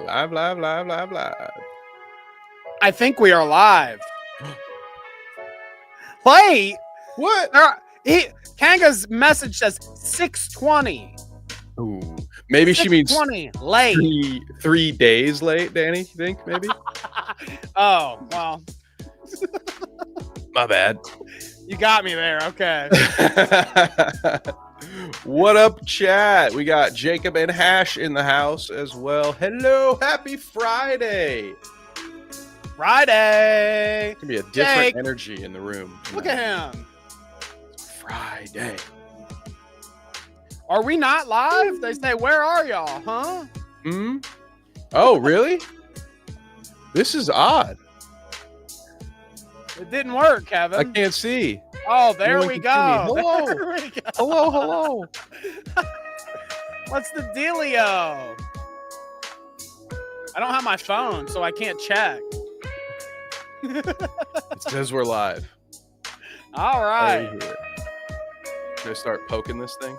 Live, live, live, live, live. I think we are live. Wait, What? Kanga's message says 6:20. Ooh, maybe she means 6:20 late. three days late, Danny, you think, maybe? Oh, well. My bad. You got me there. Okay. What up, chat? We got Jacob and Hash in the house as well. Hello, happy Friday. Friday. It's gonna be a different Jake. energy in the room tonight. Look at him. Friday. Are we not live? They say, where are y'all, huh? Oh, really? This is odd. It didn't work, Kevin. I can't see. Oh, there we go. Hello. There we go. Hello. What's the dealio? I don't have my phone, so I can't check. It says we're live. All right. Gonna start poking this thing.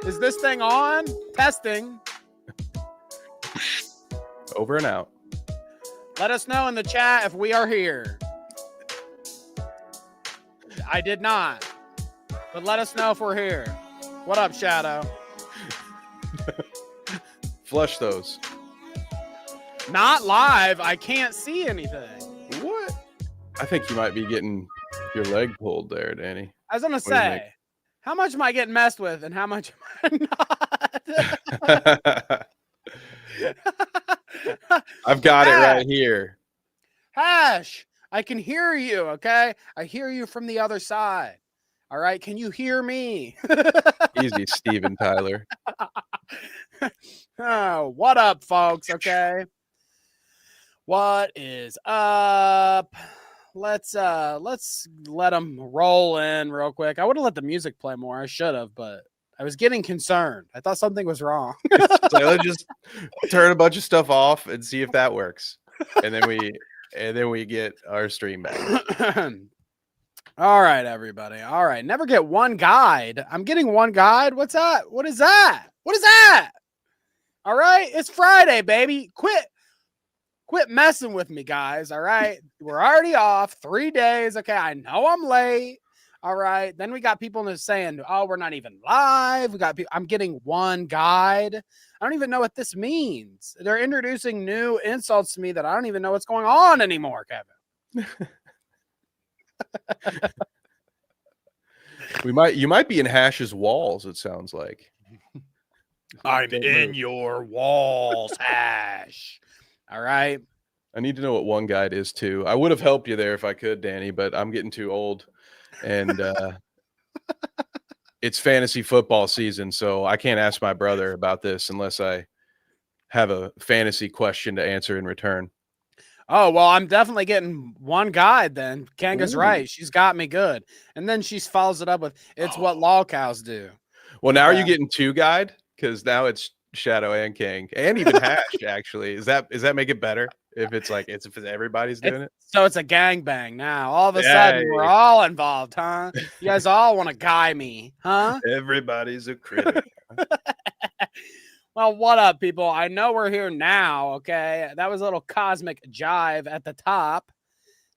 Is this thing on? Testing. Over and out. Let us know in the chat if we are here. I did not. But let us know if we're here. What up, Shadow? Flush those. Not live. I can't see anything. What? I think you might be getting your leg pulled there, Danny. I was going to What do you say, how much am I getting messed with and how much am I not? I've got it right here. Hash, I can hear you, okay? I hear you from the other side. All right, can you hear me? Easy, Steven Tyler. Oh, what up, folks? Okay. What is up? Let's let them roll in real quick. I would have let the music play more. I should have, but I was getting concerned. I thought something was wrong. So let's just turn a bunch of stuff off and see if that works. And then we get our stream back. All right, everybody. All right. Never get one guide. I'm getting one guide. What's that? What is that? What is that? All right. It's Friday, baby. Quit messing with me, guys. All right. We're already off 3 days. Okay. I know I'm late. All right. Then we got people just saying, oh, we're not even live. We got people. I'm getting one guide. I don't even know what this means. They're introducing new insults to me that I don't even know what's going on anymore, Kevin. You might be in Hash's walls, it sounds like. I'm in your walls, Hash. All right. I need to know what one guide is too. I would have helped you there if I could, Danny, but I'm getting too old. And it's fantasy football season, so I can't ask my brother about this unless I have a fantasy question to answer in return. Oh, well, I'm definitely getting one guide then. Kanga's right. She's got me good. And then she follows it up with, it's what law cows do. Well, now are you getting two guide? Because now it's Shadow and Kang and even Hash, actually. Is that make it better if it's like if everybody's doing it? So it's a gangbang now. All of a sudden, we're all involved, huh? You guys all want to guy me, huh? Everybody's a critic. Well, what up, people? I know we're here now, okay? That was a little cosmic jive at the top.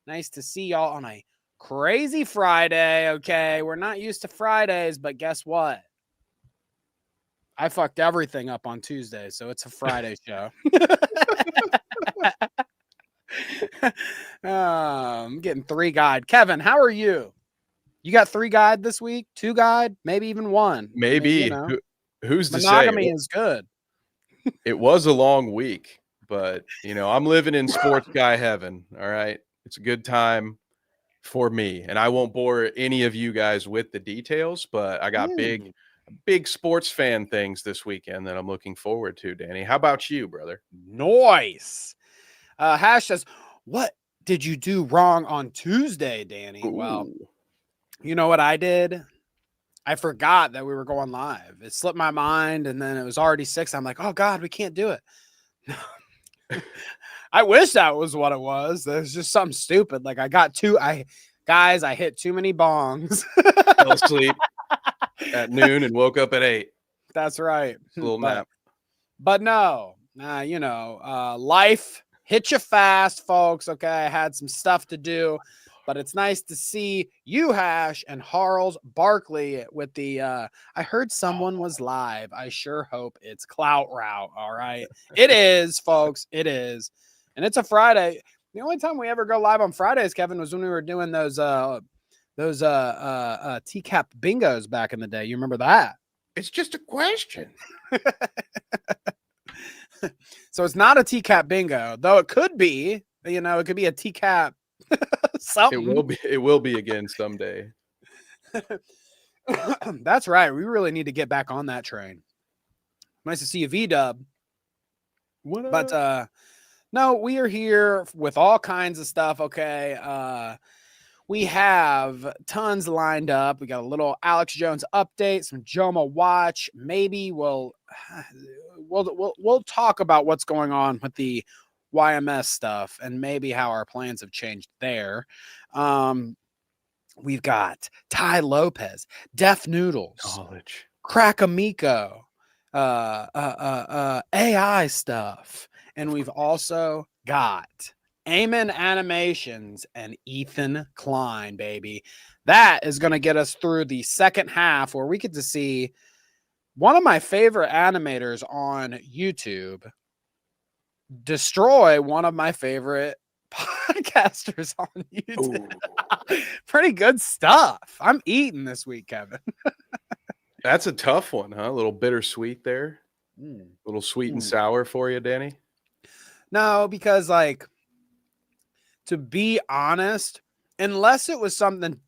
Nice to see y'all on a crazy Friday, okay? We're not used to Fridays, but guess what? I fucked everything up on Tuesday, so it's a Friday show. I'm getting 3 guide. Kevin, how are you? You got 3 guide this week? 2 guide? Maybe even 1. Maybe. You know. Who's to say? Monogamy is good. It was a long week, but I'm living in sports guy heaven. All right. It's a good time for me. And I won't bore any of you guys with the details, but I got big sports fan things this weekend that I'm looking forward to, Danny. How about you, brother? Nice. Hash says, what did you do wrong on Tuesday, Danny? Ooh. Well, you know what I did? I forgot that we were going live. It slipped my mind, and then it was already 6. I'm like, oh, God, we can't do it. I wish that was what it was. There's just something stupid. Like I hit too many bongs. Fell asleep at noon and woke up at 8. That's right. A little nap. But no, life hit you fast, folks. Okay, I had some stuff to do, but it's nice to see you, Hash, and Harles Barkley with the. I heard someone was live. I sure hope it's Clout Route. All right, it is, folks. It is, and it's a Friday. The only time we ever go live on Fridays, Kevin, was when we were doing those TCAP bingos back in the day. You remember that? It's just a question. So it's not a TCAP bingo, though it could be. It could be a TCAP something. It will be again someday. That's right. We really need to get back on that train. Nice to see you, V-Dub. But no, we are here with all kinds of stuff. Okay. We have tons lined up. We got a little Alex Jones update, some Joma watch. Maybe we'll talk about what's going on with the YMS stuff and maybe how our plans have changed there. We've got Ty Lopez, Def Noodles, Knowledge, Crackamiko, AI stuff, and we've also got Aamon Animations and Ethan Klein, baby. That is going to get us through the second half where we get to see one of my favorite animators on YouTube destroy one of my favorite podcasters on YouTube. Pretty good stuff. I'm eating this week, Kevin. That's a tough one, huh? A little bittersweet there. A little sweet and sour for you, Danny? No, because to be honest, unless it was something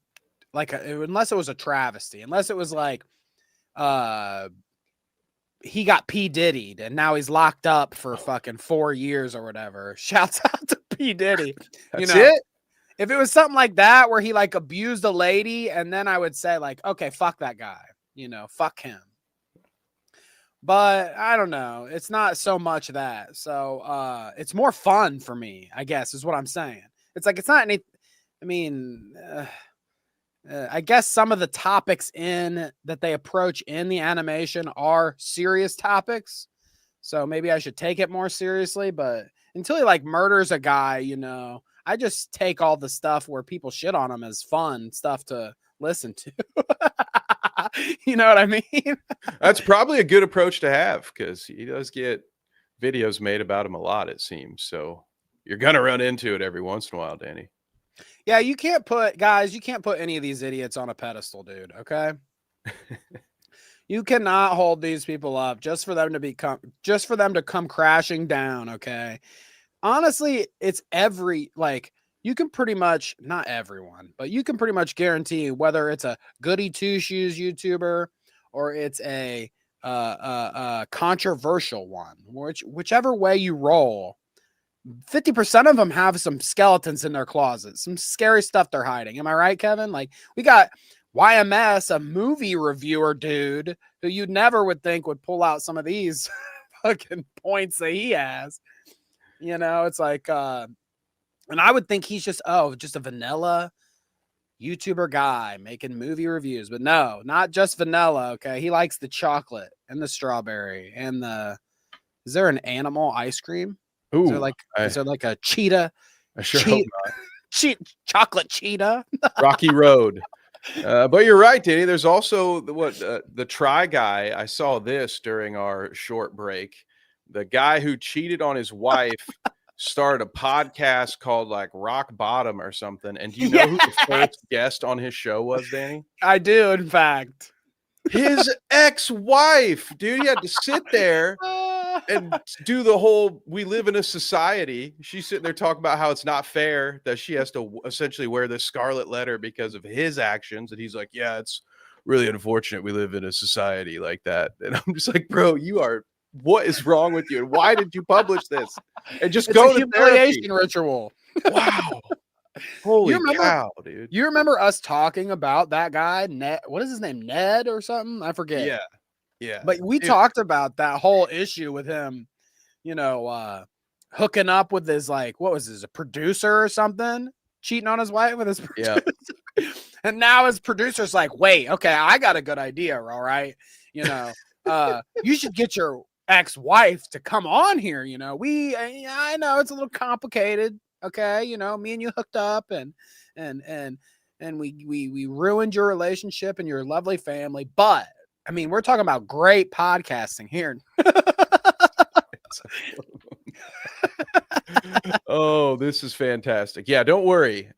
unless it was a travesty, unless it was like he got P Diddy'd and now he's locked up for fucking 4 years or whatever. Shouts out to P Diddy. That's it. If it was something like that where he abused a lady, and then I would say okay, fuck that guy, fuck him. But I don't know. It's not so much that. So it's more fun for me, I guess, is what I'm saying. It's it's not any. I mean, I guess some of the topics that they approach in the animation are serious topics. So maybe I should take it more seriously. But until he murders a guy, I just take all the stuff where people shit on him as fun stuff to listen to. You know what I mean? That's probably a good approach to have because he does get videos made about him a lot, it seems. So you're going to run into it every once in a while, Danny. Yeah, you can't put any of these idiots on a pedestal, dude. Okay. You cannot hold these people up just for them to come crashing down. Okay. Honestly, it's you can pretty much, not everyone, but you can pretty much guarantee whether it's a goody two shoes YouTuber or it's a controversial one, whichever way you roll, 50% of them have some skeletons in their closets, some scary stuff they're hiding. Am I right, Kevin? We got YMS, a movie reviewer dude who you never would think would pull out some of these fucking points that he has. It's and I would think he's just a vanilla YouTuber guy making movie reviews, but no, not just vanilla. Okay. He likes the chocolate and the strawberry and is there an animal ice cream? Ooh, is there a cheetah? I sure hope not. Chocolate cheetah. Rocky Road. But you're right, Danny. There's also the Try guy. I saw this during our short break. The guy who cheated on his wife started a podcast called Rock Bottom or something. And do you know who the first guest on his show was, Danny? I do, in fact. His ex-wife, dude. He had to sit there and do the whole we live in a society. She's sitting there talking about how it's not fair that she has to essentially wear this scarlet letter because of his actions. And he's like, yeah, it's really unfortunate we live in a society like that. And I'm just like, bro, what is wrong with you? And why did you publish this? And just go to humiliation ritual. Wow. Holy cow, dude. You remember us talking about that guy, Ned? What is his name? Ned or something? I forget. Yeah. Yeah. But we talked about that whole issue with him, hooking up with his, what was this, a producer or something? Cheating on his wife with his producer. Yeah. And now his producer's like, wait, okay, I got a good idea, all right? You should get your ex-wife to come on here. You know, I know it's a little complicated. Okay, you know, me and you hooked up, and we ruined your relationship and your lovely family. But I mean, we're talking about great podcasting here. Oh, this is fantastic. Yeah, don't worry.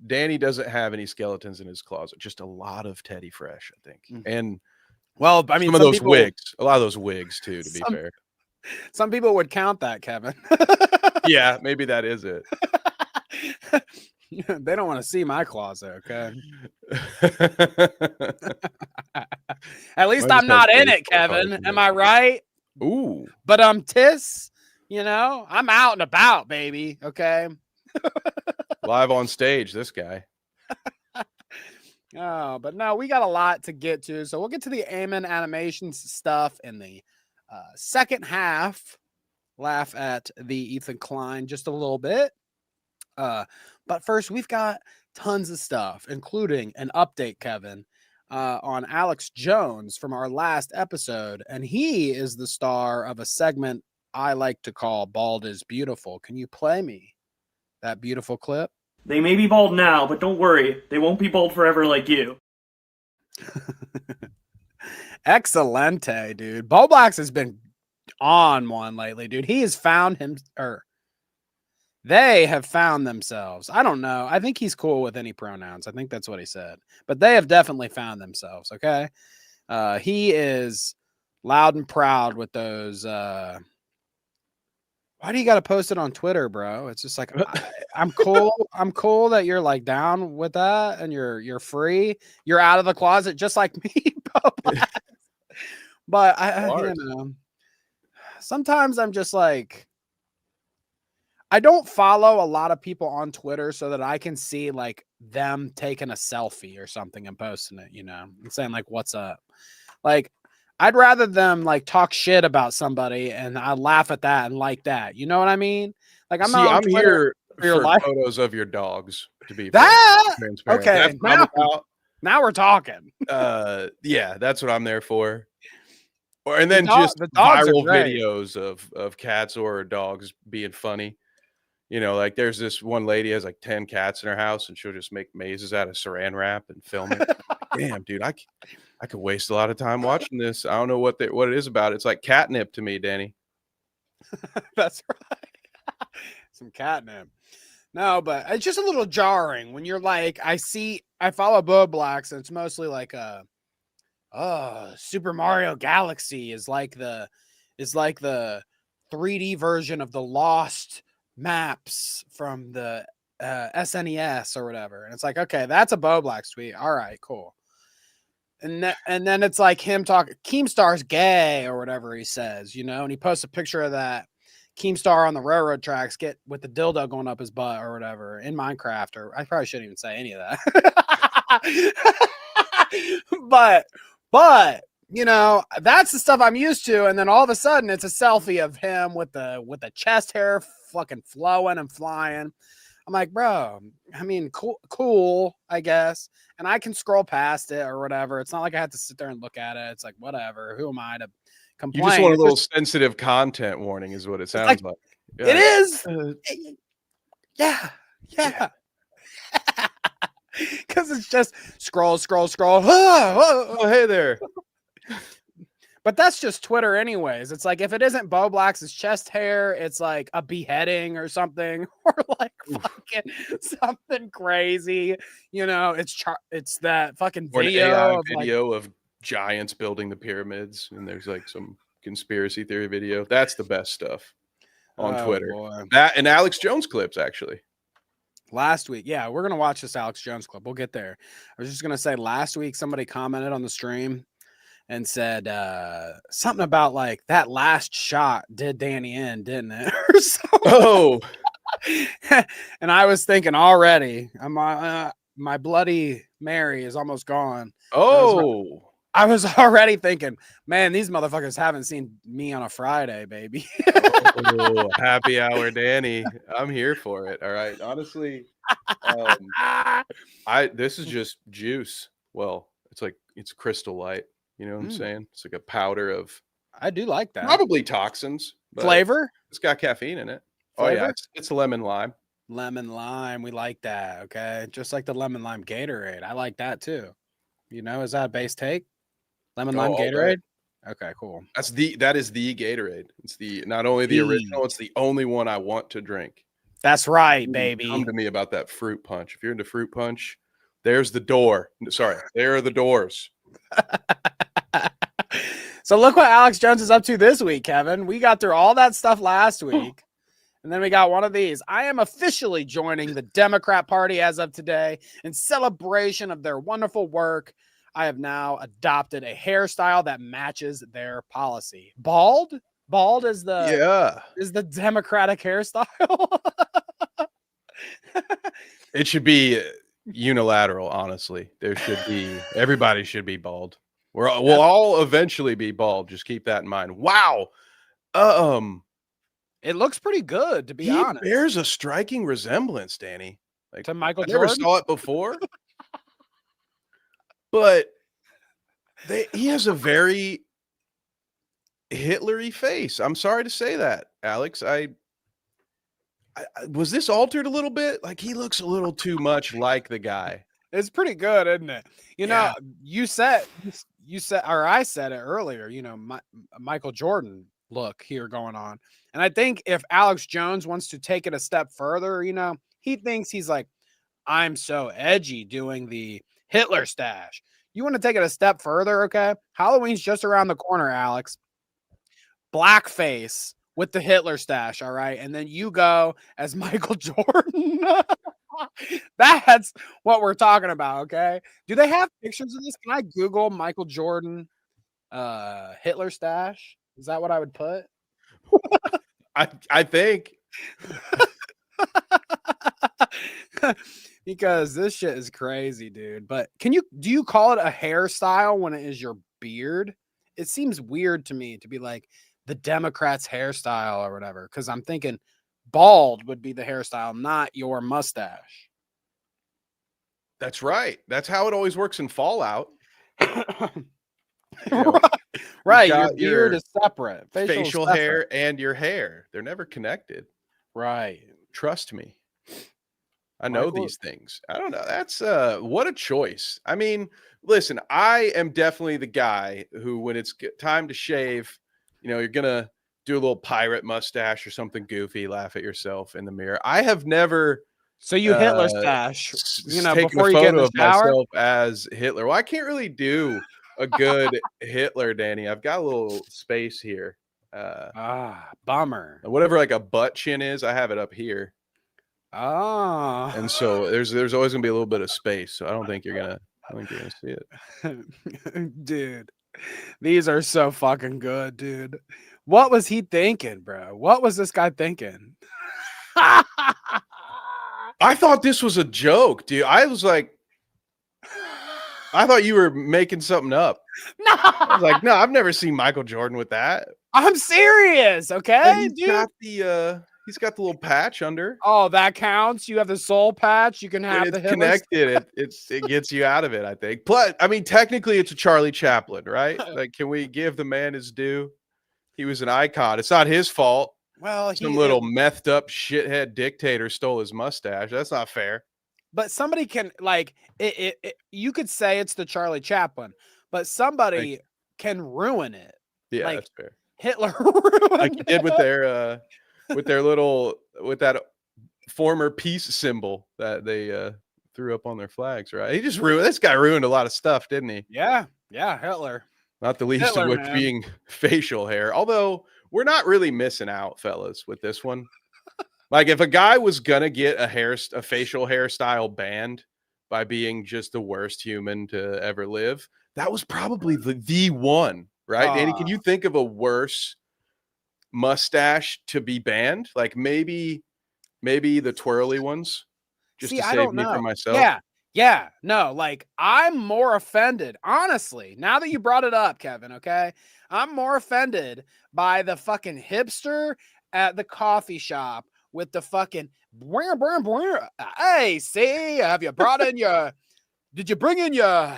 Danny doesn't have any skeletons in his closet, just a lot of Teddy Fresh, I think. And well, I mean, some of those wigs, a lot of those wigs too, to be fair. Some people would count that, Kevin. Yeah, maybe that is it. They don't want to see my closet, okay? At least I'm not in it, Kevin. Am I right? Ooh. But Tiss, you know, I'm out and about, baby. Okay. Live on stage, this guy. Oh, but no, we got a lot to get to. So we'll get to the Aamon animations stuff in the second half. Laugh at the Ethan Klein just a little bit. But first, we've got tons of stuff, including an update, Kevin, on Alex Jones from our last episode. And he is the star of a segment I like to call Bald is Beautiful. Can you play me that beautiful clip? They may be bald now, but don't worry. They won't be bald forever like you. Excelente, dude. Bo Blacks has been on one lately, dude. He has found him, or they have found themselves. I don't know. I think he's cool with any pronouns. I think that's what he said. But they have definitely found themselves, okay? He is loud and proud with those. Why do you got to post it on Twitter, bro? It's just like I'm cool. I'm cool that you're like down with that and you're free. You're out of the closet just like me. But you know, sometimes I'm just like, I don't follow a lot of people on Twitter so that I can see like them taking a selfie or something and posting it, you know, and saying like, what's up? Like, I'd rather them like talk shit about somebody and I laugh at that and like that. You know what I mean? Like I'm here for photos of your dogs, to be transparent. Okay. Now we're talking. Yeah, that's what I'm there for. And then just viral videos of cats or dogs being funny. You know, like there's this one lady has like 10 cats in her house and she'll just make mazes out of saran wrap and film it. Damn, dude, I could waste a lot of time watching this. I don't know what it is about. It's like catnip to me, Danny. That's right. Some catnip. No, but it's just a little jarring when you're like, I follow Bo Blacks and it's mostly like Super Mario Galaxy is like the 3D version of the Lost maps from the SNES or whatever. And it's like, okay, that's a Bo Blacks tweet. All right, cool. And then it's like him talking, Keemstar's gay or whatever he says, you know, and he posts a picture of that Keemstar on the railroad tracks get with the dildo going up his butt or whatever in Minecraft, or I probably shouldn't even say any of that. but you know, that's the stuff I'm used to. And then all of a sudden it's a selfie of him with the chest hair fucking flowing and flying. I'm like, bro, I mean, cool, I guess. And I can scroll past it or whatever. It's not like I have to sit there and look at it. It's like, whatever. Who am I to complain? You just want a little sensitive content warning is what it sounds like. Yeah. It is. Yeah. Because it's just scroll. Oh, hey there. But that's just Twitter anyways. It's like, if it isn't Bo Blacks' chest hair, it's like a beheading or something, or like fucking something crazy. You know, it's that fucking video of giants building the pyramids, and there's like some conspiracy theory video. That's the best stuff on Twitter. Boy. That and Alex Jones clips, actually. Last week, yeah, we're gonna watch this Alex Jones clip. We'll get there. I was just gonna say, last week somebody commented on the stream and said something about like that last shot did Danny in, didn't it? Oh, and I was thinking already, my Bloody Mary is almost gone. Oh, I was already thinking, man, these motherfuckers haven't seen me on a Friday, baby. Oh, happy hour, Danny. I'm here for it. All right. Honestly, this is just juice. Well, it's crystal light. You know what I'm saying? It's like a powder of I do like that. Probably toxins. But Flavor? it's got caffeine in it. Flavor? Oh, yeah. It's lemon lime. Lemon lime. We like that. Okay. Just like the lemon lime Gatorade. I like that too. Is that a base take? Lemon lime all day. Gatorade? Okay, cool. That is the Gatorade. It's not only the original, it's the only one I want to drink. That's right, baby. Come to me about that fruit punch. If you're into fruit punch, there's the door. Sorry, there are the doors. So look what Alex Jones is up to this week, Kevin. We got through all that stuff last week. And then we got one of these. I am officially joining the Democrat Party as of today in celebration of their wonderful work. I have now adopted a hairstyle that matches their policy. Bald? Bald is the Democratic hairstyle. It should be unilateral, honestly. Everybody should be bald. We'll all eventually be bald. Just keep that in mind. Wow. It looks pretty good, to be honest. There's a striking resemblance, Danny. Like, to Michael I Jordan? never saw it before. But he has a very Hitler-y face. I'm sorry to say that, Alex. I was this altered a little bit? Like, he looks a little too much like the guy. It's pretty good, isn't it? You said, or I said it earlier, Michael Jordan look here going on. And I think if Alex Jones wants to take it a step further, he thinks he's like, I'm so edgy doing the Hitler stash. You want to take it a step further, okay? Halloween's just around the corner, Alex. Blackface with the Hitler stash, all right? And then you go as Michael Jordan. That's what we're talking about, okay? Do they have pictures of this? Can I Google Michael Jordan Hitler stash? Is that what I would put? I think. Because this shit is crazy, dude. But do you call it a hairstyle when it is your beard? It seems weird to me to be like the Democrats' hairstyle or whatever. Because I'm thinking bald would be the hairstyle, not your mustache. That's right. That's how it always works in Fallout. Right. Your beard is separate. Facial hair and your hair. They're never connected. Right. Trust me. I know these things. I don't know. That's what a choice. I mean, listen, I am definitely the guy who, when it's time to shave, you're going to do a little pirate mustache or something goofy, laugh at yourself in the mirror. I have never. So you Hitler stash, before you get in the shower? Myself as Hitler. Well, I can't really do a good Hitler, Danny. I've got a little space here. Bummer. Whatever like a butt chin is, I have it up here. And so there's always gonna be a little bit of space. So I don't think you're gonna see it. Dude, these are so fucking good, dude. What was he thinking, bro? What was this guy thinking? I thought this was a joke, dude. I was like, I thought you were making something up. No, I was like, no, I've never seen Michael Jordan with that. I'm serious, okay, dude. He's got the little patch under. Oh, that counts. You have the soul patch. You can have the connected. It gets you out of it, I think. Plus, I mean, technically, it's a Charlie Chaplin, right? Like, can we give the man his due? He was an icon. It's not his fault. Well, some little methed up shithead dictator stole his mustache. That's not fair. But somebody can you could say it's the Charlie Chaplin, but somebody can ruin it. Yeah, like, that's fair. Hitler ruined like he did with that former peace symbol that they threw up on their flags, right? This guy ruined a lot of stuff, didn't he? Yeah, Hitler. Not the least of which being facial hair. Although we're not really missing out, fellas, with this one. Like, if a guy was gonna get a facial hairstyle banned by being just the worst human to ever live, that was probably the one, right? Danny, can you think of a worse mustache to be banned? Like maybe the twirly ones, just to save me from myself. Yeah, no, like I'm more offended, honestly, now that you brought it up, Kevin. Okay, I'm more offended by the fucking hipster at the coffee shop with the fucking hey, see, have you brought in did you bring in your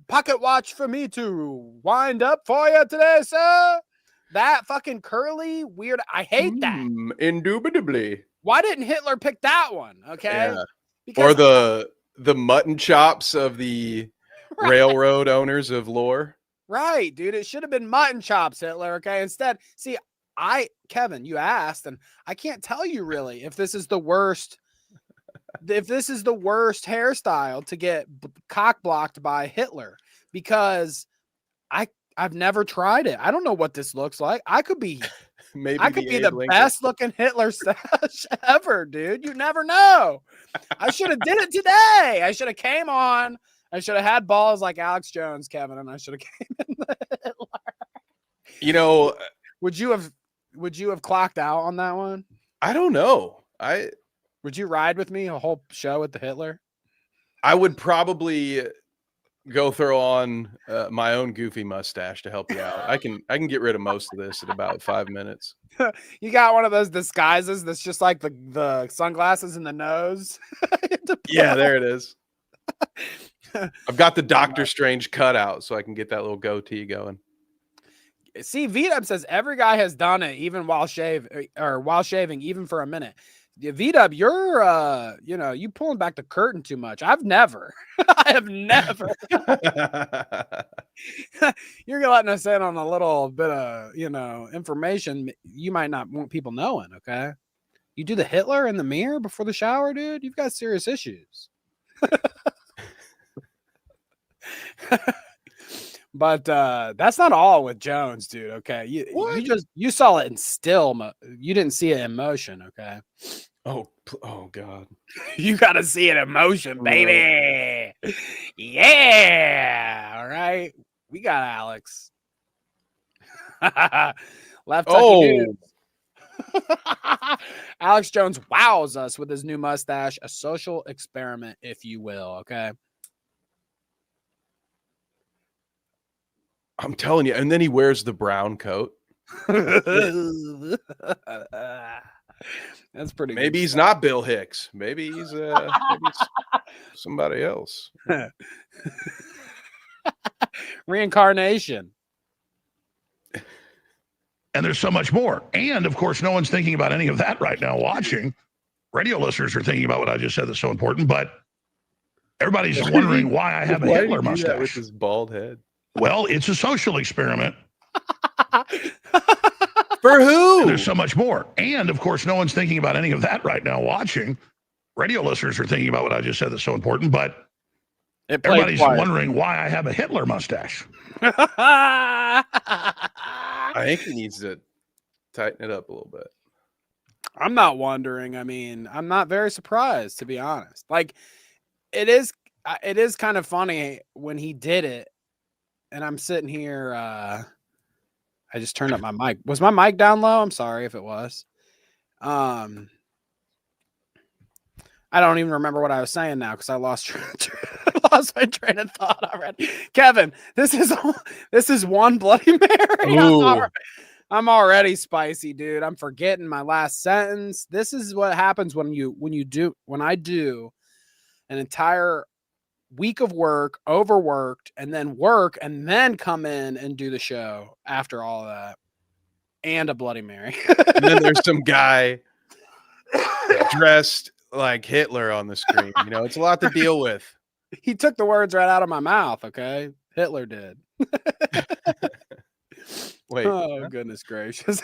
pocket watch for me to wind up for you today, sir? That fucking curly, weird. I hate that. Indubitably. Why didn't Hitler pick that one? Okay. Yeah. Because Or the mutton chops of the railroad owners of lore. right, dude. It should have been mutton chops, Hitler. Okay. Instead, see, Kevin, you asked, and I can't tell you really if this is the worst. If this is the worst hairstyle to get cock blocked by Hitler, because I've never tried it. I don't know what this looks like. I could be the best looking Hitler stash ever, dude. You never know. I should have did it today. I should have came on. I should have had balls like Alex Jones, Kevin, and I should have came in the Hitler. You know, would you have clocked out on that one? I don't know. Would you ride with me a whole show with the Hitler? I would probably go throw on my own goofy mustache to help you out. I can get rid of most of this in about 5 minutes. You got one of those disguises that's just like the sunglasses in the nose. Yeah, there it is. I've got the Doctor Strange cutout so I can get that little goatee going. See, VDub says every guy has done it, even while shaving, even for a minute. VDub, you're you pulling back the curtain too much. I've never. I have never. You're letting us in on a little bit of information you might not want people knowing. Okay, you do the Hitler in the mirror before the shower, dude. You've got serious issues. But that's not all with Jones, dude. Okay, you saw it in still. You didn't see it in motion. Okay. Oh God. You got to see it in motion, baby. Yeah. All right. We got Alex. Left. Alex Jones wows us with his new mustache, a social experiment, if you will. Okay. I'm telling you. And then he wears the brown coat. That's pretty Maybe he's not Bill Hicks. Maybe he's somebody else. Reincarnation. And there's so much more. And of course, no one's thinking about any of that right now watching. Radio listeners are thinking about what I just said that's so important, but everybody's wondering why I have a Hitler mustache with his bald head. Well, it's a social experiment. For who? And there's so much more. And of course, no one's thinking about any of that right now watching. Radio listeners are thinking about what I just said that's so important, but everybody's wondering why I have a Hitler mustache. I think he needs to tighten it up a little bit. I'm not wondering. I mean, I'm not very surprised, to be honest. Like, it is kind of funny when he did it, and I'm sitting here. I just turned up my mic. Was my mic down low? I'm sorry if it was. I don't even remember what I was saying now because I lost my train of thought already. Kevin, this is one Bloody Mary. I'm already spicy, dude. I'm forgetting my last sentence. This is what happens when I do an entire week of work, overworked, and then come in and do the show after all of that. And a Bloody Mary. And then there's some guy dressed like Hitler on the screen. It's a lot to deal with. He took the words right out of my mouth, okay? Hitler did. Wait. Oh, goodness gracious.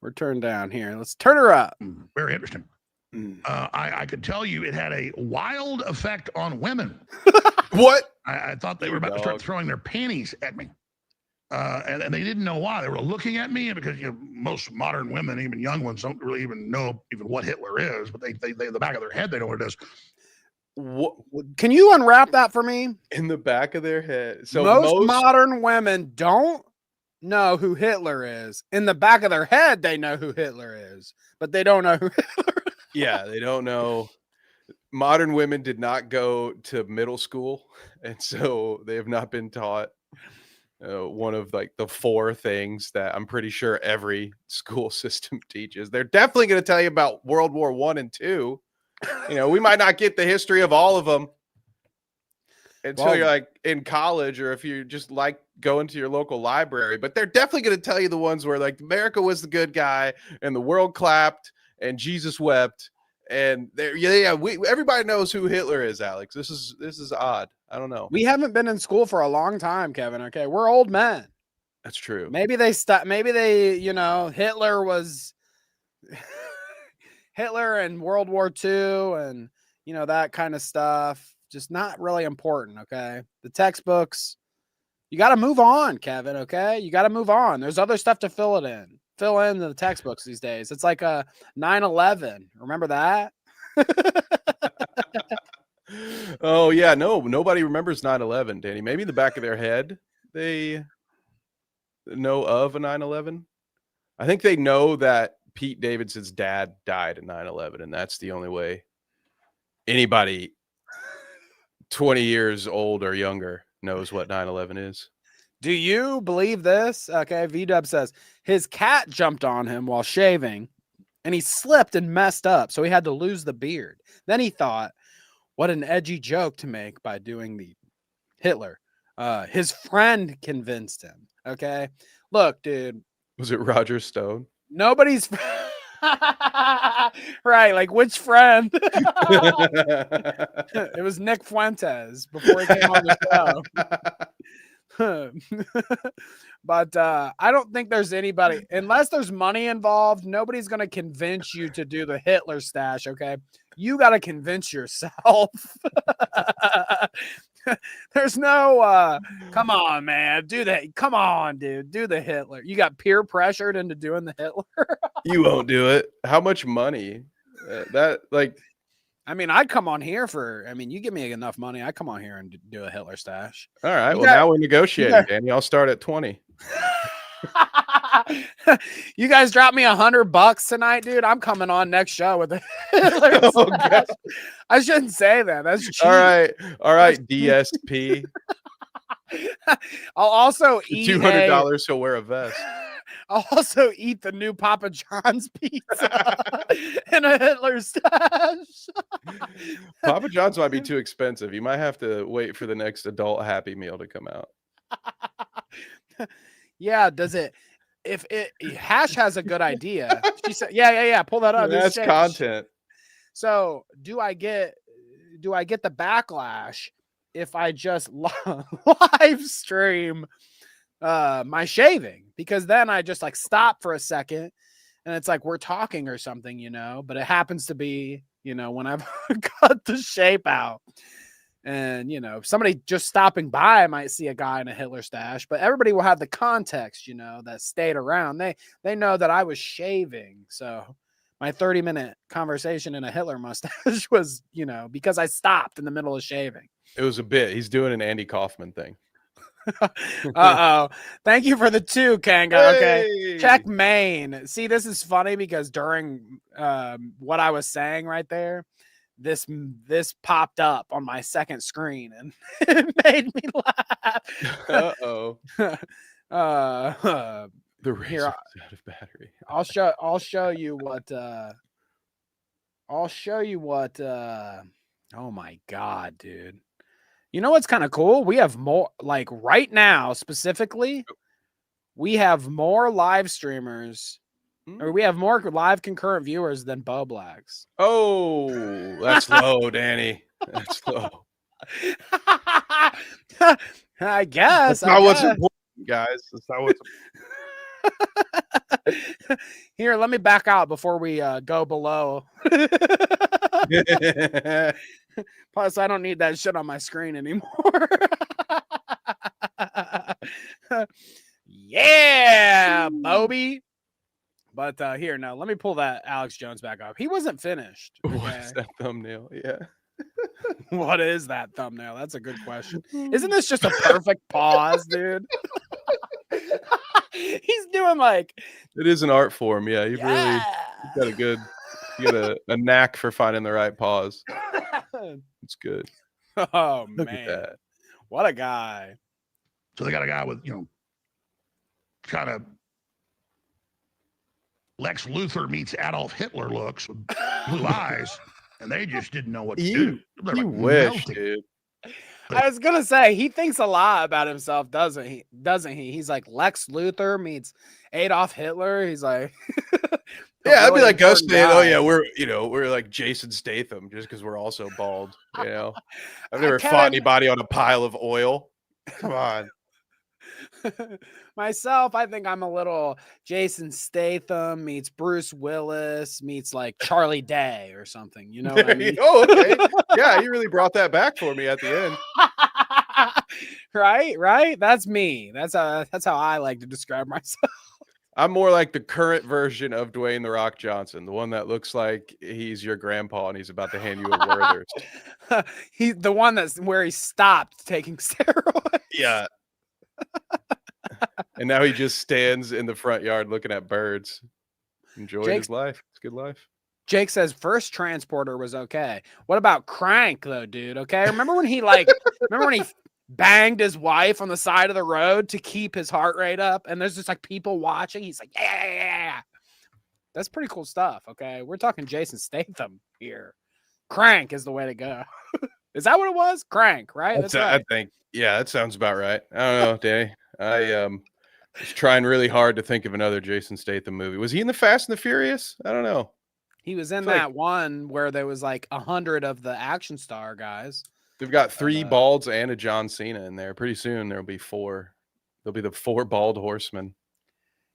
We're turned down here. Let's turn her up. Very interesting. I could tell you it had a wild effect on women. What? I thought they were about to start throwing their panties at me. And they didn't know why. They were looking at me because most modern women, even young ones, don't really even know what Hitler is, but they in the back of their head, they know what it is. What? Can you unwrap that for me? In the back of their head. So most modern women don't know who Hitler is. In the back of their head, they know who Hitler is, but they don't know who Hitler is. Yeah, they don't know. Modern women did not go to middle school, and so they have not been taught one of like the 4 things that I'm pretty sure every school system teaches. They're definitely going to tell you about World War I and II. We might not get the history of all of them. until you're like in college, or if you just like going to your local library. But they're definitely going to tell you the ones where like America was the good guy and the world clapped and Jesus wept. And everybody knows who Hitler is, Alex. This is odd. I don't know. We haven't been in school for a long time, Kevin. Okay, we're old men. That's true. Maybe they Hitler was Hitler and World War II and that kind of stuff. Just not really important. Okay, the textbooks. You got to move on, Kevin. Okay, you got to move on. There's other stuff to fill in the textbooks these days. It's like a 9/11. Remember that? Oh yeah, nobody remembers 9/11, Danny. Maybe in the back of their head they know of a 9/11. I think they know that Pete Davidson's dad died in 9/11, and that's the only way anybody 20 years old or younger knows what 9/11 is. Do you believe this? Okay, V-Dub says his cat jumped on him while shaving and he slipped and messed up, so he had to lose the beard. Then he thought, what an edgy joke to make by doing the Hitler. His friend convinced him. Okay, look, dude. Was it Roger Stone? Nobody's right. Like which friend? It was Nick Fuentes before he came on the show. But I don't think there's anybody, unless there's money involved, nobody's going to convince you to do the Hitler stash. Okay, you got to convince yourself. There's no come on, man, do that. Come on, dude, do the Hitler. You got peer pressured into doing the Hitler. You won't do it. How much money? I mean, I'd come on here you give me enough money, I come on here and do a Hitler stash. All right. Now we're negotiating, Danny. I'll start at 20. You guys drop me $100 tonight, dude. I'm coming on next show with a Hitler stash. I shouldn't say that. That's cheap. All right, DSP. I'll also eat $200. He'll wear a vest. I'll also eat the new Papa John's pizza in a Hitler stash. Papa John's might be too expensive. You might have to wait for the next adult Happy Meal to come out. Yeah, does it? If Hash has a good idea, she said, yeah, pull that up. That's content. So do I get the backlash if I just live stream my shaving? Because then I just like stop for a second and it's like we're talking or something, but it happens to be, when I've cut the shape out. And, somebody just stopping by might see a guy in a Hitler stash, but everybody will have the context, that stayed around. They know that I was shaving. So my 30-minute conversation in a Hitler mustache was, because I stopped in the middle of shaving. It was a bit. He's doing an Andy Kaufman thing. Uh-oh. Thank you for the 2, Kanga. Okay. Hey! Check Maine. See, this is funny because during what I was saying right there, this popped up on my second screen and it made me laugh. Uh-oh. The razor's here, out of battery. I'll show you what oh my god, dude. You know what's kind of cool? We have more, like right now specifically, we have more live streamers, or we have more live concurrent viewers than Bo Blacks. Oh, that's low, Danny. That's low. I guess. That's not what's important, guys. That's not what's Here, let me back out before we go below. Plus, I don't need that shit on my screen anymore. Yeah, Bobby. But here, no, let me pull that Alex Jones back up. He wasn't finished. Okay? What is that thumbnail? Yeah. What is that thumbnail? That's a good question. Isn't this just a perfect pause, dude? He's doing like, it is an art form. Yeah, you've got a knack for finding the right pause. It's good. Oh Look man, at that. What a guy. So they got a guy with, kind of Lex Luthor meets Adolf Hitler looks with blue eyes, and they just didn't know what to do. You wish, dude. I was gonna say he thinks a lot about himself, doesn't he? Doesn't he? He's like Lex Luthor meets Adolf Hitler. He's like, Yeah, I'd be like us important saying, "Oh guy. yeah, we're like Jason Statham just because we're also bald." You know, I've never fought Kevin, anybody on a pile of oil. Come on. myself, I think I'm a little Jason Statham meets Bruce Willis meets like Charlie Day or something. You know what I mean? Oh, okay. Yeah, you really brought that back for me at the end. Right. That's me. That's how I like to describe myself. I'm more like the current version of Dwayne the Rock Johnson, the one that looks like he's your grandpa and he's about to hand you a Werther's. He's the one that's where he stopped taking steroids. Yeah. And now he just stands in the front yard looking at birds, enjoying his life. It's a good life. Jake says first transporter was okay. What about Crank though, dude? Okay. Remember when he banged his wife on the side of the road to keep his heart rate up? And there's just like people watching. He's like, yeah. That's pretty cool stuff. Okay. We're talking Jason Statham here. Crank is the way to go. Is that what it was? Crank, right? That's right. I think, yeah, that sounds about right. I don't know, Danny. I was trying really hard to think of another Jason Statham movie. Was he in the Fast and the Furious? I don't know. He was in that one where there was like 100 of the action star guys. They've got 3 balds and a John Cena in there. Pretty soon there'll be 4. There'll be the 4 bald horsemen.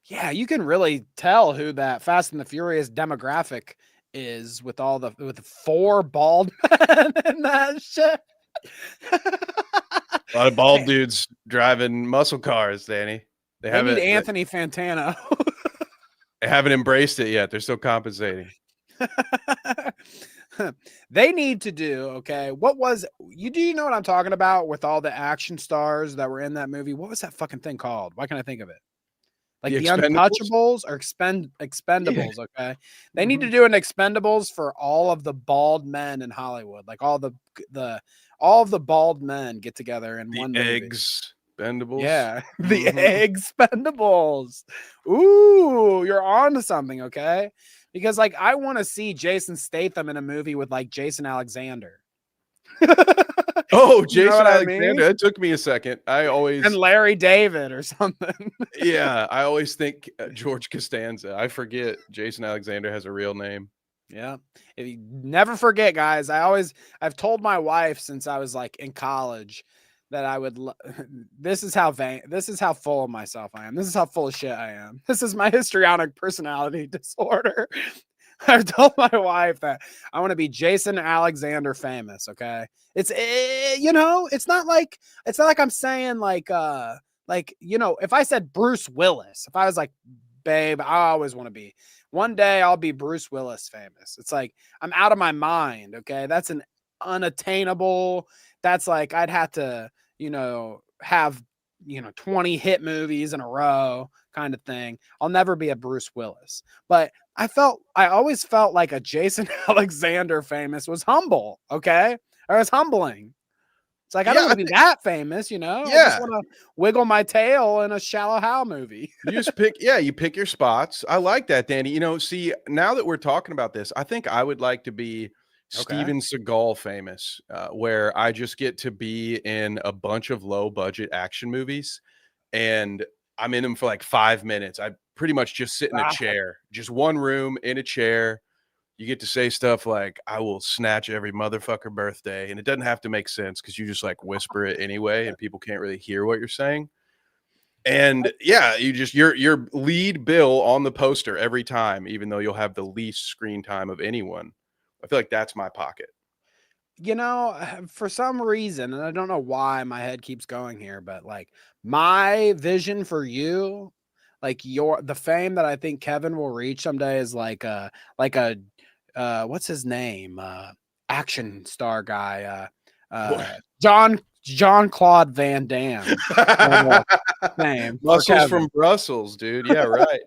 Yeah, you can really tell who that Fast and the Furious demographic is with the 4 bald men in that shit. A lot of bald dudes driving muscle cars, Danny. They need Anthony Fantano. They haven't embraced it yet. They're still compensating. They need to do, okay. Do you know what I'm talking about with all the action stars that were in that movie? What was that fucking thing called? Why can't I think of it? Like the Untouchables or Expendables, yeah. Okay. They need to do an Expendables for all of the bald men in Hollywood. Like all of the bald men get together in one movie. Eggs Expendables. Yeah, the Expendables. Ooh, you're on to something, okay? Because like I want to see Jason Statham in a movie with like Jason Alexander. Oh, Jason Alexander. I mean? It took me a second. And Larry David or something. Yeah, I always think George Costanza. I forget Jason Alexander has a real name. Yeah. If you never forget, guys, I've told my wife since I was like in college that I would this is how full of myself I am. This is how full of shit I am. This is my histrionic personality disorder. I've told my wife that I want to be Jason Alexander famous. Okay. It's not like I'm saying like, if I said Bruce Willis, if I was like, babe, I always want to be, one day I'll be Bruce Willis famous. It's like, I'm out of my mind. Okay. That's an unattainable, that's like, I'd have to, have, 20 hit movies in a row kind of thing. I'll never be a Bruce Willis, but I always felt like a Jason Alexander famous was humble. Okay. Or it's humbling. It's like, I don't want to be that famous, Yeah. I just want to wiggle my tail in a Shallow Hal movie. You just you pick your spots. I like that, Danny. See, now that we're talking about this, I think I would like to be Steven Seagal famous, where I just get to be in a bunch of low budget action movies and I'm in them for like 5 minutes. I pretty much just sit in a chair, just one room in a chair. You get to say stuff like, I will snatch every motherfucker birthday. And it doesn't have to make sense because you just like whisper it anyway and people can't really hear what you're saying. And yeah, your lead bill on the poster every time, even though you'll have the least screen time of anyone. I feel like that's my pocket. For some reason, and I don't know why my head keeps going here, but like my vision for you, like the fame that I think Kevin will reach someday is like a what's his name? Action star guy. Jean-Claude Van Damme. Name. Muscles from Brussels, dude. Yeah, right.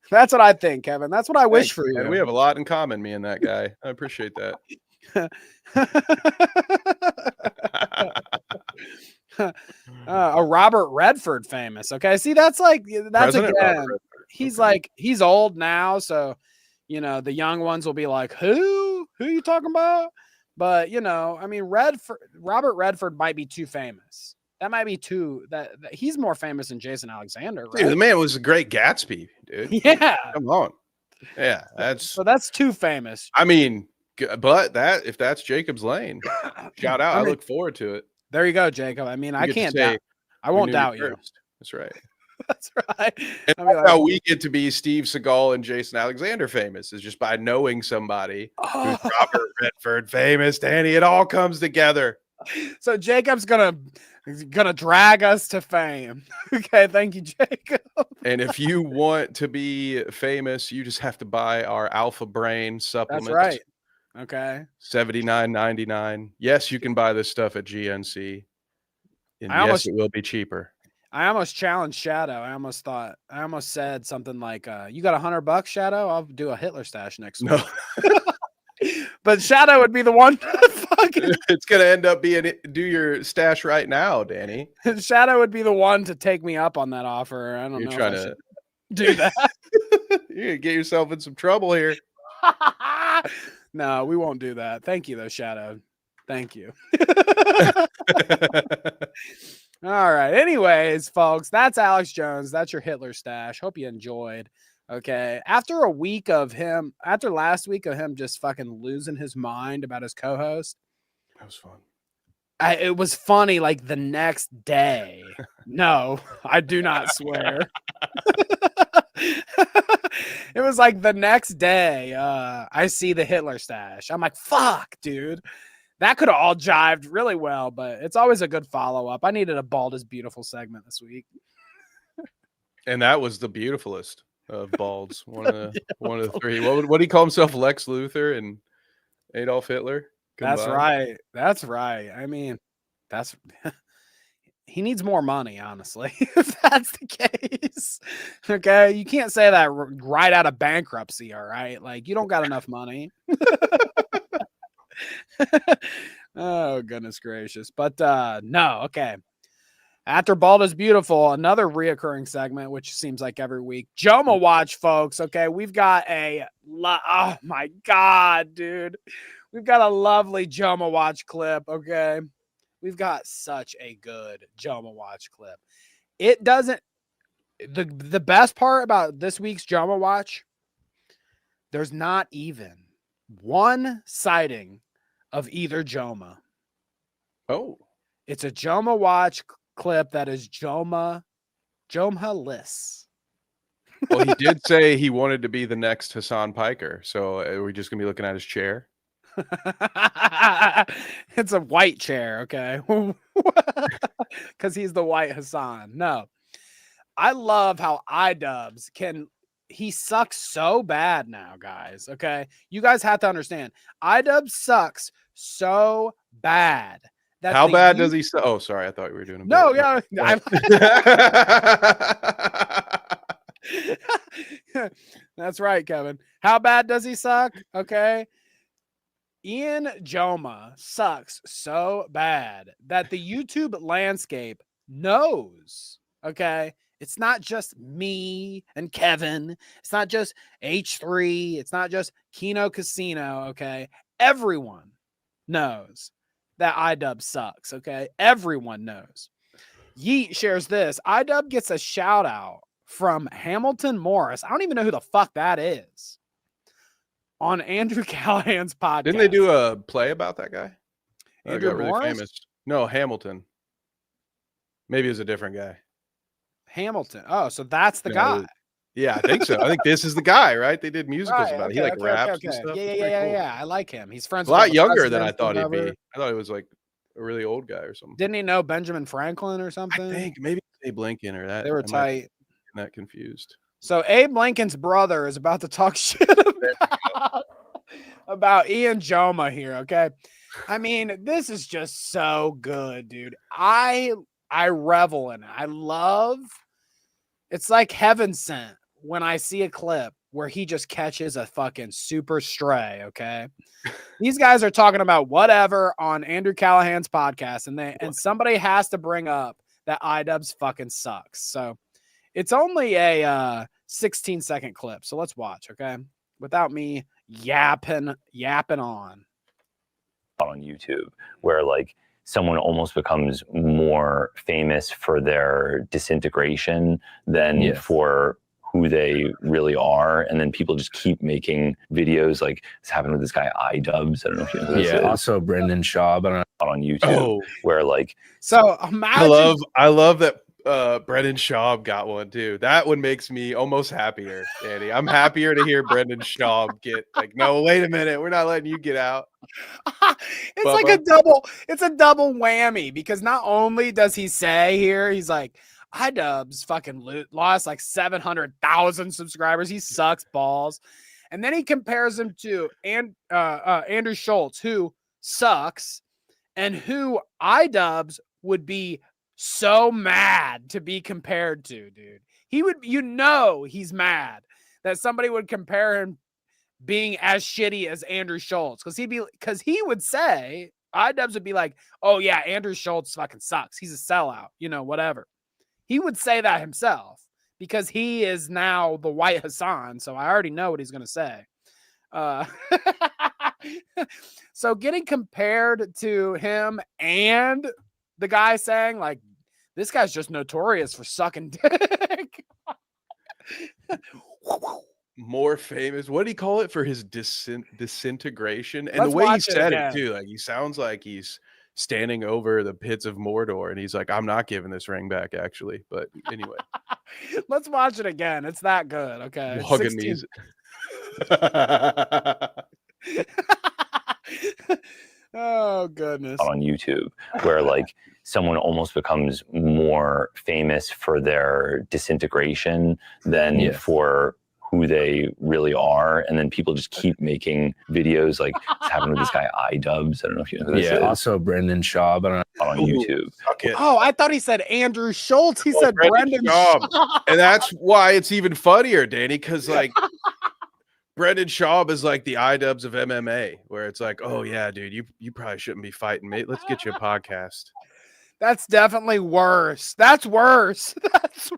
That's what I think, Kevin. That's what I wish for you. We have a lot in common, me and that guy. I appreciate that. A Robert Redford famous. Okay. See, that's President again. He's old now. So, the young ones will be like, who are you talking about? But I mean, Robert Redford might be too famous. That might be too that he's more famous than Jason Alexander, right? Dude, the man was a great Gatsby, dude. Yeah. Come on. Yeah, that's too famous. I mean, but if that's Jacob's lane, shout out. I look forward to it. There you go, Jacob. I mean, I can't doubt. I won't doubt you. That's right. That's right. And that's how we get to be Steve Seagal and Jason Alexander famous, is just by knowing somebody who's Robert Redford famous. Danny, it all comes together. So Jacob's gonna drag us to fame. Okay, thank you, Jacob. And if you want to be famous, you just have to buy our Alpha Brain supplements. That's right. Okay. $79.99. Yes, you can buy this stuff at GNC. And yes, it will be cheaper. I almost challenged Shadow. I almost said something like, you got $100, Shadow? I'll do a Hitler stash next week. No. But Shadow would be the one to fucking... It's going to end up being do your stash right now, Danny. Shadow would be the one to take me up on that offer. I don't know. You're trying to do that. You're going to get yourself in some trouble here. No, we won't do that. Thank you, though, Shadow. Thank you. All right. Anyways, folks, that's Alex Jones. That's your Hitler stash. Hope you enjoyed. Okay. After last week of him just fucking losing his mind about his co-host. That was fun. It was funny like the next day. No, I do not swear. It was like the next day. I see the Hitler stash. I'm like, fuck, dude. That could have all jived really well, but it's always a good follow-up. I needed a Bald is Beautiful segment this week. And that was the beautifulest of Balds. One of the three. What do he call himself? Lex Luthor and Adolf Hitler? Combined? That's right. That's right. I mean, he needs more money, honestly, if that's the case. Okay. You can't say that right out of bankruptcy. All right. Like, you don't got enough money. Oh, goodness gracious. But no, okay. After Bald is Beautiful, another reoccurring segment, which seems like every week. Joma Watch, folks. Okay, we've got oh my God, dude. We've got a lovely Joma Watch clip, okay? We've got such a good Joma Watch clip. It doesn't, the best part about this week's Joma Watch, there's not even one sighting of either Joma. Oh. It's a Joma Watch clip that is Joma-less. Well, he did say he wanted to be the next Hassan Piker. So are we just going to be looking at his chair? It's a white chair, okay? Because he's the white Hassan. No. I love how iDubbbz he sucks so bad now, guys, okay? You guys have to understand. iDubbbz sucks so bad. How bad does he suck? Oh, sorry. I thought we were doing a No, yeah. That's right, Kevin. How bad does he suck? Okay. Ian Joma sucks so bad that the YouTube landscape knows, okay? It's not just me and Kevin. It's not just H3. It's not just Kino Casino, okay? Everyone knows that iDubbbz sucks, okay? Everyone knows. Yeet shares this. iDubbbz gets a shout out from Hamilton Morris. I don't even know who the fuck that is. On Andrew Callahan's podcast. Didn't they do a play about that guy? Andrew Morris? Really famous. No, Hamilton. Maybe it was a different guy. Hamilton. Oh, so that's the guy. Yeah, I think so. I think this is the guy, right? They did musicals about it. He raps and stuff. Yeah. I like him. He's friends with a lot younger than I thought he'd be. I thought he was like a really old guy or something. Didn't he know Benjamin Franklin or something? I think maybe Abe Lincoln or that. They were tight. I'm not confused. So Abe Lincoln's brother is about to talk shit about Ian Joma here, okay? I mean, this is just so good, dude. I revel in it. I love, it's like heaven sent when I see a clip where he just catches a fucking super stray, okay? These guys are talking about whatever on Andrew Callahan's podcast, and somebody has to bring up that iDubbbz fucking sucks. So it's only a 16-second clip, so let's watch, okay? Without me yapping on. on YouTube, where like someone almost becomes more famous for their disintegration than for who they really are, and then people just keep making videos like this happened with this guy iDubbbz. I don't know if you know who this is. Also Brendan Schaub. I don't know. On YouTube, where like So imagine I love that Brendan Schaub got one too. That one makes me almost happier, Danny. I'm happier to hear Brendan Schaub get like, no, wait a minute, we're not letting you get out. it's like a double whammy, because not only does he say here, he's like, iDubbbz fucking lost like 700,000 subscribers. He sucks balls. And then he compares him to Andrew Schultz, who sucks, and who iDubbbz would be so mad to be compared to, dude. He would, he's mad that somebody would compare him being as shitty as Andrew Schultz, because he would say, iDubbbz would be like, oh yeah, Andrew Schultz fucking sucks. He's a sellout, whatever. He would say that himself because he is now the White Hassan. So I already know what he's going to say. So getting compared to him and the guy saying like, this guy's just notorious for sucking dick. More famous. What did he call it for his disintegration? And Let's the way he watch it said it again. too, like he sounds like he's standing over the pits of Mordor, and he's like, I'm not giving this ring back, actually. But anyway, let's watch it again. It's that good. Okay. Wagonese. Oh goodness. on YouTube, where like someone almost becomes more famous for their disintegration than for who they really are, and then people just keep making videos like this happened with this guy iDubbbz. I don't know if you know who this is. Also Brendan Schaub. I don't know. On YouTube. Oh, I thought he said Andrew Schultz. He said Brendan Schaub. And that's why it's even funnier, Danny, because like Brendan Schaub is like the iDubbbz of MMA, where it's like, oh yeah, dude, you probably shouldn't be fighting, mate. Let's get you a podcast. That's definitely worse. That's worse.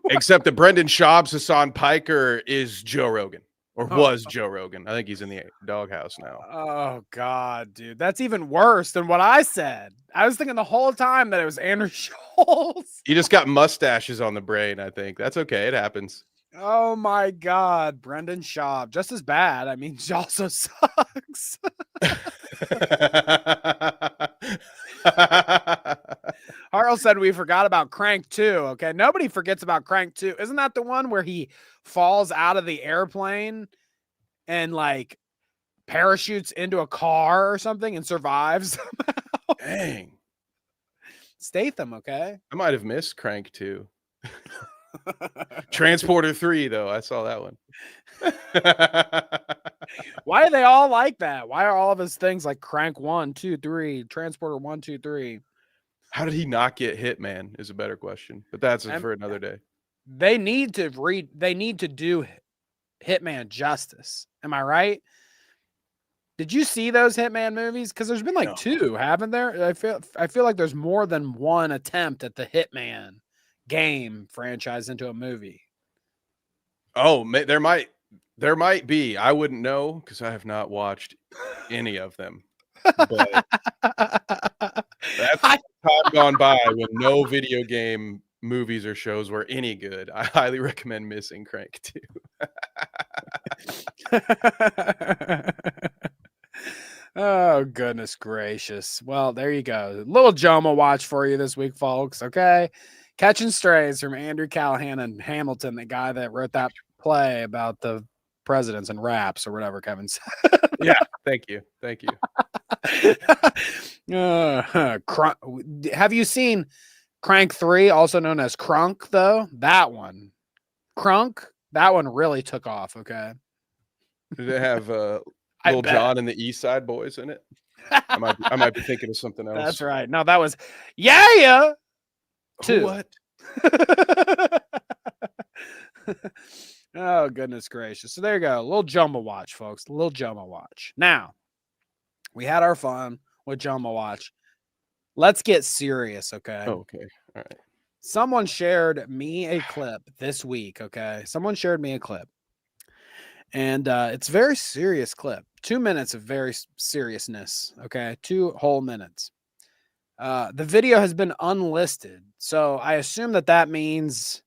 Except that Brendan Schaub's Hassan Piker is Joe Rogan, or was Joe Rogan. I think he's in the doghouse now. Oh God, dude, that's even worse than what I said. I was thinking the whole time that it was Andrew Schultz. You just got mustaches on the brain, I think. That's okay. It happens. Oh my God, Brendan Schaub, just as bad. I mean, he also sucks. Harl said we forgot about Crank 2. Okay, nobody forgets about Crank 2. Isn't that the one where he falls out of the airplane and like parachutes into a car or something and survives somehow? Dang. Statham, okay? I might have missed Crank 2. Transporter 3, though. I saw that one. Why are they all like that? Why are all of his things like Crank 1, 2, 3, Transporter 1, 2, 3? How did he not get Hitman is a better question, but that's for another day. They need to do Hitman justice. Am I right? Did you see those Hitman movies? Because there's been like two, haven't there? I feel like there's more than one attempt at the Hitman game franchise into a movie. Oh, there might be. I wouldn't know because I have not watched any of them. But that's time gone by when no video game movies or shows were any good. I highly recommend missing Crank 2. Oh, goodness gracious. Well, there you go. Little Joma watch for you this week, folks. Okay. Catching Strays from Andrew Callahan and Hamilton, the guy that wrote that play about the presidents and raps or whatever Kevin said. Yeah. Thank you. Thank you. Have you seen Crank 3, also known as Crunk, though? That one. Crunk, that one really took off, okay? Did it have Lil Jon and the East Side Boys in it? I might be thinking of something else. That's right. No, that was Yeah. Two. What? Oh, goodness gracious. So there you go. A little Jumbo Watch, folks. A little Jumbo Watch. Now, we had our fun with Jumbo Watch. Let's get serious, okay? Okay. All right. Someone shared me a clip this week, okay? Someone shared me a clip. And it's a very serious clip. 2 minutes of very seriousness. Okay, 2 whole minutes. The video has been unlisted, so I assume that means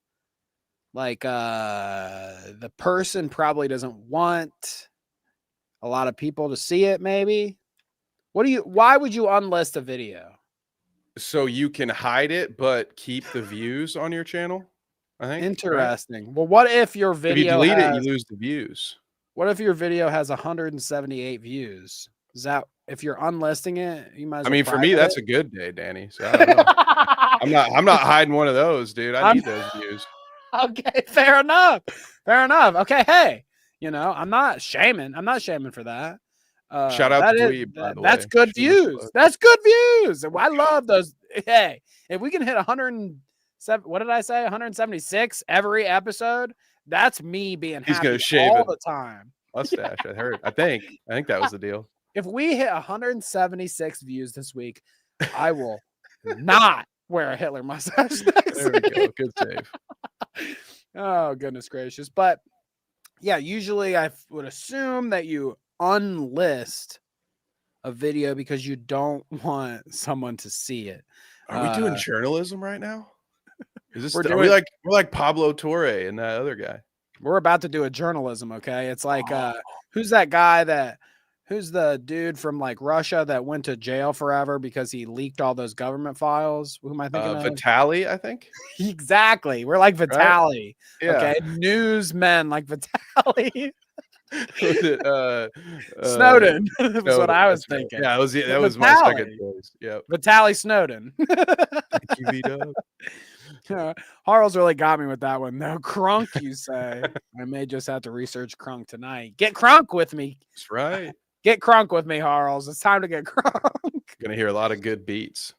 like the person probably doesn't want a lot of people to see it. Maybe. Why would you unlist a video? So you can hide it, but keep the views on your channel. I think. Interesting. Right? Well, what if your video? If you delete it, you lose the views. What if your video has 178 views? Is that if you're unlisting it, you might as well. I mean, for me, that's a good day, Danny. So I don't know. I'm not hiding one of those, dude. I need those views. Okay, fair enough. Fair enough. Okay, hey, I'm not shaming. I'm not shaming for that. Shout out to Dweeb, by the way. That's good views. That's good views. I love those. Hey, if we can hit 107, what did I say? 176 every episode. That's me being happy. He's gonna shave all the time. Mustache. I think that was the deal. If we hit 176 views this week, I will not wear a Hitler mustache. There we go. Good save. Oh, goodness gracious. But yeah, usually I would assume that you unlist a video because you don't want someone to see it. Are we doing journalism right now? Is this we're like Pablo Torre and that other guy? We're about to do a journalism, okay? It's like who's that guy who's the dude from like Russia that went to jail forever because he leaked all those government files? Who am I thinking of? Vitali, I think. Exactly. We're like Vitali. Right? Yeah. Okay. Newsmen like Vitali. Was it Snowden? That's what I was thinking. Yeah, that was my second choice. Yeah. Vitali Snowden. Thank you, V-Dub. Harl's really got me with that one. No, Crunk, you say. I may just have to research Crunk tonight. Get Crunk with me. That's right. Get Crunk with me, Harls. It's time to get Crunk. Gonna hear a lot of good beats.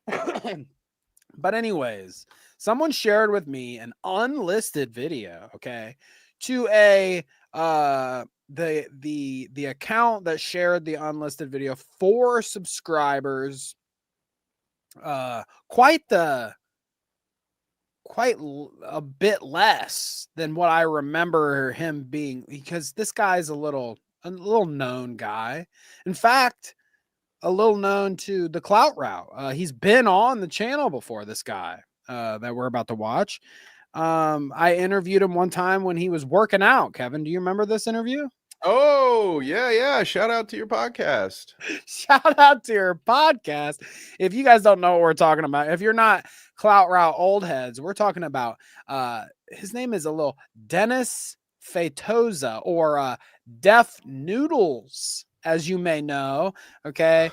But anyways, someone shared with me an unlisted video, okay, to a the account that shared the unlisted video, 4 subscribers. Quite a bit less than what I remember him being, because this guy's a little known guy. In fact, a little known to the Clout route. He's been on the channel before, this guy that we're about to watch. I interviewed him one time when he was working out. Kevin, do you remember this interview? Oh, yeah. Shout out to your podcast. Shout out to your podcast. If you guys don't know what we're talking about, if you're not Clout Route old heads, we're talking about his name is a little Dennis Fetoza, or Deaf Noodles, as you may know. Okay.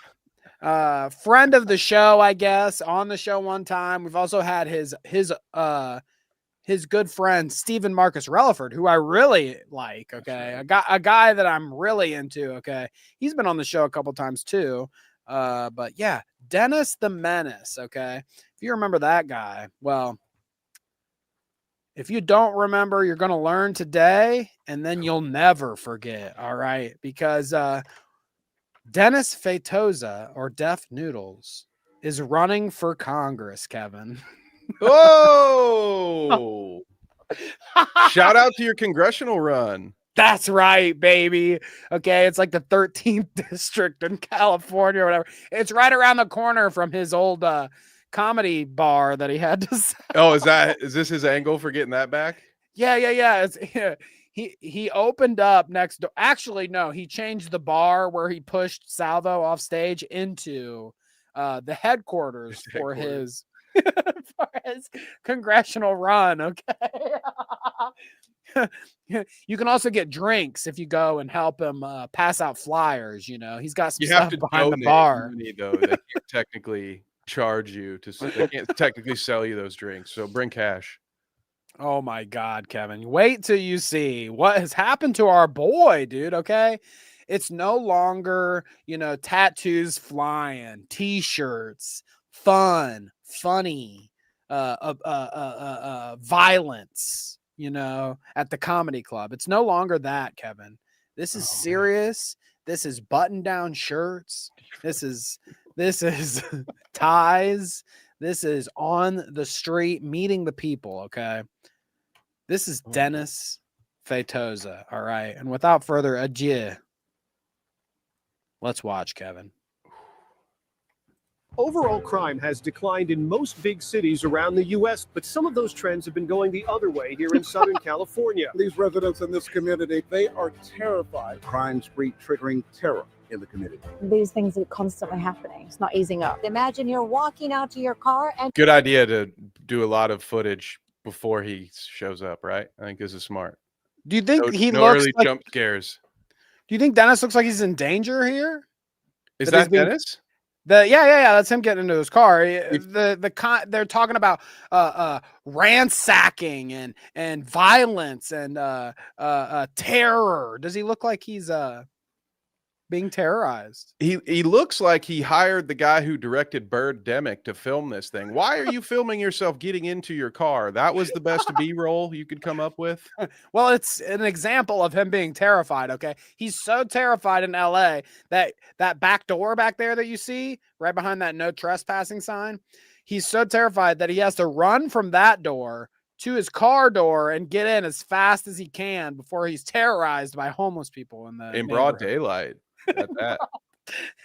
Friend of the show, I guess, on the show one time. We've also had his good friend Stephen Marcus Relaford, who I really like. Okay, a guy that I'm really into. Okay, he's been on the show a couple times too. But yeah, Dennis the Menace. Okay, if you remember that guy, well, if you don't remember, you're gonna learn today, and then you'll never forget. All right, because Dennis Fetoza, or Deaf Noodles, is running for Congress, Kevin. Oh, shout out to your congressional run. That's right, baby. Okay, it's like the 13th district in California or whatever. It's right around the corner from his old comedy bar that he had to sell. Oh, is this his angle for getting that back? Yeah. He opened up next door. Actually, no, he changed the bar where he pushed Salvo off stage into the headquarters for his congressional run. Okay. You can also get drinks if you go and help him pass out flyers. He's got some stuff behind the bar. Money, though. They can't technically charge you they can't technically sell you those drinks. So bring cash. Oh my God, Kevin. Wait till you see what has happened to our boy, dude. Okay. It's no longer, tattoos flying, t-shirts, funny, violence, at the comedy club. It's no longer that, Kevin. This is serious. Man. This is button-down shirts. This is ties. This is on the street meeting the people. Okay. This is Dennis Feitosa. All right. And without further ado, let's watch, Kevin. Overall crime has declined in most big cities around the U.S., but some of those trends have been going the other way here in Southern California. These residents in this community, they are terrified. Crime spree triggering terror in the community. These things are constantly happening. It's not easing up. Imagine you're walking out to your car and... Good idea to do a lot of footage before he shows up, right? I think this is smart. Do you think he no looks early like... jump scares. Do you think Dennis looks like he's in danger here? Is that Dennis? Yeah. That's him getting into his car. They're talking about ransacking and violence and terror. Does he look like he's being terrorized? He looks like he hired the guy who directed Birdemic to film this thing. Why are you filming yourself getting into your car? That was the best B-roll you could come up with. Well, it's an example of him being terrified. Okay, he's so terrified in LA that back door back there that you see right behind that no trespassing sign, he's so terrified that he has to run from that door to his car door and get in as fast as he can before he's terrorized by homeless people in broad daylight. At that.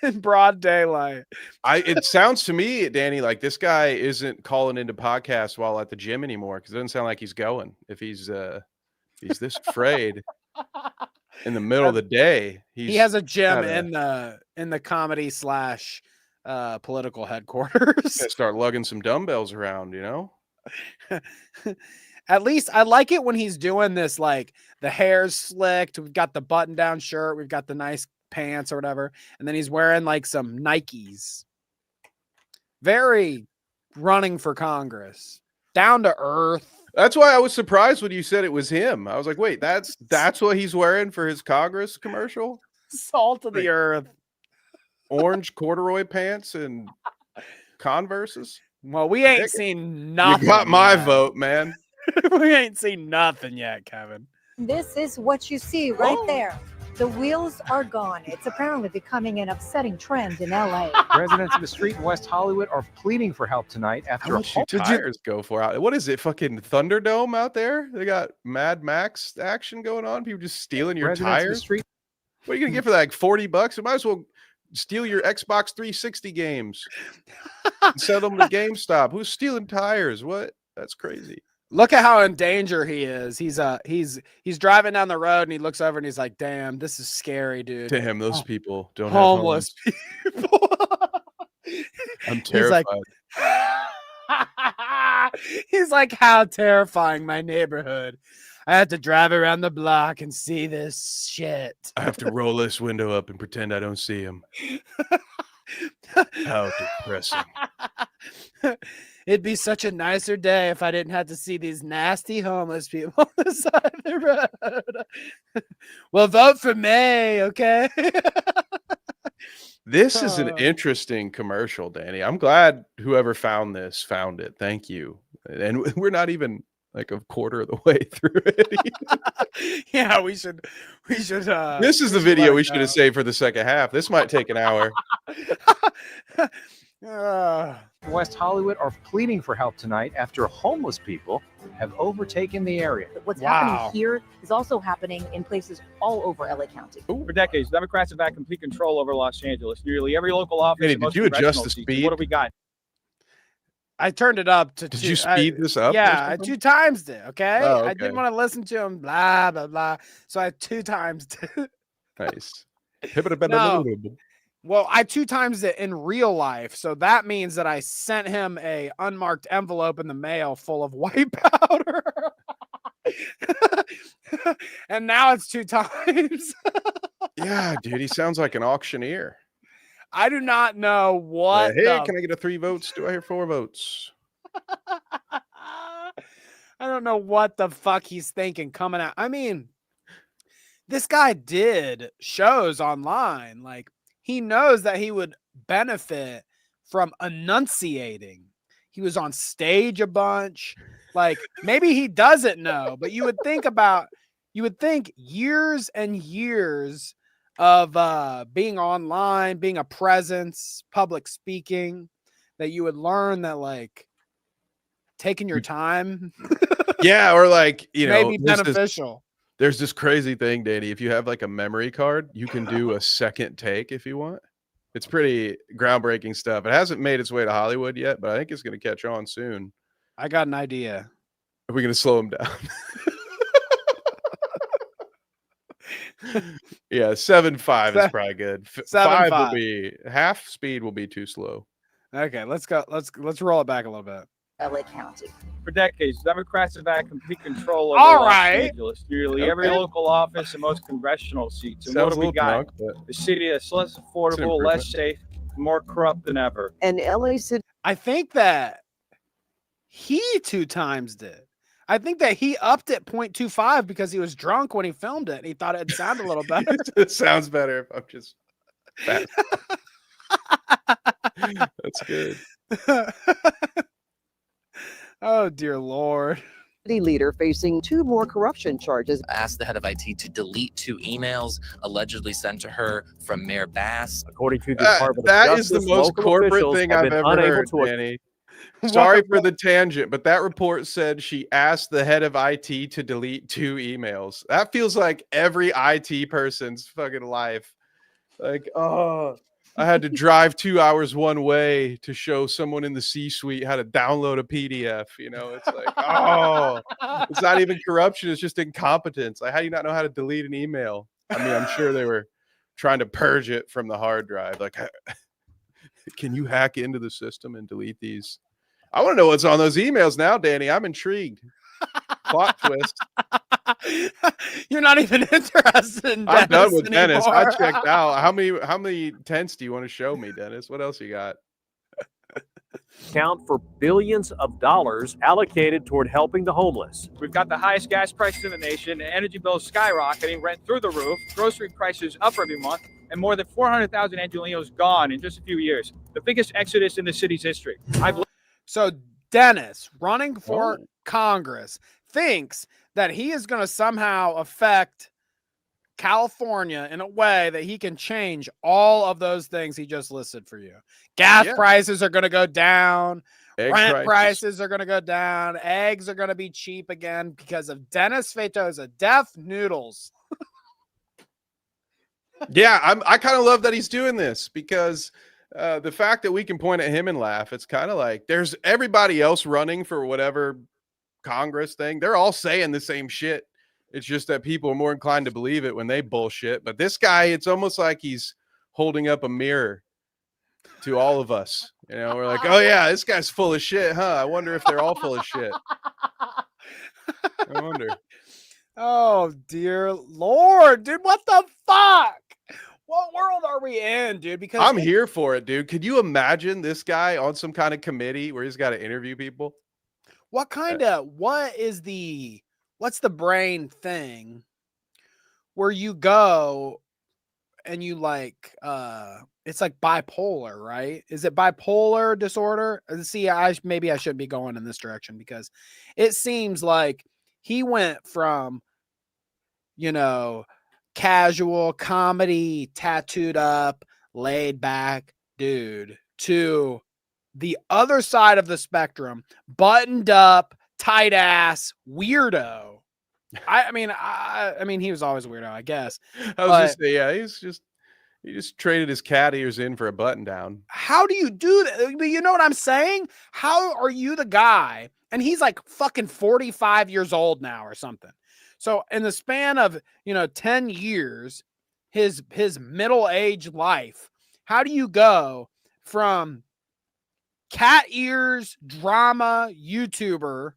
In broad daylight. It sounds to me, Danny, like this guy isn't calling into podcasts while at the gym anymore, because it doesn't sound like he's going. If he's this afraid in the middle of the day. He has a gym in the comedy / political headquarters. Start lugging some dumbbells around, you know. At least I like it when he's doing this, like the hair's slicked, we've got the button down shirt, we've got the nice pants or whatever, and then he's wearing like some Nikes. Very running for Congress, down to earth. That's why I was surprised when you said it was him. I was like, wait, that's what he's wearing for his Congress commercial? Salt of the earth. Orange corduroy pants and Converses. Well, we ain't seen nothing. You got my vote, man. We ain't seen nothing yet, Kevin. This is what you see right there. The wheels are gone. It's apparently becoming an upsetting trend in LA. Residents in the street in West Hollywood are pleading for help tonight after How much do tires go for out? What is it? Fucking Thunderdome out there? They got Mad Max action going on. People just stealing your tires. What are you gonna get for that? Like $40? You might as well steal your Xbox 360 games and sell them to GameStop. Who's stealing tires? What? That's crazy. Look at how in danger he is. He's driving down the road and he looks over and he's like, "Damn, this is scary, dude." Damn, those people don't homeless have people. I'm terrified. He's like, "How terrifying my neighborhood. I have to drive around the block and see this shit. I have to roll this window up and pretend I don't see him." How depressing. It'd be such a nicer day if I didn't have to see these nasty homeless people on the side of the road. Well, vote for me, okay? This is an interesting commercial, Danny. I'm glad whoever found it. Thank you. And we're not even like a quarter of the way through it. Yeah, we should. This is the video we should have saved for the second half. This might take an hour. West Hollywood are pleading for help tonight after homeless people have overtaken the area. What's happening here is also happening in places all over LA County. For decades, Democrats have had complete control over Los Angeles. Nearly every local office. Hey, did you adjust the speed? What have we got? I turned it up to. Did you speed this up? Yeah, I 2 times it. Okay? Oh, okay. I didn't want to listen to him. Blah blah blah. So I 2 times. Nice. No. Well, I 2 times it in real life, so that means that I sent him a unmarked envelope in the mail full of white powder, and now it's 2 times. Yeah, dude, he sounds like an auctioneer. I do not know what. Hey, can I get 3 votes? Do I hear 4 votes? I don't know what the fuck he's thinking coming out. I mean, this guy did shows online, like. He knows that he would benefit from enunciating. He was on stage a bunch. Like, maybe he doesn't know, but you would think years and years of being online, being a presence, public speaking, that you would learn that, like, taking your time. Yeah, or like, you know, maybe beneficial. There's this crazy thing, Danny. If you have like a memory card, you can do a second take if you want. It's pretty groundbreaking stuff. It hasn't made its way to Hollywood yet, but I think it's going to catch on soon. I got an idea. Are we going to slow him down? Yeah, 7.5 is probably good. 5 will be half speed will be too slow. Okay, let's go. Let's roll it back a little bit. LA County. For decades, Democrats have had complete control over All Los right. Angeles, nearly every local office and most congressional seats. And what Sounds do a we little got? drunk, but A city that's less affordable, less safe, more corrupt than ever. And LA City. I think that he 2 times did. I think that he upped it 0.25 because he was drunk when he filmed it. And he thought it'd sound a little better. It sounds better if I'm just fat. That's good. Oh, dear Lord. Leader facing 2 more corruption charges. Asked the head of IT to delete 2 emails allegedly sent to her from Mayor Bass. According to the Department That of is Justice, the most local corporate officials thing have I've been ever unable heard, to- Danny. Sorry for the tangent, but that report said she asked the head of IT to delete 2 emails. That feels like every IT person's fucking life. Like, oh, I had to drive 2 hours one way to show someone in the C-suite how to download a PDF. You know, it's like, oh, it's not even corruption. It's just incompetence. Like, how do you not know how to delete an email? I mean, I'm sure they were trying to purge it from the hard drive. Like, can you hack into the system and delete these? I want to know what's on those emails now, Danny. I'm intrigued. Plot twist. You're not even interested in Dennis I'm done with Dennis. I anymore. checked out. How many tents do you want to show me, Dennis? What else you got? Count for billions of dollars allocated toward helping the homeless. We've got the highest gas prices in the nation, energy bills skyrocketing, rent through the roof, grocery prices up every month, and more than 400,000 Angelinos gone in just a few years. The biggest exodus in the city's history. So Dennis, running for Congress, thinks that he is going to somehow affect California in a way that he can change all of those things he just listed for you. Gas prices are going to go down. Rent prices are going to go down. Eggs are going to be cheap again because of Dennis Fetosa, Deaf Noodles. Yeah, I kind of love that he's doing this because the fact that we can point at him and laugh, it's kind of like there's everybody else running for whatever Congress thing. They're all saying the same shit. It's just that people are more inclined to believe it when they bullshit. But this guy, it's almost like he's holding up a mirror to all of us. You know, we're like, oh yeah, this guy's full of shit, huh? I wonder if they're all full of shit. I wonder. Oh, dear Lord, dude, what the fuck? What world are we in, dude? Because I'm here for it, dude. Could you imagine this guy on some kind of committee where he's got to interview people? What's the brain thing where you go and you like, it's like bipolar, right? Is it bipolar disorder? See, maybe I should be going in this direction because it seems like he went from, casual comedy, tattooed up, laid back dude to the other side of the spectrum, buttoned up, tight ass weirdo. I mean, he was always a weirdo, I guess. I was just say, yeah, he just traded his cat ears in for a button down. How do you do that? You know what I'm saying? How are you the guy? And he's like fucking 45 years old now or something. So in the span of 10 years, his middle-aged life, how do you go from cat ears drama YouTuber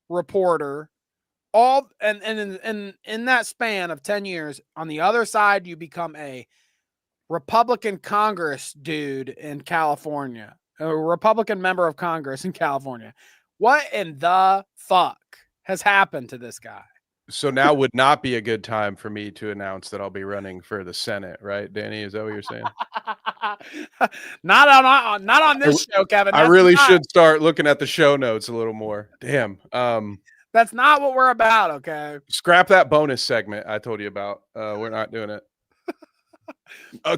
reporter all and in that span of 10 years, on the other side you become a Republican Congress dude in California, a Republican member of Congress in California? What in the fuck has happened to this guy? So now would not be a good time for me to announce that I'll be running for the Senate, right, Danny? Is that what you're saying? Not on this show, Kevin. I really should start looking at the show notes a little more. Damn. That's not what we're about, okay? Scrap that bonus segment I told you about. We're not doing it.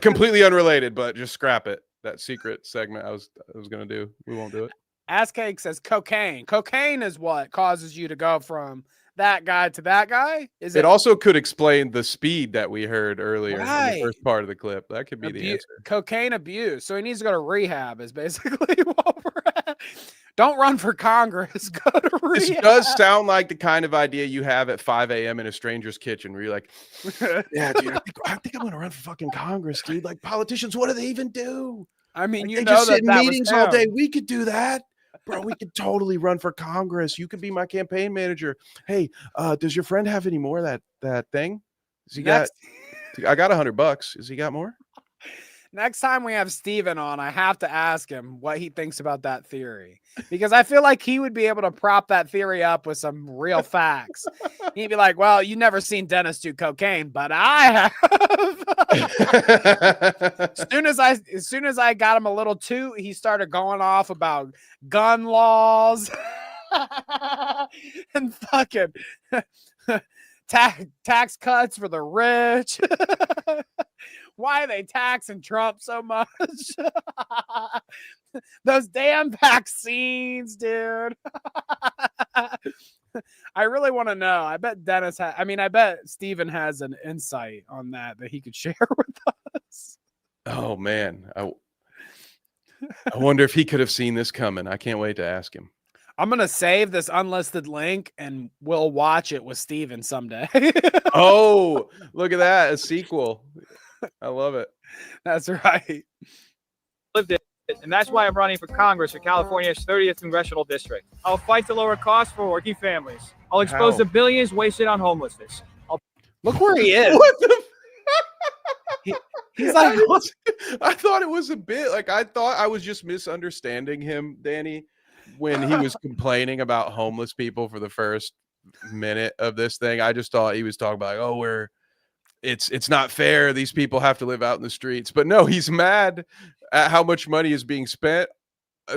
Completely unrelated, but just scrap it. That secret segment I was going to do. We won't do it. Ass Cake says cocaine. Cocaine is what causes you to go from that guy to that guy? Is It also could explain the speed that we heard earlier in the Right. first part of the clip. That could be the answer. cocaine abuse? So he needs to go to rehab. Is basically what we're at. Don't run for Congress. Go to rehab. This does sound like the kind of idea you have at 5 a.m. in a stranger's kitchen where you're like, yeah, dude, I think I'm going to run for fucking Congress, dude. Like, politicians, what do they even do? I mean, Like, you they know just sit in that meetings all day. We could do that. Bro, we could totally run for Congress. You could be my campaign manager. Hey, does your friend have any more of that thing? Has he got? I got $100. Has he got more? Next time we have Steven on, I have to ask him what he thinks about that theory, because I feel like he would be able to prop that theory up with some real facts. He'd be like, well, you never seen Dennis do cocaine, but I have. As soon as I got him a little toot, he started going off about gun laws and fucking tax cuts for the rich. Why are they taxing Trump so much? Those damn vaccines, dude. I really want to know. I bet I bet Steven has an insight on that he could share with us. Oh, man. I wonder if he could have seen this coming. I can't wait to ask him. I'm going to save this unlisted link and we'll watch it with Steven someday. Oh, look at that. A sequel. I love it. That's right. Lived it, and that's why I'm running for Congress for California's 30th congressional district. I'll fight to lower costs for working families. I'll expose the billions wasted on homelessness. Look where he is. What the? He's like, I thought it was a bit like I thought I was just misunderstanding him, Danny, when he was complaining about homeless people for the first minute of this thing. I just thought he was talking about, like, it's not fair. These people have to live out in the streets. But no, he's mad at how much money is being spent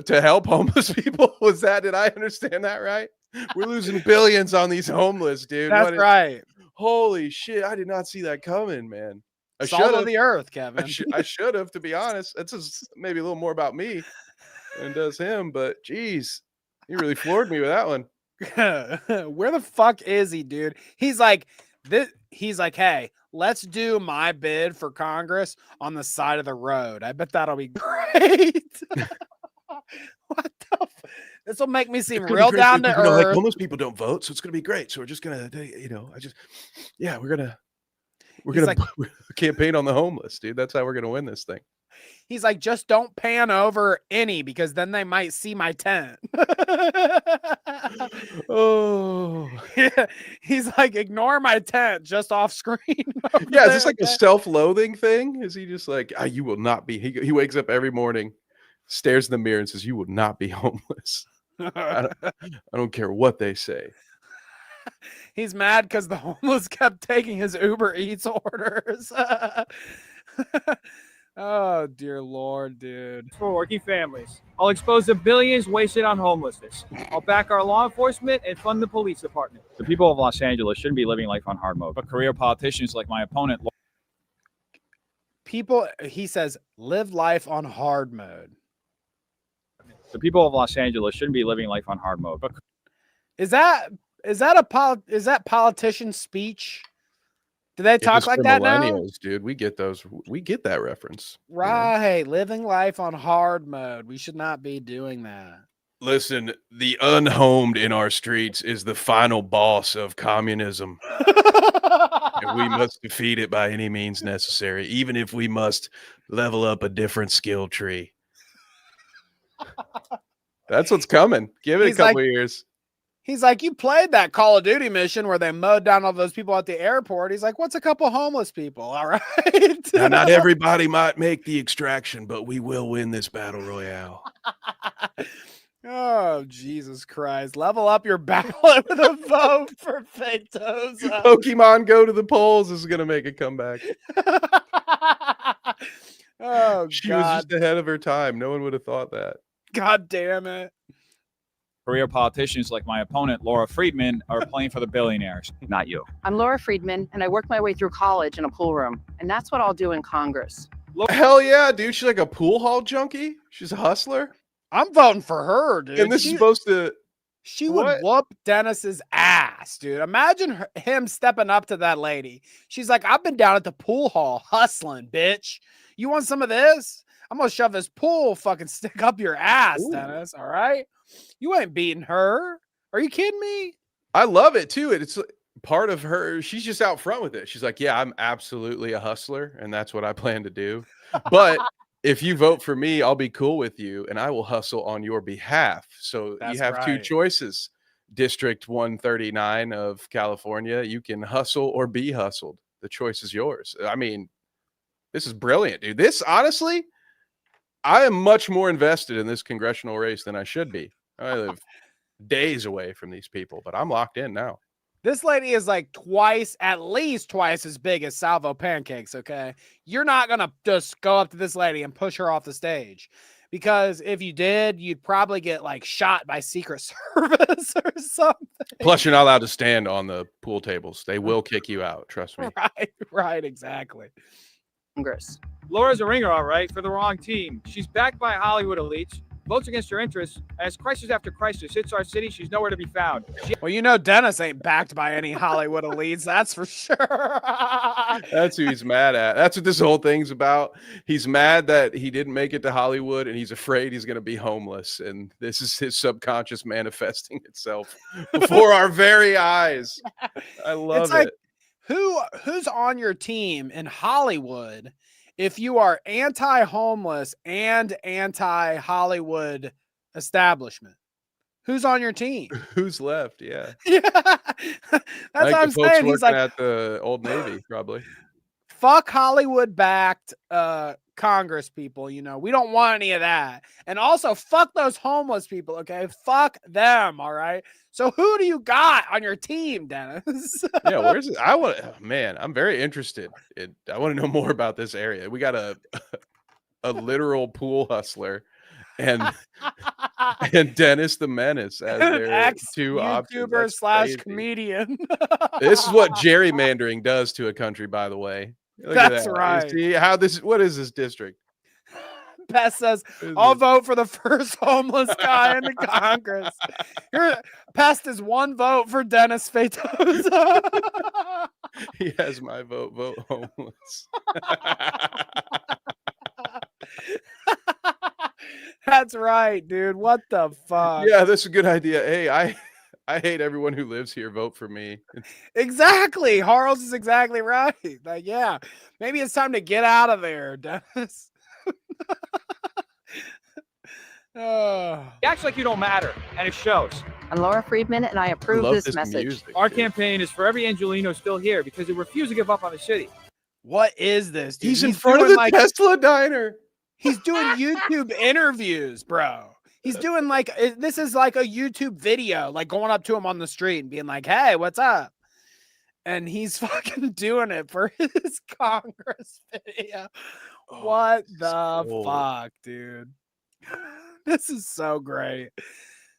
to help homeless people. Did I understand that right? We're losing billions on these homeless, dude. That's right. Holy shit. I did not see that coming, man. I Salt should of the earth, Kevin. I should have, to be honest. That's just maybe a little more about me than it does him, but geez, he really floored me with that one. Where the fuck is he, dude? He's like, hey, let's do my bid for Congress on the side of the road. I bet that'll be great. What the this will make me seem real down to earth. Like, homeless people don't vote, so it's gonna be great. So we're just gonna, we're gonna campaign on the homeless, dude. That's how we're gonna win this thing. He's like, just don't pan over any, because then they might see my tent. Oh, yeah. He's like, ignore my tent just off screen. Yeah, is this like a self-loathing thing? Is he just like, you will not be? He wakes up every morning, stares in the mirror, and says, "You will not be homeless." I don't care what they say. He's mad because the homeless kept taking his Uber Eats orders. Oh, dear Lord, dude. For working families. I'll expose the billions wasted on homelessness. I'll back our law enforcement and fund the police department. The people of Los Angeles shouldn't be living life on hard mode, but career politicians like my opponent. He says, live life on hard mode. The people of Los Angeles shouldn't be living life on hard mode, but is that politician speech? Do they talk like that now? Millennials, dude. We get those. We get that reference. Right. Living life on hard mode. We should not be doing that. Listen, the unhomed in our streets is the final boss of communism. And we must defeat it by any means necessary, even if we must level up a different skill tree. That's what's coming. Give it a couple of years. He's like, you played that Call of Duty mission where they mowed down all those people at the airport. He's like, what's a couple homeless people? All right. Now, not everybody might make the extraction, but we will win this battle royale. Oh, Jesus Christ. Level up your ballot with a vote for Fatoza. Pokemon Go to the polls is going to make a comeback. Oh, she God. was just ahead of her time. No one would have thought that. God damn it. career politicians like my opponent, Laura Friedman, are playing for the billionaires, not you. I'm Laura Friedman, and I worked my way through college in a pool room, and that's what I'll do in Congress. Hell yeah, dude. She's like a pool hall junkie. She's a hustler. I'm voting for her, dude. And this is supposed to... She would whoop Dennis's ass. ass, dude. Imagine him stepping up to that lady. She's like, I've been down at the pool hall hustling, bitch. You want some of this? I'm going to shove this pool fucking stick up your ass, Ooh. Dennis. All right? You ain't beating her. Are you kidding me? I love it too. It's part of her. She's just out front with it. She's like, yeah, I'm absolutely a hustler, and that's what I plan to do. But if you vote for me, I'll be cool with you, and I will hustle on your behalf. So That's you have two right. choices. District 139 of California, you can hustle or be hustled. The choice is yours. I mean, this is brilliant, dude. This, honestly, I am much more invested in this congressional race than I should be. I live days away from these people, but I'm locked in now. This lady is like at least twice as big as Salvo Pancakes, okay? You're not going to just go up to this lady and push her off the stage, because if you did, you'd probably get like shot by Secret Service or something. Plus, you're not allowed to stand on the pool tables. They will kick you out. Trust me. Right, exactly. Congress. Laura's a ringer, all right, for the wrong team. She's backed by Hollywood elites, votes against her interests. As crisis after crisis hits our city, she's nowhere to be found. Well, you know, Dennis ain't backed by any Hollywood elites, that's for sure. That's who he's mad at. That's what this whole thing's about. He's mad that he didn't make it to Hollywood, and he's afraid he's going to be homeless. And this is his subconscious manifesting itself before our very eyes. I love like, it. Who's on your team in Hollywood if you are anti-homeless and anti-Hollywood establishment? Who's on your team? Who's left? Yeah. Yeah. That's what I'm saying. He's like at the Old Navy, probably. Fuck Hollywood-backed Congress people, you know. We don't want any of that. And also, fuck those homeless people, okay? Fuck them, all right? So who do you got on your team, Dennis? Yeah, where's it? Man, I'm very interested. I want to know more about this area. We got a literal pool hustler and Dennis the Menace as their two options. YouTuber / comedian. This is what gerrymandering does to a country, by the way. Look at That's that. right. You see what is this district? Pest says, I'll vote for the first homeless guy in the Congress. Pest is one vote for Dennis Fatosa. He has my vote. Vote homeless. That's right, dude. What the fuck? Yeah, that's a good idea. Hey, I hate everyone who lives here. Vote for me. Exactly. Harles is exactly right. Like, yeah, maybe it's time to get out of there, Dennis. You act like you don't matter, and it shows. I'm Laura Friedman, and I approve this message. Music, Our dude. campaign is for every Angelino still here because they refuse to give up on the city. What is this, dude? He's in front of the Tesla diner. He's doing YouTube interviews, bro. He's doing this is like a YouTube video, like going up to him on the street and being like, hey, what's up? And he's fucking doing it for his Congress video. What the fuck, dude? This is so great.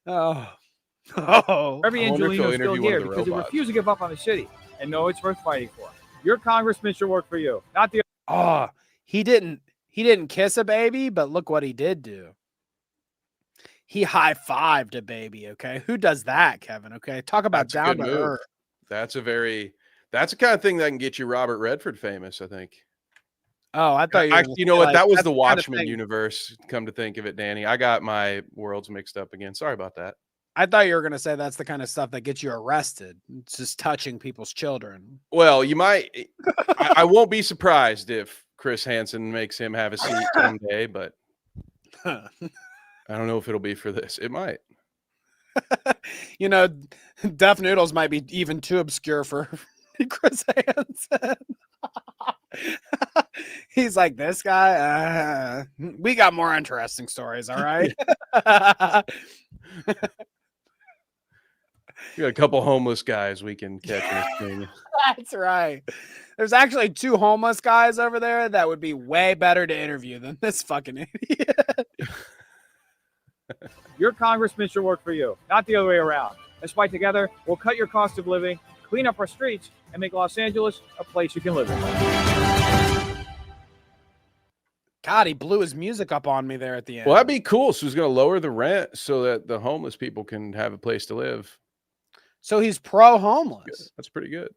Every Angelino is still here because they refuse to give up on the city and know it's worth fighting for. Your congressman should work for you, not the. He didn't kiss a baby, but look what he did do. He high-fived a baby, okay? Who does that, Kevin? Okay, talk about down to earth. That's the kind of thing that can get you Robert Redford famous, I think. Oh, I thought you know what? That was the Watchmen universe. Come to think of it, Danny, I got my worlds mixed up again. Sorry about that. I thought you were going to say that's the kind of stuff that gets you arrested. It's just touching people's children. Well, you might. I won't be surprised if Chris Hansen makes him have a seat someday, but I don't know if it'll be for this. It might. You know, Deaf Noodles might be even too obscure for Chris Hansen. He's like, this guy, we got more interesting stories, all right? You got a couple homeless guys we can catch in this thing. That's right. There's actually 2 homeless guys over there that would be way better to interview than this fucking idiot. Your congressman should work for you, not the other way around. Let's fight together. We'll cut your cost of living, clean up our streets, and make Los Angeles a place you can live in. God, he blew his music up on me there at the end. Well, that'd be cool. So he's going to lower the rent so that the homeless people can have a place to live. So he's pro homeless. That's pretty good.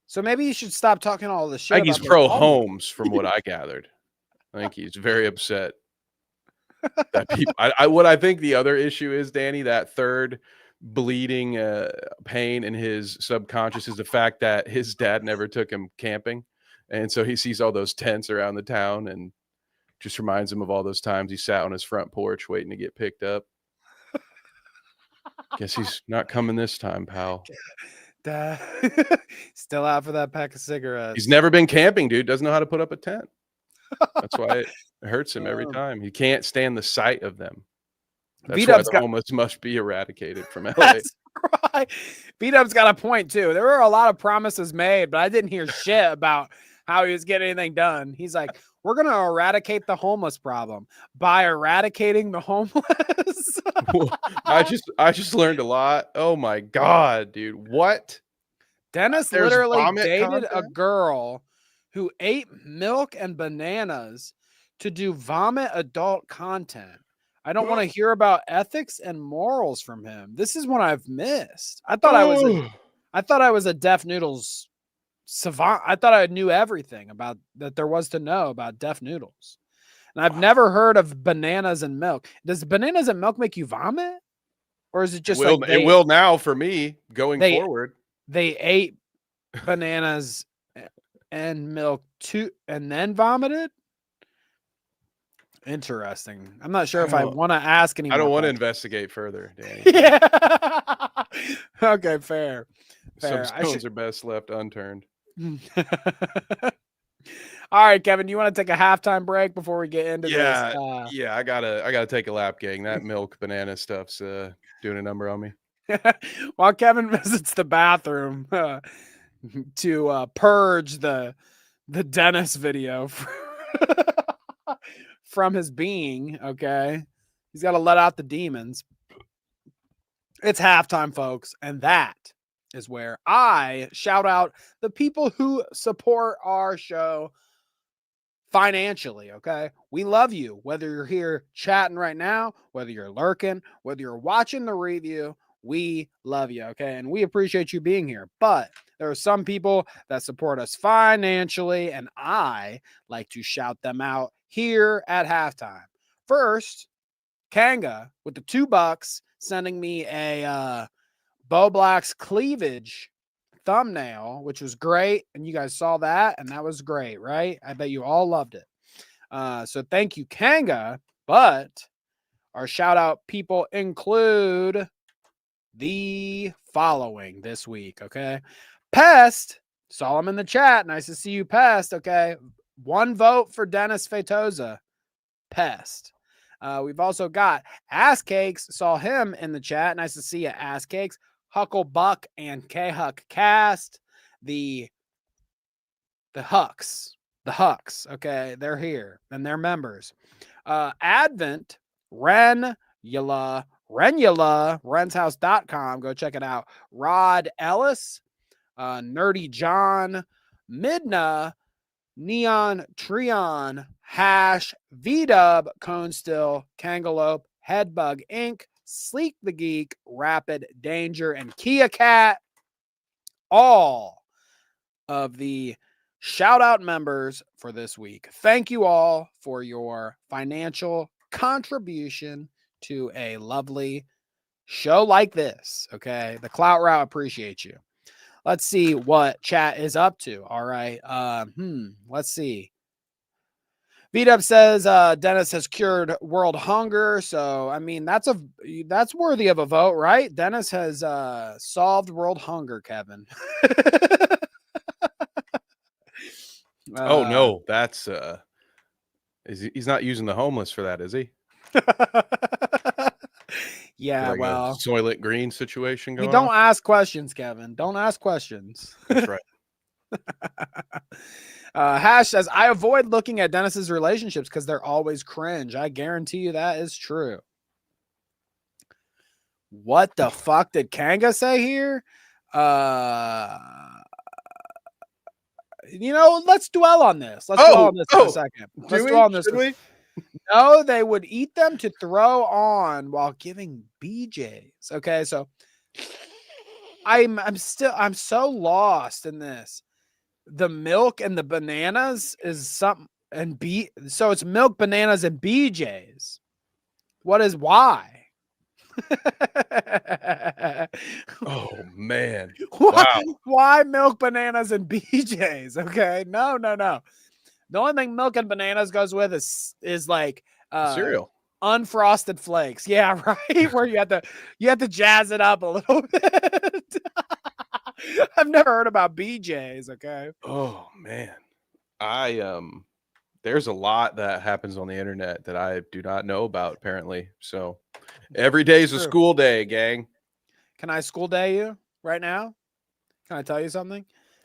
So maybe you should stop talking all this shit. I think he's about the pro homeless. homes, from what I gathered. I think he's very upset that people. What I think the other issue is, Danny, that third bleeding pain in his subconscious is the fact that his dad never took him camping, and so he sees all those tents around the town and just reminds him of all those times he sat on his front porch waiting to get picked up. Guess he's not coming this time, pal. Still out for that pack of cigarettes. He's never been camping, dude. Doesn't know how to put up a tent. That's why it hurts him every time. He can't stand the sight of them. That's why the homeless must be eradicated from LA. That's right. B-Dub's got a point too. There were a lot of promises made, but I didn't hear shit about how he was getting anything done. He's like, we're going to eradicate the homeless problem by eradicating the homeless. I just learned a lot. Oh my God, dude. What? Dennis literally dated a girl who ate milk and bananas to do vomit adult content. I don't want to hear about ethics and morals from him. This is one I've missed. I thought I was a Deaf Noodles savant. I thought I knew everything about that there was to know about Deaf Noodles. And I've never heard of bananas and milk. Does bananas and milk make you vomit? Or is it just it will now for me going forward? They ate bananas and milk too and then vomited? Interesting. I'm not sure if I want to ask any. I don't want to investigate further, Danny. Yeah. Okay, fair. Some stones are best left unturned. All right, Kevin, you want to take a halftime break before we get into this? Yeah, I gotta take a lap, gang. That milk banana stuff's doing a number on me. While Kevin visits the bathroom to purge the Dennis video from his being, okay? He's got to let out the demons. It's halftime, folks, and that is where I shout out the people who support our show financially, okay? We love you, whether you're here chatting right now, whether you're lurking, whether you're watching the review, we love you, okay? And we appreciate you being here. But there are some people that support us financially, and I like to shout them out here at halftime. First, Kanga with the $2 sending me a Bo Black's cleavage thumbnail, which was great. And you guys saw that, and that was great, right? I bet you all loved it. So thank you, Kanga. But our shout out people include the following this week, okay? Pest, saw him in the chat. Nice to see you, Pest, okay? 1 vote for Dennis Fetosa. Pest. We've also got Ass Cakes. Saw him in the chat. Nice to see you, Ass Cakes. Huckle Buck and K-Huck Cast. The Hucks. The Hucks. Okay, they're here. And they're members. Advent, Renula, renshouse.com. Go check it out. Rod Ellis, Nerdy John, Midna, Neon Trion, Hash, VDub, Cone Still, Kangaloope, Headbug Inc., Sleek the Geek, Rapid Danger, and Kia Cat. All of the shout out members for this week. Thank you all for your financial contribution to a lovely show like this. Okay. The Clout Route appreciates you. Let's see what chat is up to. All right. Let's see. VDub says Dennis has cured world hunger. So, I mean, that's worthy of a vote, right? Dennis has solved world hunger, Kevin. Oh, no. That's he's not using the homeless for that, is he? Yeah, like well, a Soylent Green situation going don't on? ask questions, Kevin. Don't ask questions. That's right. Hash says, I avoid looking at Dennis's relationships because they're always cringe. I guarantee you that is true. What the fuck did Kanga say here? Let's dwell on this. Let's dwell on this for a second. Let's dwell on this. No, they would eat them to throw on while giving BJs. Okay, so I'm so lost in this. The milk and the bananas is something, and so it's milk, bananas, and BJ's. Why? Oh man. Why, Wow. why milk, bananas, and BJ's? Okay. No. The only thing milk and bananas goes with is like Cereal. Unfrosted flakes. Yeah, right. Where you have to jazz it up a little bit. I've never heard about BJ's. Okay. Oh man. There's a lot that happens on the internet that I do not know about, apparently. So every day's a school day, gang. Can I school day you right now? Can I tell you something?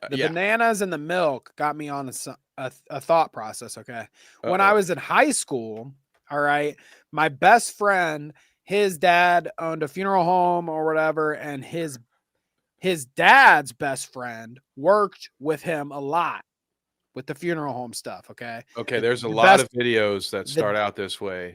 The Yeah. bananas and the milk got me on a thought process. Okay. When I was in high school, all right, my best friend, his dad owned a funeral home or whatever, and his dad's best friend worked with him a lot with the funeral home stuff. Okay. Okay. There's a lot of videos that start out this way.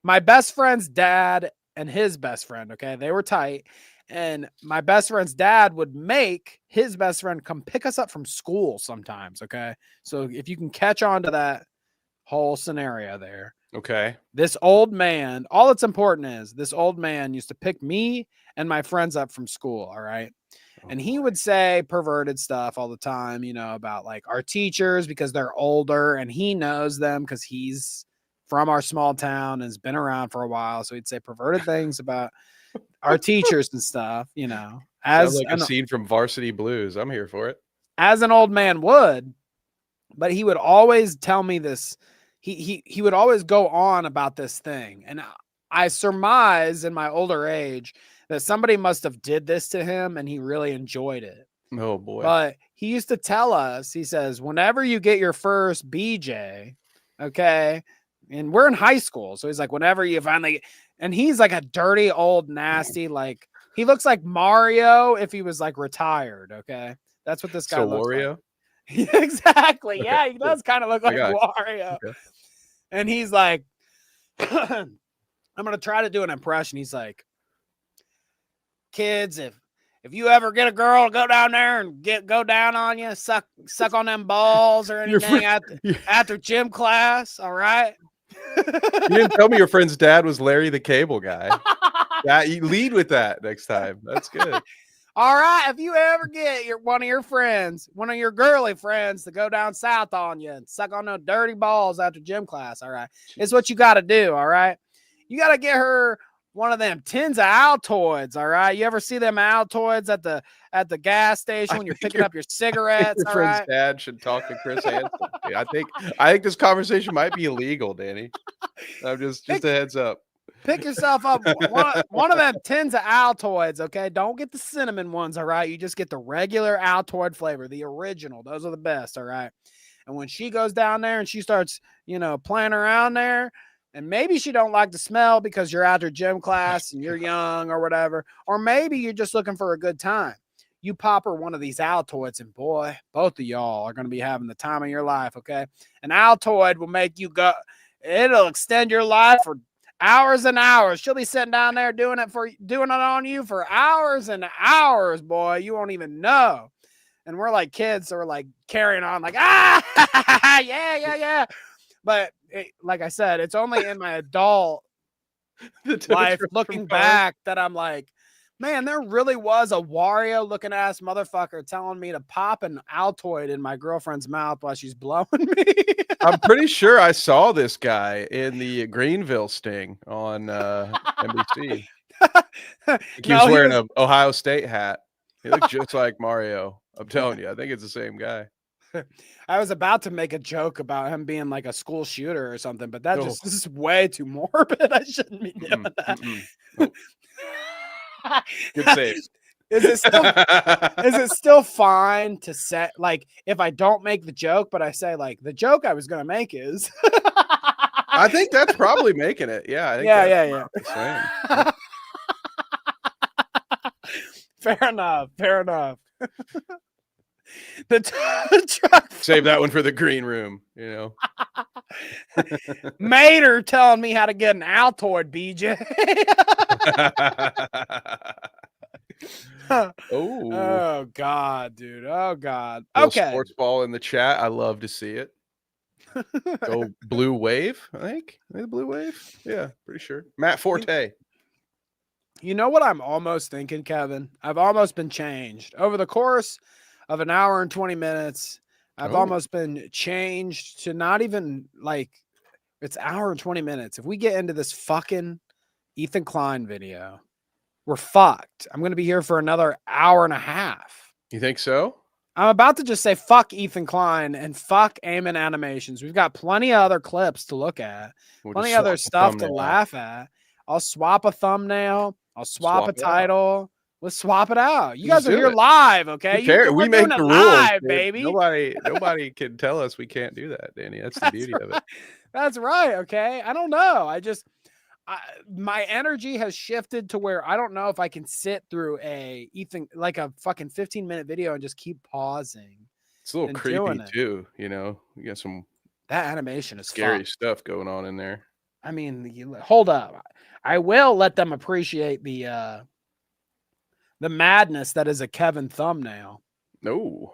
My best friend's dad and his best friend, okay, they were tight. And my best friend's dad would make his best friend come pick us up from school sometimes. Okay. So if you can catch on to that whole scenario there. Okay. This old man, all that's important is this old man used to pick me and my friends up from school. All right. And he would say perverted stuff all the time, about like our teachers because they're older and he knows them because he's from our small town and has been around for a while. So he'd say perverted things about our teachers and stuff, Sounds like a scene from Varsity Blues. I'm here for it. As an old man would, but he would always tell me this. He would always go on about this thing. And I surmise in my older age that somebody must have did this to him and he really enjoyed it. Oh boy. But he used to tell us, he says, whenever you get your first BJ, okay, and we're in high school. So he's like, whenever you finally, and he's like a dirty, old, nasty, like, he looks like Mario if he was like retired, okay? That's what this guy looks Wario? like. Exactly. Okay, Yeah, he does kind of look like Wario. Okay. And he's like, I'm going to try to do an impression. He's like, kids, if you ever get a girl to go down there and go down on you, suck on them balls or anything after gym class, all right? You didn't tell me your friend's dad was Larry the Cable Guy. Yeah, you lead with that next time. That's good. All right, if you ever get one of your girly friends to go down south on you and suck on those dirty balls after gym class, all right, it's what you got to do, all right? You got to get her one of them tins of Altoids, all right? You ever see them Altoids at the gas station when you're picking up your cigarettes? Your friend's dad should talk to Chris Hansen. I think this conversation might be illegal, Danny. I'm just a heads up. Pick yourself up one of them tins of Altoids, okay? Don't get the cinnamon ones, all right? You just get the regular Altoid flavor, the original. Those are the best, all right? And when she goes down there and she starts, playing around there, and maybe she don't like the smell because you're out her gym class and you're young or whatever, or maybe you're just looking for a good time. You pop her one of these Altoids, and boy, both of y'all are going to be having the time of your life, okay? An Altoid will make you go, it'll extend your life for hours and hours. She'll be sitting down there doing it on you for hours and hours, boy. You won't even know. And we're like kids, so we're like carrying on, like, yeah. But like I said, it's only in my adult life looking back that I'm like, man, there really was a Wario looking ass motherfucker telling me to pop an Altoid in my girlfriend's mouth while she's blowing me. I'm pretty sure I saw this guy in the Greenville Sting on NBC. He was wearing an Ohio State hat. He looked just like Mario. I'm telling you, I think it's the same guy. I was about to make a joke about him being like a school shooter or something, but this is way too morbid. I shouldn't be doing that. Nope. Good save. Is it still fine to say, like, if I don't make the joke, but I say, like, the joke I was going to make is. I think that's probably making it. Yeah. Yeah. Fair enough. The truck. Save that one for the green room, Mater telling me how to get an Altoid, BJ. Oh God, dude. Oh God. Little Okay. sports ball in the chat. I love to see it. Go Blue Wave, I think. The Blue Wave? Yeah, pretty sure. Matt Forte. You know what I'm almost thinking, Kevin? I've almost been changed. Over the course of an hour and 20 minutes, I've almost been changed to not even like it's hour and 20 minutes. If we get into this fucking Ethan Klein video, we're fucked. I'm going to be here for another hour and a half. You think so? I'm about to just say fuck Ethan Klein and fuck Aamon Animations. We've got plenty of other clips to look at, plenty of other stuff to laugh at. I'll swap a thumbnail. I'll swap a title. Let's swap it out. You guys are here live, okay? We make the rules, baby. Nobody can tell us we can't do that, Danny. That's the beauty of it. That's right. Okay. I don't know. My energy has shifted to where I don't know if I can sit through a fucking 15-minute video and just keep pausing. It's a little creepy too, you know. You got some that animation is scary stuff going on in there. I mean, hold up. I will let them appreciate the madness that is a Kevin thumbnail. No.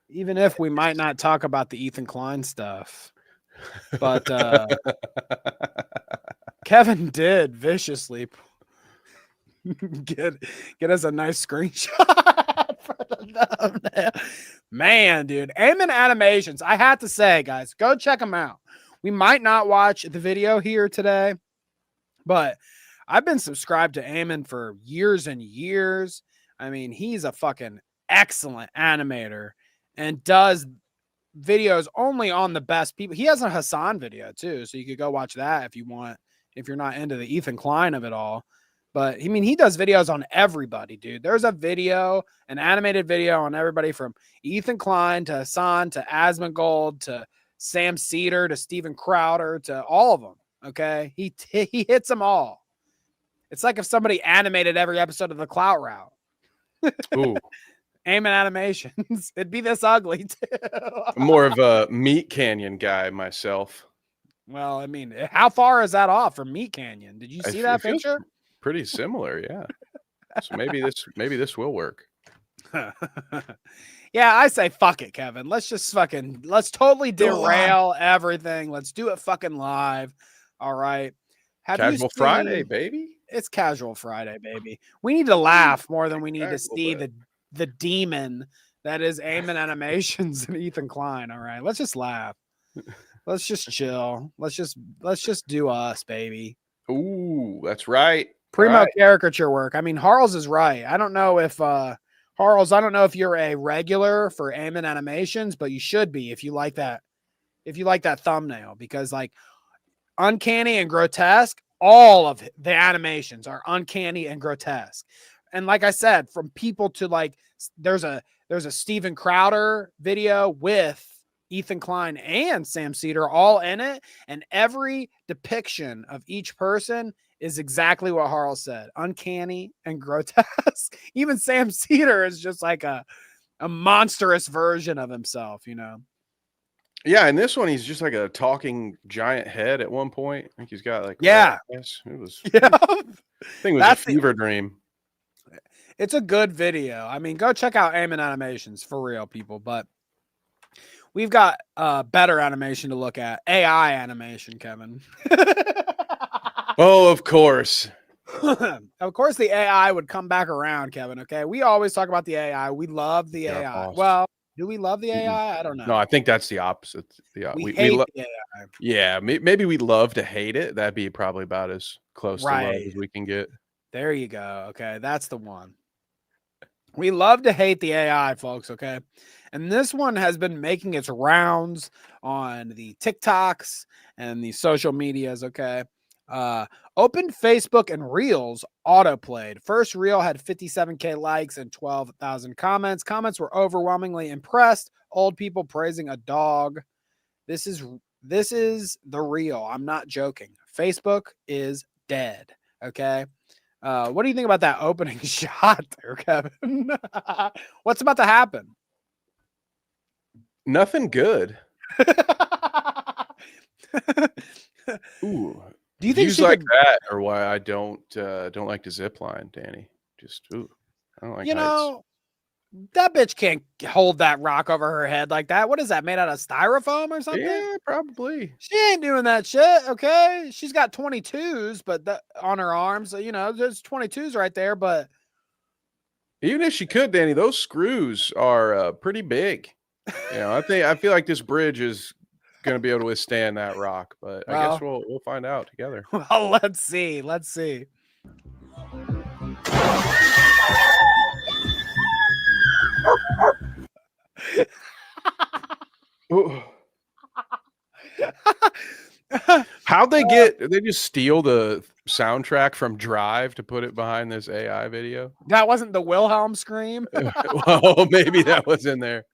Even if we might not talk about the Ethan Klein stuff. But Kevin did viciously get us a nice screenshot for the thumbnail. Man, dude, Aamon Animations. I have to say, guys, go check them out. We might not watch the video here today, but I've been subscribed to Aamon for years and years. I mean, he's a fucking excellent animator and does videos only on the best people. He has a Hassan video too, so you could go watch that if you want, if you're not into the Ethan Klein of it all. But I mean, he does videos on everybody, dude. There's a video, an animated video on everybody from Ethan Klein to Hassan to Asmongold to Sam Cedar to Steven Crowder to all of them. Okay, he hits them all. It's like if somebody animated every episode of the Clout Route. Ooh. Aamon Animations. It'd be this ugly too. I'm more of a Meat Canyon guy myself. Well, I mean, how far is that off from Meat Canyon? Did you see that picture? Pretty similar, yeah. So maybe this will work. Yeah, I say fuck it, Kevin. Let's totally derail everything. Let's do it fucking live. All right. Casual Friday, baby. It's Casual Friday, baby. We need to laugh more than we need to see the demon that is Aamon Animations and Ethan Klein. All right. Let's just laugh. Let's just chill. Let's just do us, baby. Ooh, that's right. Primo caricature work. I mean, Harles is right. I don't know if Harles, I don't know if you're a regular for Aamon Animations, but you should be if you like that. If you like that thumbnail, because like uncanny and grotesque, all of the animations are uncanny and grotesque. And like I said, from people to like, there's a Steven Crowder video with Ethan Klein and Sam Cedar all in it. And every depiction of each person is exactly what Harl said. Uncanny and grotesque. Even Sam Cedar is just like a monstrous version of himself, you know? Yeah, and this one he's just like a talking giant head at one point. I think he's got like it was I think it was a fever dream. It's a good video. I mean, go check out Aamon Animations for real, people. But we've got better animation to look at. AI animation, Kevin. Oh, of course. Of course, the AI would come back around, Kevin. Okay, we always talk about the AI. We love the AI. Boss. Well, do we love the AI? I don't know. No, I think that's the opposite. Yeah, we hate the AI. Yeah, maybe we'd love to hate it. That'd be probably about as close to love as we can get. There you go. Okay, that's the one. We love to hate the AI, folks, okay? And this one has been making its rounds on the TikToks and the social medias, okay? Open Facebook and Reels autoplayed. First reel had 57K likes and 12,000 comments. Comments were overwhelmingly impressed. Old people praising a dog. This is the reel. I'm not joking. Facebook is dead, okay? What do you think about that opening shot there, Kevin? What's about to happen? Nothing good. Ooh. Do you think views she like could, that are why I don't like to zip line, Danny? Just I don't like you heights. know, that bitch can't hold that rock over her head like that. What is that, made out of styrofoam or something? Yeah, probably. She ain't doing that shit, okay? She's got 22s, but on her arms, so, you know, there's 22s right there, but Even if she could, Danny, those screws are pretty big. You know, I feel like this bridge is going to be able to withstand that rock, but I guess Well. we'll find out together. Well, let's see. Let's see. How'd they get? Did they just steal the soundtrack from Drive to put it behind this AI video? That wasn't the Wilhelm scream. Well, maybe that was in there.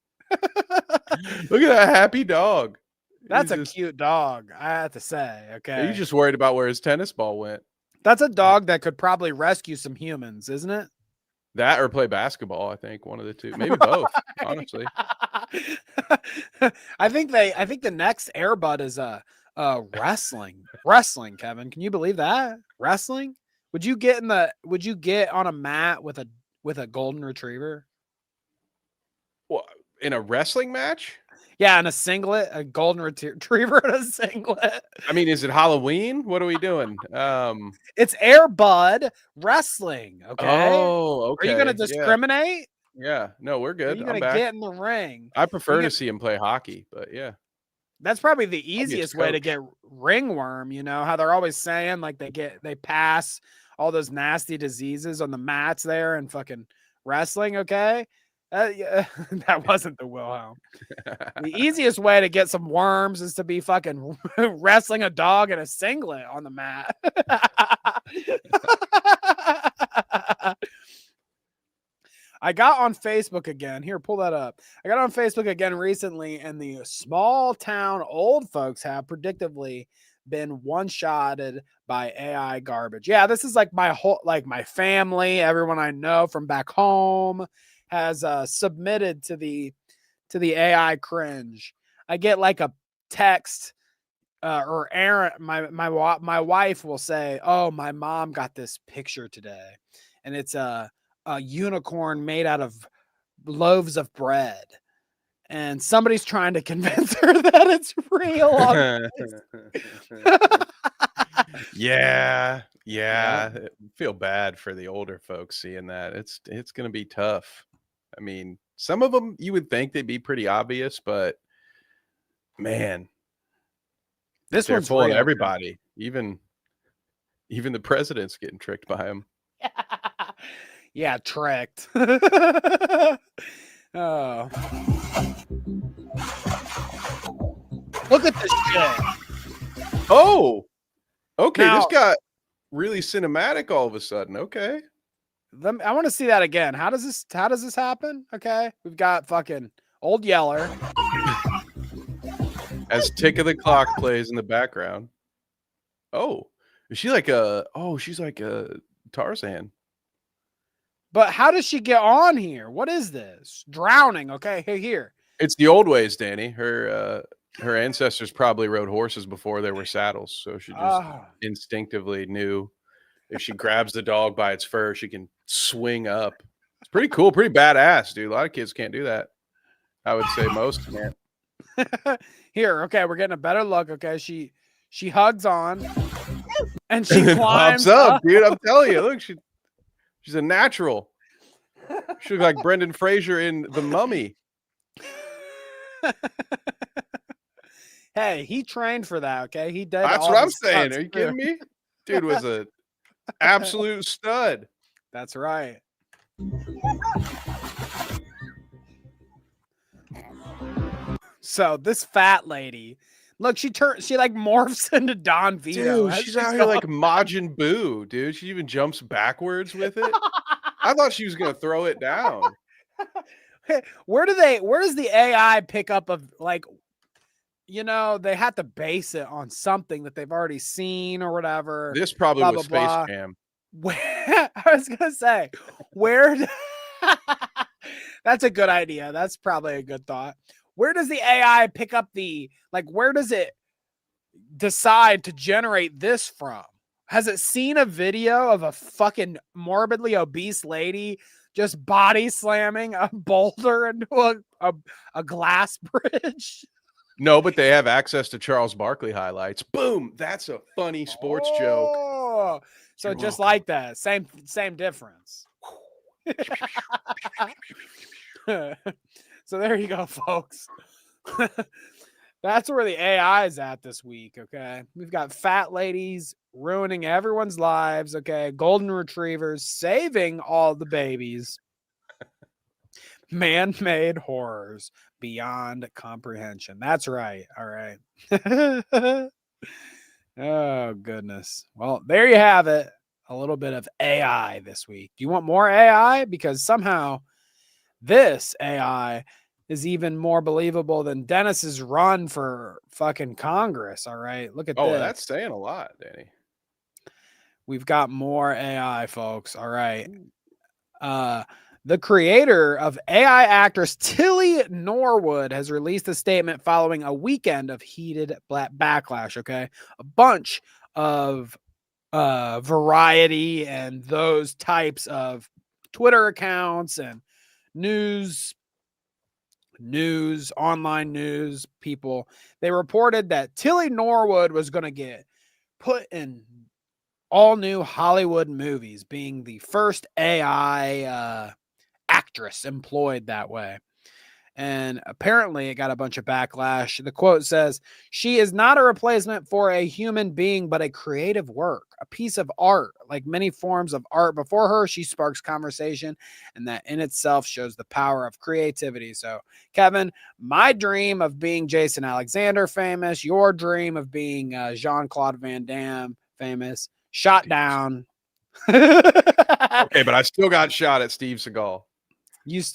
Look at that happy dog. That's a cute dog, I have to say. Okay. He's just worried about where his tennis ball went. That's a dog that could probably rescue some humans, isn't it? That or play basketball, I think. One of the two. Maybe both, honestly. I think the next Airbud is wrestling. Wrestling, Kevin. Can you believe that? Wrestling? Would you get on a mat with a golden retriever? What, in a wrestling match? Yeah, in a singlet, a golden retriever in a singlet. I mean, is it Halloween? What are we doing? It's Airbud wrestling. Okay. Oh, okay. Are you gonna discriminate? Yeah. No, we're good. Are you gonna I'm back. get in the ring? I prefer to see him play hockey, but yeah. That's probably the easiest way to get ringworm. You know how they're always saying like they pass all those nasty diseases on the mats there and fucking wrestling. Okay. Yeah, that wasn't the Wilhelm. The easiest way to get some worms is to be fucking wrestling a dog in a singlet on the mat. I got on Facebook again. Here, pull that up. I got on Facebook again recently, and the small town old folks have predictably been one-shotted by AI garbage. Yeah, this is like my family, everyone I know from back home has submitted to the AI cringe. I get like a text or Aaron, my wife will say, "Oh, my mom got this picture today, and it's a unicorn made out of loaves of bread." And somebody's trying to convince her that it's real. Yeah. I feel bad for the older folks seeing that. It's going to be tough. I mean, some of them you would think they'd be pretty obvious, but man, this they're one's fooling real. everybody. Even the president's getting tricked by them. Yeah, tricked. Oh. Look at this shit. Oh, okay. Now, this got really cinematic all of a sudden. Okay. I want to see that again. How does this happen? Okay. We've got fucking Old Yeller. As Tick of the Clock plays in the background. Oh, is she like she's like a Tarzan. But how does she get on here? What is this? Drowning. Okay. Hey, here. It's the old ways, Danny. Her ancestors probably rode horses before there were saddles. So she just instinctively knew if she grabs the dog by its fur, she can swing up. It's pretty cool, pretty badass, dude. A lot of kids can't do that. I would say most can't. Here, okay, we're getting a better look. Okay, she hugs on and she climbs up, dude. I'm telling you, look, she's a natural. She looks like Brendan Fraser in The Mummy. Hey, he trained for that. Okay, he did. That's what I'm saying. Are you kidding me? Dude was a absolute stud. That's right. So this fat lady, look, she like morphs into Don Vito. Dude, she's out here like Majin Buu, dude. She even jumps backwards with it. I thought she was gonna throw it down. Where does the AI pick up of like, you know, they have to base it on something that they've already seen or whatever. This probably was Space Jam. I was gonna say, that's a good idea. That's probably a good thought. Where does the AI pick up where does it decide to generate this from? Has it seen a video of a fucking morbidly obese lady just body slamming a boulder into a glass bridge? No, but they have access to Charles Barkley highlights. Boom! That's a funny sports joke. Oh, so You're just welcome. like that, same difference. So there you go, folks. That's where the AI is at this week. Okay, we've got fat ladies ruining everyone's lives. Okay, golden retrievers saving all the babies. Man-made horrors beyond comprehension. That's right. All right. Oh, goodness. Well, there you have it. A little bit of AI this week. Do you want more AI? Because somehow this AI is even more believable than Dennis's run for fucking Congress. All right. Look at this. Oh, that's saying a lot, Danny. We've got more AI, folks. All right. The creator of AI actress Tilly Norwood has released a statement following a weekend of heated backlash. Okay. A bunch of Variety and those types of Twitter accounts and online news people, they reported that Tilly Norwood was going to get put in all new Hollywood movies, being the first AI actress employed that way. And apparently it got a bunch of backlash. The quote says, "She is not a replacement for a human being, but a creative work, a piece of art. Like many forms of art before her, she sparks conversation, and that in itself shows the power of creativity." So, Kevin, my dream of being Jason Alexander famous, your dream of being Jean-Claude Van Damme famous, shot down. Okay, but I still got shot at Steve Seagal.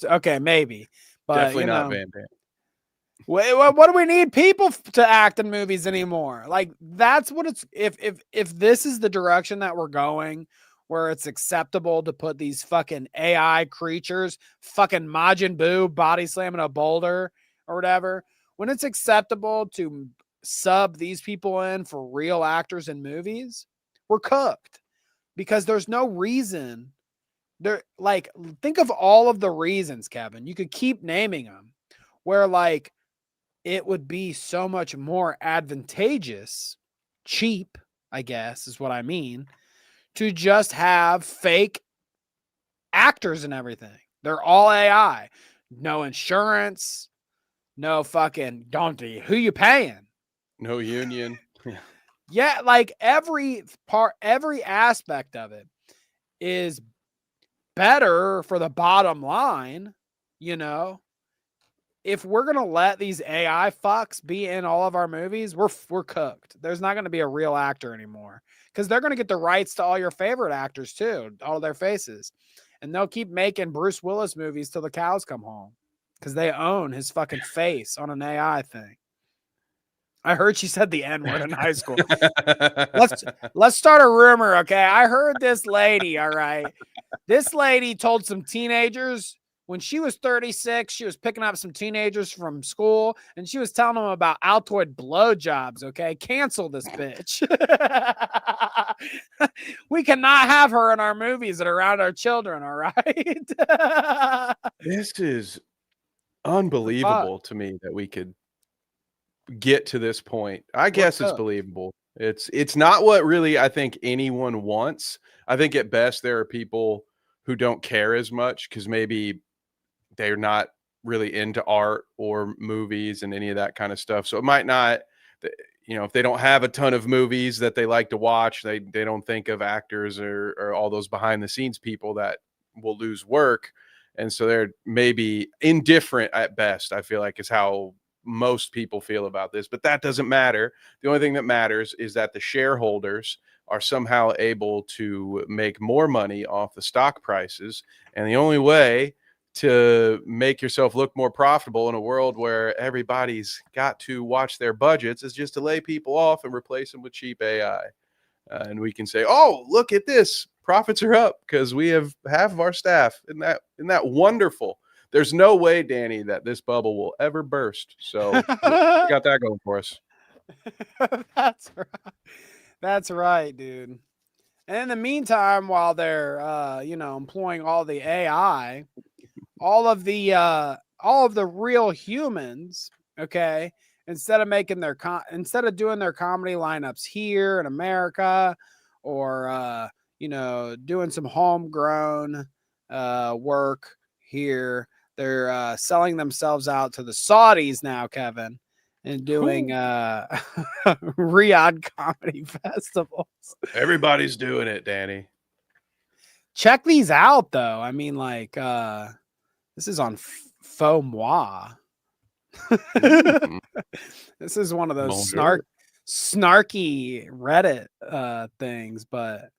Okay, maybe. But, definitely not Van Damme. What do we need people to act in movies anymore? Like, that's what it's. If this is the direction that we're going, where it's acceptable to put these fucking AI creatures, fucking Majin Buu body slamming a boulder or whatever, when it's acceptable to sub these people in for real actors in movies, we're cooked, because there's no reason. There, like, think of all of the reasons, Kevin. You could keep naming them where, like, it would be so much more advantageous, cheap, I guess is what I mean, to just have fake actors and everything. They're all AI. No insurance, no fucking who you paying? No union. Yeah, like every aspect of it is better for the bottom line, you know. If we're gonna let these AI fucks be in all of our movies, we're cooked. There's not gonna be a real actor anymore, because they're gonna get the rights to all your favorite actors too, all their faces, and they'll keep making Bruce Willis movies till the cows come home, because they own his fucking face on an AI thing. I heard she said the N-word in high school. Let's start a rumor, okay? I heard this lady, all right. This lady told some teenagers when she was 36, she was picking up some teenagers from school, and she was telling them about Altoid blowjobs, okay? Cancel this bitch. We cannot have her in our movies that are around our children, all right? This is unbelievable to me that we could get to this point. I guess it's believable. It's not what really I think anyone wants. I think at best there are people who don't care as much because maybe they're not really into art or movies and any of that kind of stuff. So it might not, you know, if they don't have a ton of movies that they like to watch, they don't think of actors or all those behind the scenes people that will lose work. And so they're maybe indifferent at best, I feel like, is how most people feel about this. But that doesn't matter. The only thing that matters is that the shareholders are somehow able to make more money off the stock prices. And the only way to make yourself look more profitable in a world where everybody's got to watch their budgets is just to lay people off and replace them with cheap AI. And we can say, oh, look at this. Profits are up because we have half of our staff. Isn't that wonderful? There's no way, Danny, that this bubble will ever burst. So we got that going for us. That's right. That's right, dude. And in the meantime, while they're employing all the AI, all of the real humans, okay, instead of doing their comedy lineups here in America, or doing some homegrown work here, they're selling themselves out to the Saudis now, Kevin, and doing Riyadh comedy festivals. Everybody's doing it, Danny. Check these out, though. I mean, like, this is on Faux Moi. This is one of those snarky Reddit things, but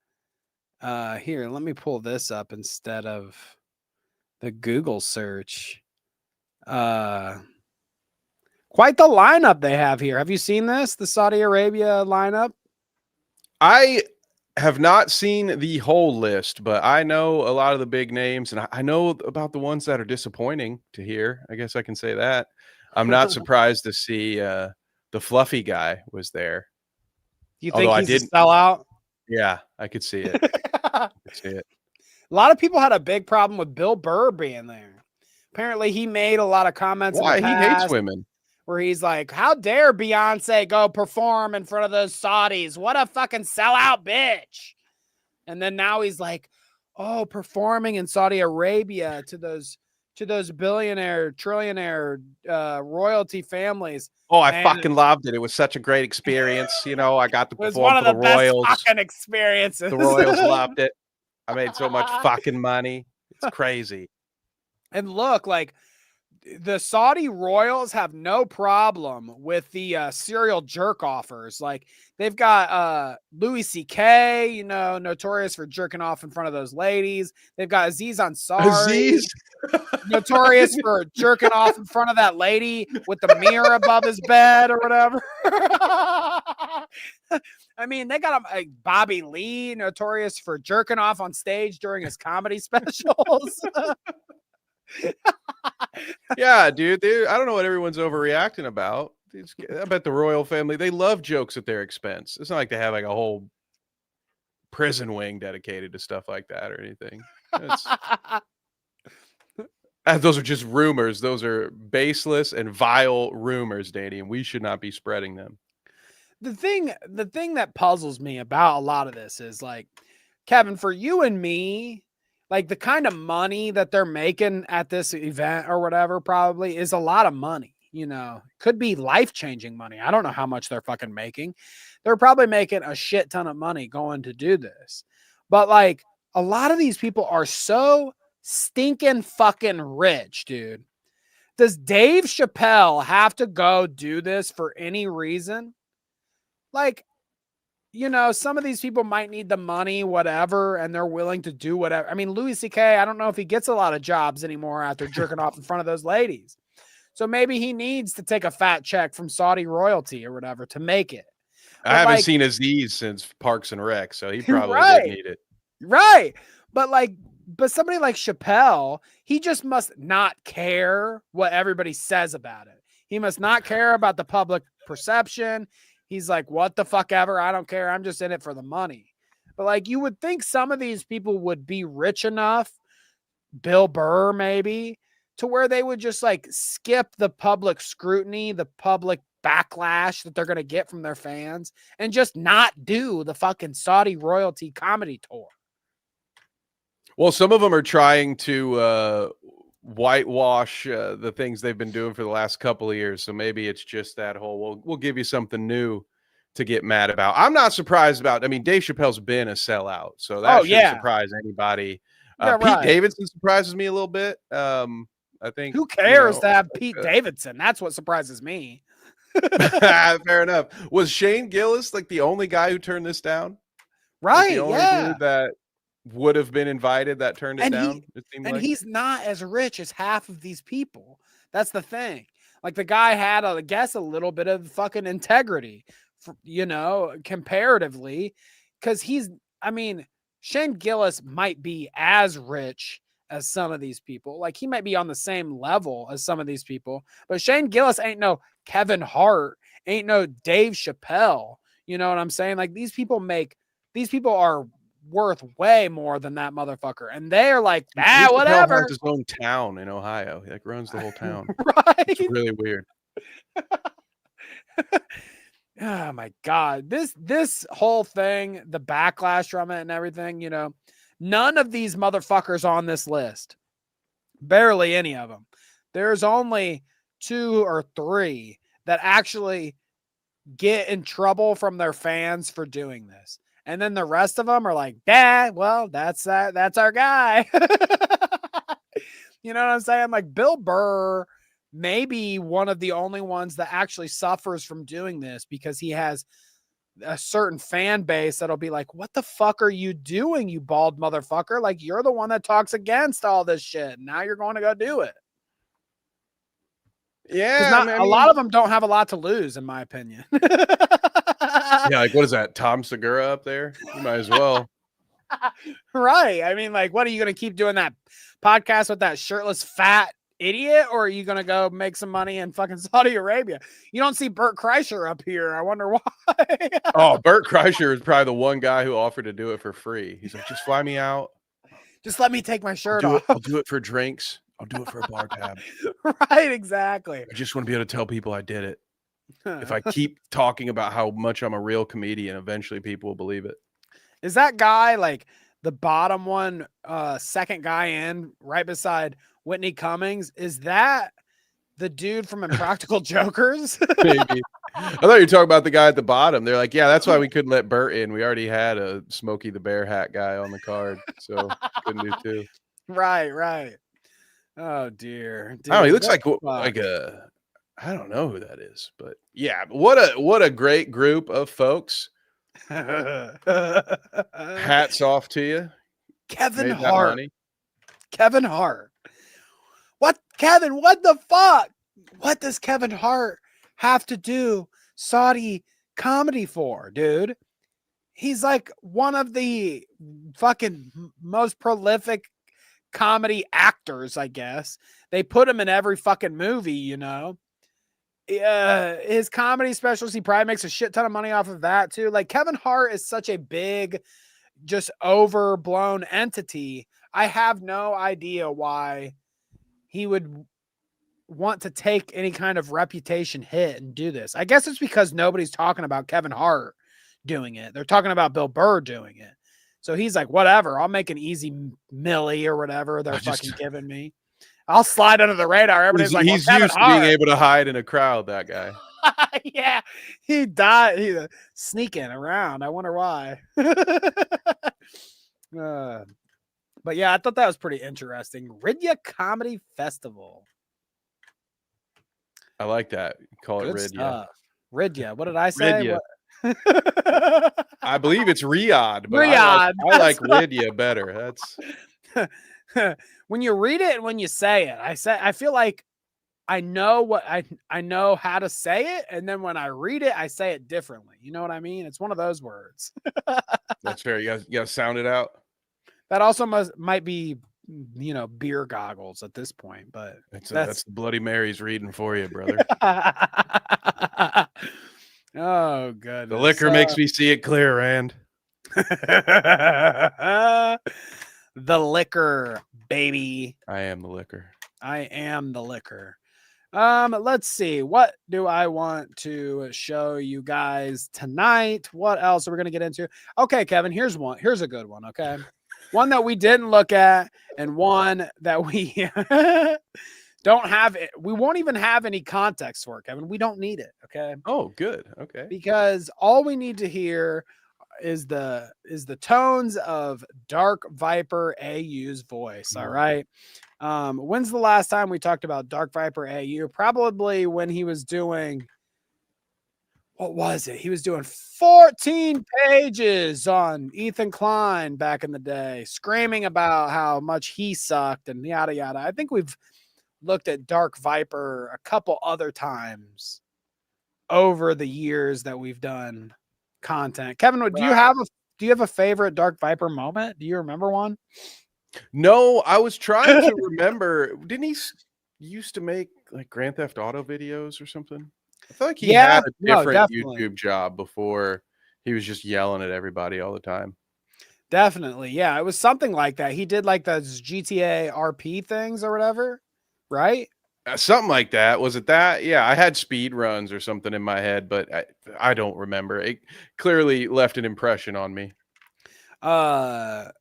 here, let me pull this up instead of the Google search. Quite the lineup they have here. Have you seen this? The Saudi Arabia lineup? I have not seen the whole list, but I know a lot of the big names, and I know about the ones that are disappointing to hear. I guess I can say that. I'm not surprised to see the fluffy guy was there. You think he's a sellout? Yeah, I could see it. A lot of people had a big problem with Bill Burr being there. Apparently, he made a lot of comments. Why? He hates women. Where he's like, how dare Beyonce go perform in front of those Saudis? What a fucking sellout bitch. And then now he's like, oh, performing in Saudi Arabia to those billionaire, trillionaire royalty families. Oh, I fucking loved it. It was such a great experience. I got to perform for the Royals. Best fucking experiences. The Royals loved it. I made so much fucking money. It's crazy. And look, like, the Saudi royals have no problem with the serial jerk offers. Like, they've got Louis C.K., notorious for jerking off in front of those ladies. They've got Aziz Ansari, notorious for jerking off in front of that lady with the mirror above his bed or whatever. I mean, they got Bobby Lee, notorious for jerking off on stage during his comedy specials. Yeah, dude. I don't know what everyone's overreacting about. I bet the royal family, they love jokes at their expense. It's not like they have like a whole prison wing dedicated to stuff like that or anything. Those are just rumors. Those are baseless and vile rumors, Danny, and we should not be spreading them. The thing that puzzles me about a lot of this is, like, Kevin, for you and me, like, the kind of money that they're making at this event or whatever probably is a lot of money, could be life-changing money. I don't know how much they're fucking making. They're probably making a shit ton of money going to do this. But, like, a lot of these people are so stinking fucking rich, dude. Does Dave Chappelle have to go do this for any reason? Like, some of these people might need the money, whatever, and they're willing to do whatever. I mean, Louis C.K., I don't know if he gets a lot of jobs anymore after jerking off in front of those ladies. So maybe he needs to take a fat check from Saudi royalty or whatever to make it. But I haven't seen Aziz since Parks and Rec, so he probably did need it. Right. But somebody like Chappelle, he just must not care what everybody says about it. He must not care about the public perception. He's like, what the fuck ever? I don't care. I'm just in it for the money. But, like, you would think some of these people would be rich enough, Bill Burr maybe, to where they would just, like, skip the public scrutiny, the public backlash that they're going to get from their fans, and just not do the fucking Saudi royalty comedy tour. Well, some of them are trying to whitewash the things they've been doing for the last couple of years. So maybe it's just that whole, we'll give you something new to get mad about. I'm not surprised about, I mean, Dave Chappelle's been a sellout, so that shouldn't surprise anybody. Pete Davidson surprises me a little bit. I think who cares to have Pete Davidson? That's what surprises me. Fair enough. Was Shane Gillis like the only guy who turned this down? Right. Like the only dude that would have been invited that turned it down. He's not as rich as half of these people. That's the thing. Like, the guy had, I guess, a little bit of fucking integrity, comparatively, because Shane Gillis might be as rich as some of these people. Like, he might be on the same level as some of these people, but Shane Gillis ain't no Kevin Hart ain't no Dave Chappelle. You know what I'm saying? Like these people are worth way more than that motherfucker. And they are like, Dave Chappelle whatever. has his own town in Ohio. He like runs the whole town. Right. It's really weird. Oh my God. This whole thing, the backlash from it and everything, you know, none of these motherfuckers on this list, barely any of them. There's only 2 or 3 that actually get in trouble from their fans for doing this. And then the rest of them are like, well, that's our guy. You know what I'm saying? Like Bill Burr may be one of the only ones that actually suffers from doing this because he has a certain fan base that'll be like, what the fuck are you doing, you bald motherfucker? Like, you're the one that talks against all this shit. Now you're going to go do it. Yeah. A lot of them don't have a lot to lose, in my opinion. Yeah, like what is that? Tom Segura up there? You might as well. Right. I mean, like, what are you going to keep doing that podcast with that shirtless fat idiot, or are you going to go make some money in fucking Saudi Arabia? You don't see Bert Kreischer up here. I wonder why. Oh, Bert Kreischer is probably the one guy who offered to do it for free. He's like, just fly me out. Just let me take my shirt off. I'll do it for drinks. I'll do it for a bar tab. Right, exactly. I just want to be able to tell people I did it. If I keep talking about how much I'm a real comedian, eventually people will believe it. Is that guy like the bottom one, second guy in right beside Whitney Cummings? Is that the dude from Impractical Jokers? Maybe. I thought you were talking about the guy at the bottom. They're like, yeah, that's why we couldn't let Bert in. We already had a Smokey the Bear hat guy on the card, so couldn't do 2. Right. Oh dear. I don't know. He looks like a. I don't know who that is, but yeah, what a great group of folks. Hats off to you, Kevin Hart. Kevin Hart. What, Kevin? What the fuck? What does Kevin Hart have to do Saudi comedy for, dude? He's like one of the fucking most prolific comedy actors, I guess. They put him in every fucking movie, you know. His comedy specials, he probably makes a shit ton of money off of that too. Like Kevin Hart is such a big, just overblown entity. I have no idea why he would want to take any kind of reputation hit and do this. I guess it's because nobody's talking about Kevin Hart doing it. They're talking about Bill Burr doing it. So he's like, whatever, I'll make an easy milli or whatever they're fucking giving me. I'll slide under the radar. Everybody's like, he's used to being able to hide in a crowd, that guy. Yeah, he died. He's sneaking around. I wonder why. But yeah, I thought that was pretty interesting. Ridya Comedy Festival. I like that. Call it Ridya. Stuff. Ridya. What did I say? I believe it's Riyadh, but Riyadh. I like Ridya better. That's when you read it and when you say it. I feel like I know what I know how to say it, and then when I read it, I say it differently. You know what I mean? It's one of those words. That's fair. You gotta sound it out. That also might be, you know, beer goggles at this point, but that's the Bloody Mary's reading for you, brother. Oh, goodness. The liquor makes me see it clear, Rand. The liquor, baby. I am the liquor. I am the liquor. Let's see. What do I want to show you guys tonight? What else are we going to get into? Okay, Kevin, here's one. Here's a good one, okay? One that we didn't look at and one that we don't have. We won't even have any context for it, Kevin. We don't need it, okay? Oh, good. Okay. Because all we need to hear is the tones of Dark Viper AU's voice. All right. When's the last time we talked about Dark Viper AU? Probably when he was doing, what was it? He was doing 14 pages on Ethan Klein back in the day, screaming about how much he sucked and yada yada. I think we've looked at Dark Viper a couple other times over the years that we've done content. Kevin, do you have a favorite Dark Viper moment? Do you remember one? No, I was trying to remember. Didn't he used to make like Grand Theft Auto videos or something? I feel like he had a different YouTube job before he was just yelling at everybody all the time. Definitely. Yeah, it was something like that. He did like those GTA RP things or whatever, right? Something like that. Was it that? Yeah, I had speed runs or something in my head, but I don't remember. It clearly left an impression on me. I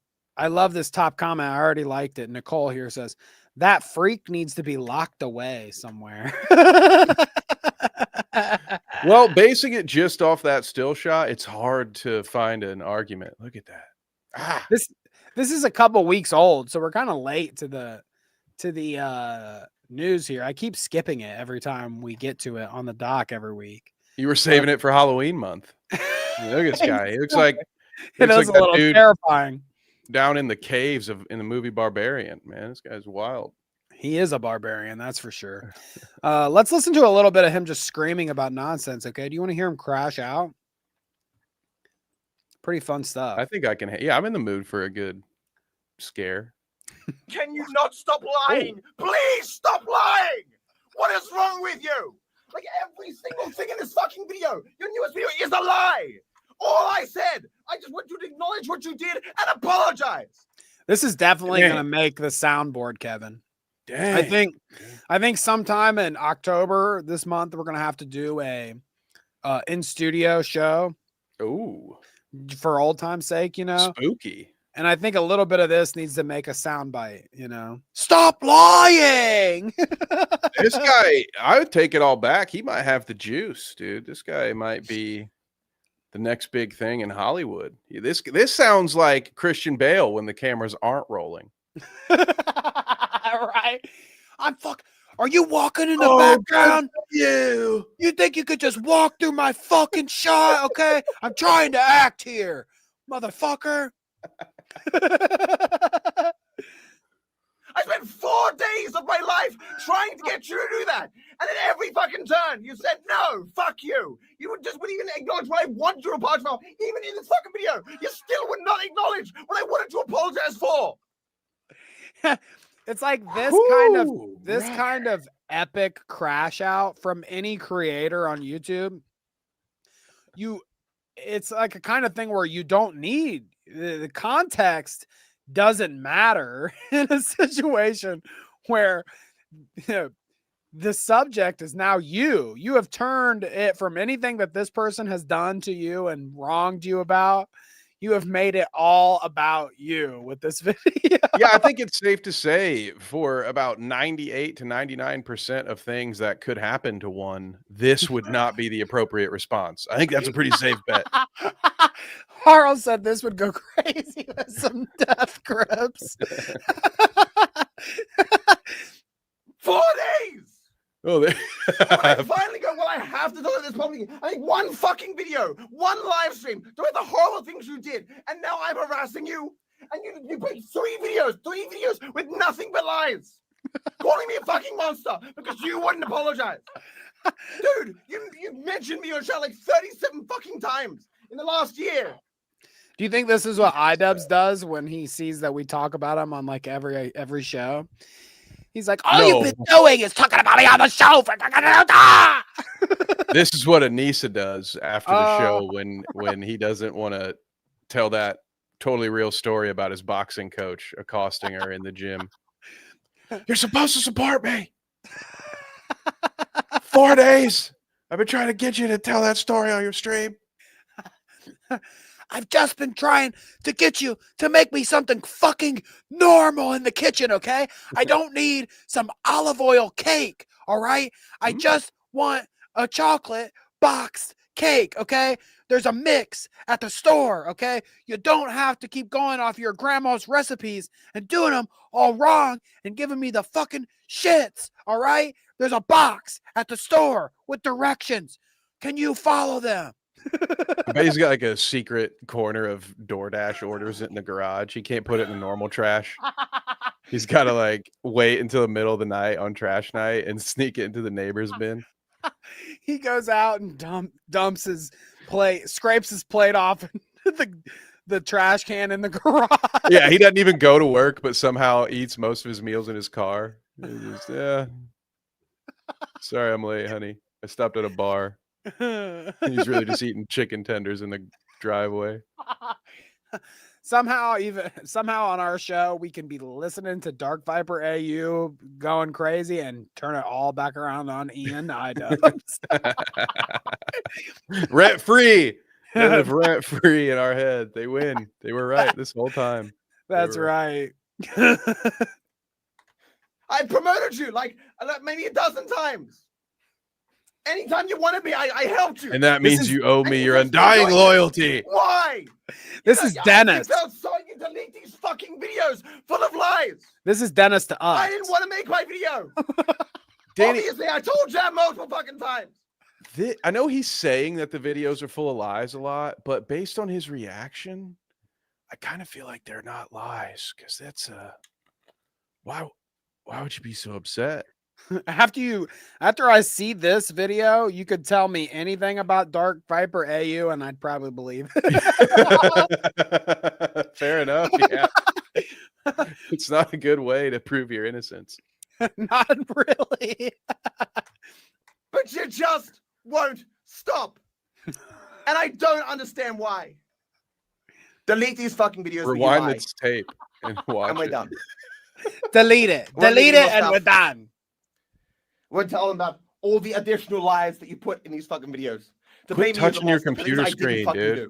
love this top comment. I already liked it. Nicole here says, that freak needs to be locked away somewhere. Well, basing it just off that still shot, it's hard to find an argument. Look at that. This is a couple weeks old, so we're kind of late to the news here. I keep skipping it every time we get to it on the dock every week. You were saving it for Halloween month. Look at this guy. He looks like it is a little terrifying. Down in the caves in the movie Barbarian. Man, this guy's wild. He is a barbarian, that's for sure. Let's listen to a little bit of him just screaming about nonsense. Okay, do you want to hear him crash out? Pretty fun stuff. I think I can. Yeah, I'm in the mood for a good scare. Can you not stop lying? Please stop lying! What is wrong with you? Like every single thing in this fucking video, your newest video is a lie. All I said, I just want you to acknowledge what you did and apologize. This is definitely going to make the soundboard, Kevin. Dang. I think sometime in October this month we're going to have to do a in studio show. Ooh. For old time's sake, you know. Spooky. And I think a little bit of this needs to make a soundbite, you know. Stop lying. This guy, I would take it all back. He might have the juice, dude. This guy might be the next big thing in Hollywood. This sounds like Christian Bale when the cameras aren't rolling. Right. Are you walking in the background? You think you could just walk through my fucking shot? Okay. I'm trying to act here, motherfucker. I spent 4 days of my life trying to get you to do that. And at every fucking turn, you said, no, fuck you. You wouldn't even acknowledge what I want you to apologize for. Even in this fucking video, you still would not acknowledge what I wanted to apologize for. It's like this kind of epic crash out from any creator on YouTube. It's like a kind of thing where you don't need the context doesn't matter in a situation where the subject is now you. You have turned it from anything that this person has done to you and wronged you about. You have made it all about you with this video. Yeah, I think it's safe to say for about 98 to 99% of things that could happen to one, this would not be the appropriate response. I think that's a pretty safe bet. Harl said this would go crazy with some death grips. 4 days! Oh, I finally go, well, I have to delete this publicly. I think one fucking video, one live stream, doing the horrible things you did, and now I'm harassing you. And you put 3 videos with nothing but lies. Calling me a fucking monster because you wouldn't apologize. Dude, you mentioned me on show like 37 fucking times in the last year. Do you think this is what iDubbbz does when he sees that we talk about him on like every show? He's like, all you've been doing is talking about me on the show for This is what Anissa does after the show when he doesn't want to tell that totally real story about his boxing coach accosting her in the gym. You're supposed to support me. 4 days. I've been trying to get you to tell that story on your stream. I've just been trying to get you to make me something fucking normal in the kitchen, okay? I don't need some olive oil cake, all right? I just want a chocolate boxed cake, okay? There's a mix at the store, okay? You don't have to keep going off your grandma's recipes and doing them all wrong and giving me the fucking shits, all right? There's a box at the store with directions. Can you follow them? I bet he's got like a secret corner of DoorDash orders in the garage. He can't put it in normal trash. He's got to like wait until the middle of the night on trash night and sneak it into the neighbor's bin. He goes out and dumps his plate, scrapes his plate off the trash can in the garage. Yeah, he doesn't even go to work, but somehow eats most of his meals in his car. Just, yeah. Sorry, I'm late, honey. I stopped at a bar. He's really just eating chicken tenders in the driveway. Somehow on our show, we can be listening to Dark Viper AU going crazy and turn it all back around on Ian iDubbbz. Rent free. They live rent free in our head. They win. They were right this whole time. That's right. I promoted you like maybe a dozen times. Anytime you wanted me, I helped you. And that means you owe me your undying loyalty. Why? This is Dennis. I saw you delete these fucking videos full of lies. This is Dennis to us. I didn't want to make my video. Danny, obviously, I told you that multiple fucking times. I know he's saying that the videos are full of lies a lot, but based on his reaction, I kind of feel like they're not lies because that's why would you be so upset? After I see this video, you could tell me anything about Dark Viper AU and I'd probably believe it. Fair enough. Yeah. It's not a good way to prove your innocence. Not really. But you just won't stop. And I don't understand why. Delete these fucking videos. Rewind this tape and watch and we're it. done. Delete it. Delete it and we're done. We're telling about all the additional lies that you put in these fucking videos. Quit touching your computer screen, dude.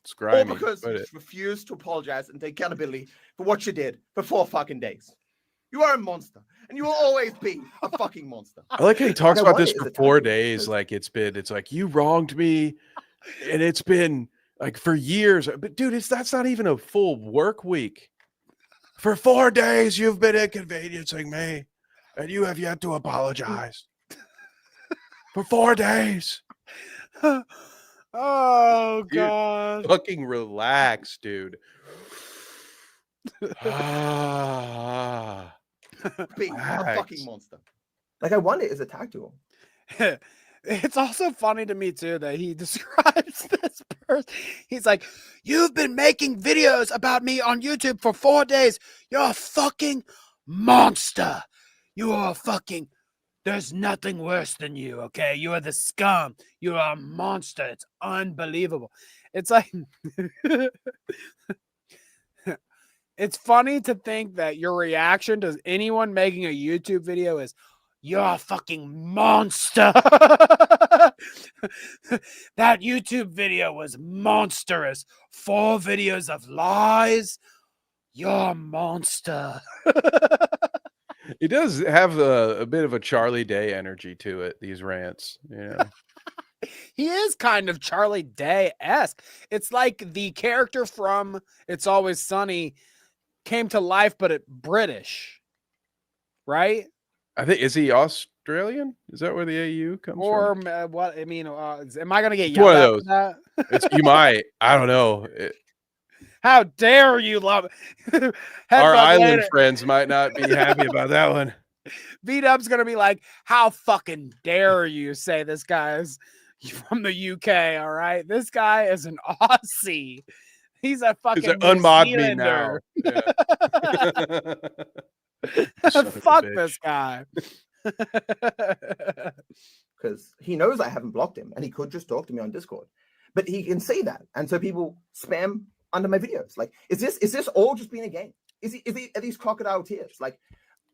It's grimy. All because you just refused to apologize and take accountability for what you did for 4 fucking days. You are a monster, and you will always be a fucking monster. I like how he talks about this for 4 days. Like it's like you wronged me, and it's been like for years. But dude, that's not even a full work week. For 4 days, you've been inconveniencing me, and you have yet to apologize. For 4 days. Oh Dude, God! Fucking relax, dude. Being a fucking monster. Like I want it as a tag tool. It's also funny to me too that he describes this person. He's like, "You've been making videos about me on YouTube for 4 days. You're a fucking monster. You are a fucking. There's nothing worse than you. Okay, you are the scum. You are a monster. It's unbelievable. It's like." It's funny to think that your reaction to anyone making a YouTube video is, "You're a fucking monster." That YouTube video was monstrous. 4 videos of lies. You're a monster. It does have a bit of a Charlie Day energy to it, these rants. Yeah. He is kind of Charlie Day-esque. It's like the character from It's Always Sunny came to life, but it British, right? I think, is he Australian? Is that where the AU comes from? Or what? I mean, am I gonna get It's yelled one of at those. for that? You might. I don't know. How dare you love it? Our island friends might not be happy about that one. V-Dub's gonna be like, "How fucking dare you say this guy is from the UK? All right, this guy is an Aussie. He's a fucking unmod me now." Yeah. Fuck this guy. Because he knows I haven't blocked him, and he could just talk to me on Discord, but he can see that, and so people spam under my videos. Like, is this all just being a game? Are these crocodile tears? Like,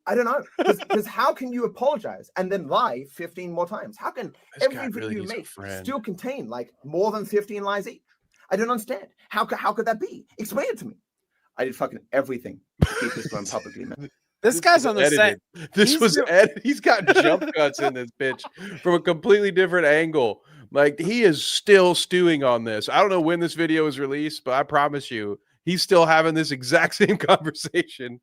I don't know. Because how can you apologize and then lie 15 more times? How can every video you make still contain like more than 15 lies each? I don't understand. How could that be? Explain it to me. I did fucking everything to keep this going publicly, man. This guy's on the same. This was edited. He's got jump cuts in this bitch from a completely different angle. Like, he is still stewing on this. I don't know when this video is released, but I promise you, he's still having this exact same conversation.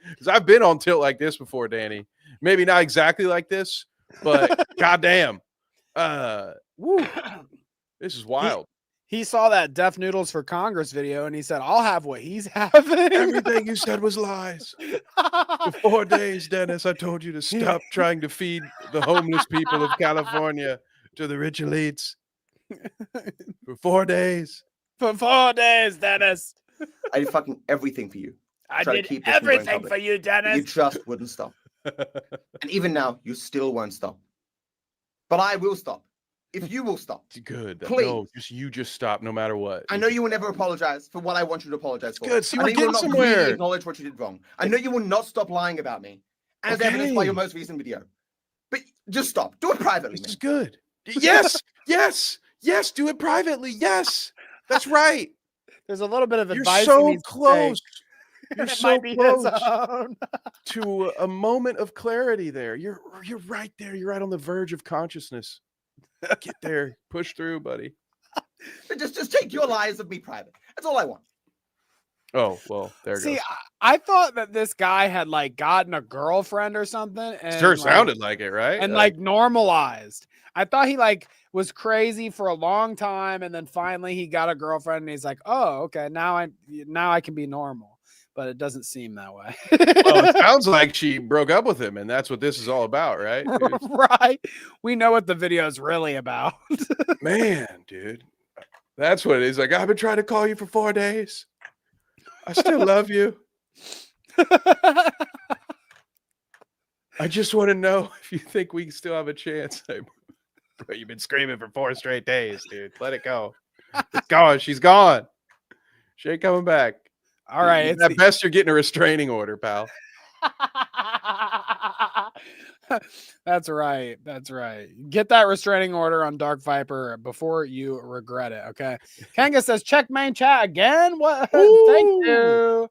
Because I've been on tilt like this before, Danny. Maybe not exactly like this, but goddamn. Woo. This is wild. He saw that Deaf Noodles for Congress video and he said, "I'll have what he's having." Everything you said was lies. For 4 days, Dennis, I told you to stop trying to feed the homeless people of California to the rich elites. For 4 days. For 4 days, Dennis. I did fucking everything for you. I did everything for you, Dennis. You just wouldn't stop. And even now, you still won't stop. but I will stop. If you will stop. Good. Please. No, you just stop no matter what. I know you will never apologize for what I want you to apologize for. Good. See, I we're know you will getting not somewhere. really acknowledge what you did wrong. I know you will not stop lying about me, as evidenced by your most recent video. But just stop. Do it privately. This is good. Yes, yes. Do it privately. Yes, that's right. There's a little bit of You're advice. so close. You're It so might be his close own. to a moment of clarity there. You're right there. You're right on the verge of consciousness. Get there. Push through, buddy. Just take your lies of me private. That's all I want. Oh, well, there it See, goes. I thought that this guy had like gotten a girlfriend or something. And Sure sounded like it, right? And like normalized. I thought he like was crazy for a long time, and then finally he got a girlfriend, and he's like, "Oh, okay, now I can be normal." But it doesn't seem that way. Well, it sounds like she broke up with him, and that's what this is all about, right? Right. We know what the video is really about. Man, dude. That's what it is. Like, I've been trying to call you for 4 days. I still love you. I just want to know if you think we still have a chance. Bro, you've been screaming for 4 straight days, dude. Let it go. It's gone. She's gone. She ain't coming back. All right. At best, you're getting a restraining order, pal. That's right. That's right. Get that restraining order on Dark Viper before you regret it. Okay. Kanga says, check main chat again. What? Thank you.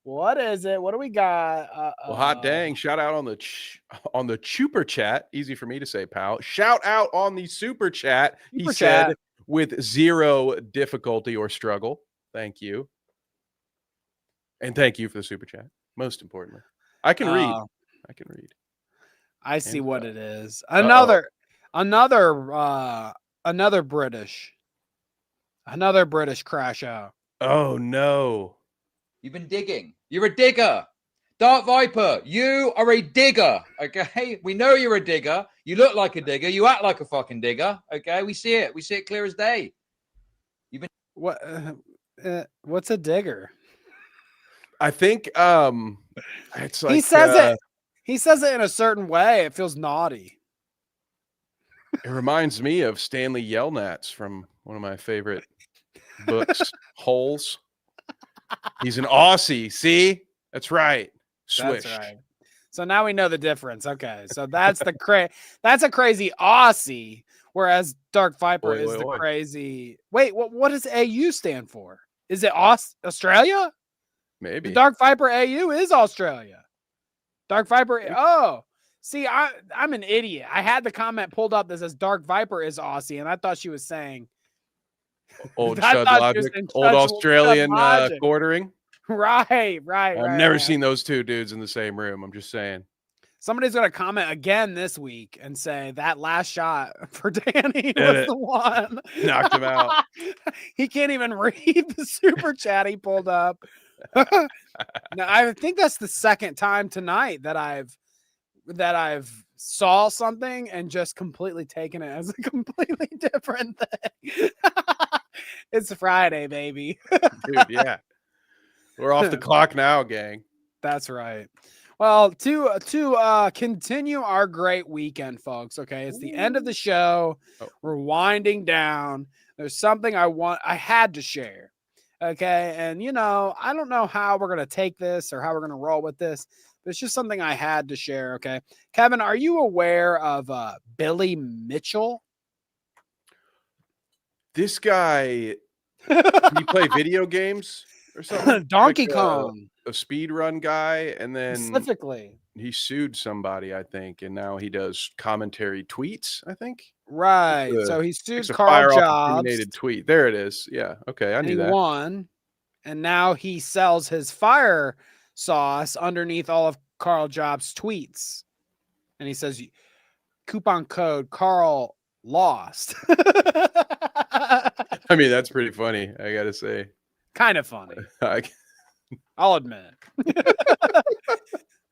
What is it? What do we got? Well, hot dang. Shout out on the super chat. Easy for me to say, pal. Shout out on the super chat. He said with 0 difficulty or struggle. Thank you. And thank you for the super chat. Most importantly, I can read. I can read. I see what it is. Another British crash out. Oh no. You've been digging. You're a digger. Dark Viper, you are a digger. Okay. We know you're a digger. You look like a digger. You act like a fucking digger. Okay. We see it. We see it clear as day. You've been What's a digger? I think it's like he says it in a certain way. It feels naughty. It reminds me of Stanley Yelnats from one of my favorite books, Holes. He's an Aussie. See? That's right. Swish. That's right. So now we know the difference. Okay. So that's that's a crazy Aussie, whereas Dark Viper is the crazy. Wait, what does AU stand for? Is it Australia? Maybe. The Dark Viper AU is Australia. Dark Viper. Oh, see, I'm an idiot. I had the comment pulled up that says Dark Viper is Aussie, and I thought she was saying old Chud logic, old Australian quartering. Right. I've never seen those two dudes in the same room. I'm just saying. Somebody's going to comment again this week and say that last shot for Danny was the one. Knocked him out. He can't even read the super chat he pulled up. Now, I think that's the second time tonight that I've saw something and just completely taken it as a completely different thing. It's Friday, baby. Dude, yeah. We're off the clock now, gang. That's right. Well, to continue our great weekend, folks. Okay, it's the end of the show. We're winding down. There's something I had to share. Okay, and I don't know how we're gonna take this or how we're gonna roll with this, but it's just something I had to share. Okay, Kevin, are you aware of Billy Mitchell? This guy, can he play video games or something? Donkey Kong. A speed run guy, and then specifically he sued somebody, I think, and now he does commentary tweets, I think. Right. So he sued Carl Jobs. Tweet. There it is. Yeah. Okay. I knew that. He won, and now he sells his fire sauce underneath all of Carl Jobs' tweets, and he says, "Coupon code Carl lost." I mean, that's pretty funny. I gotta say, kind of funny. I'll admit.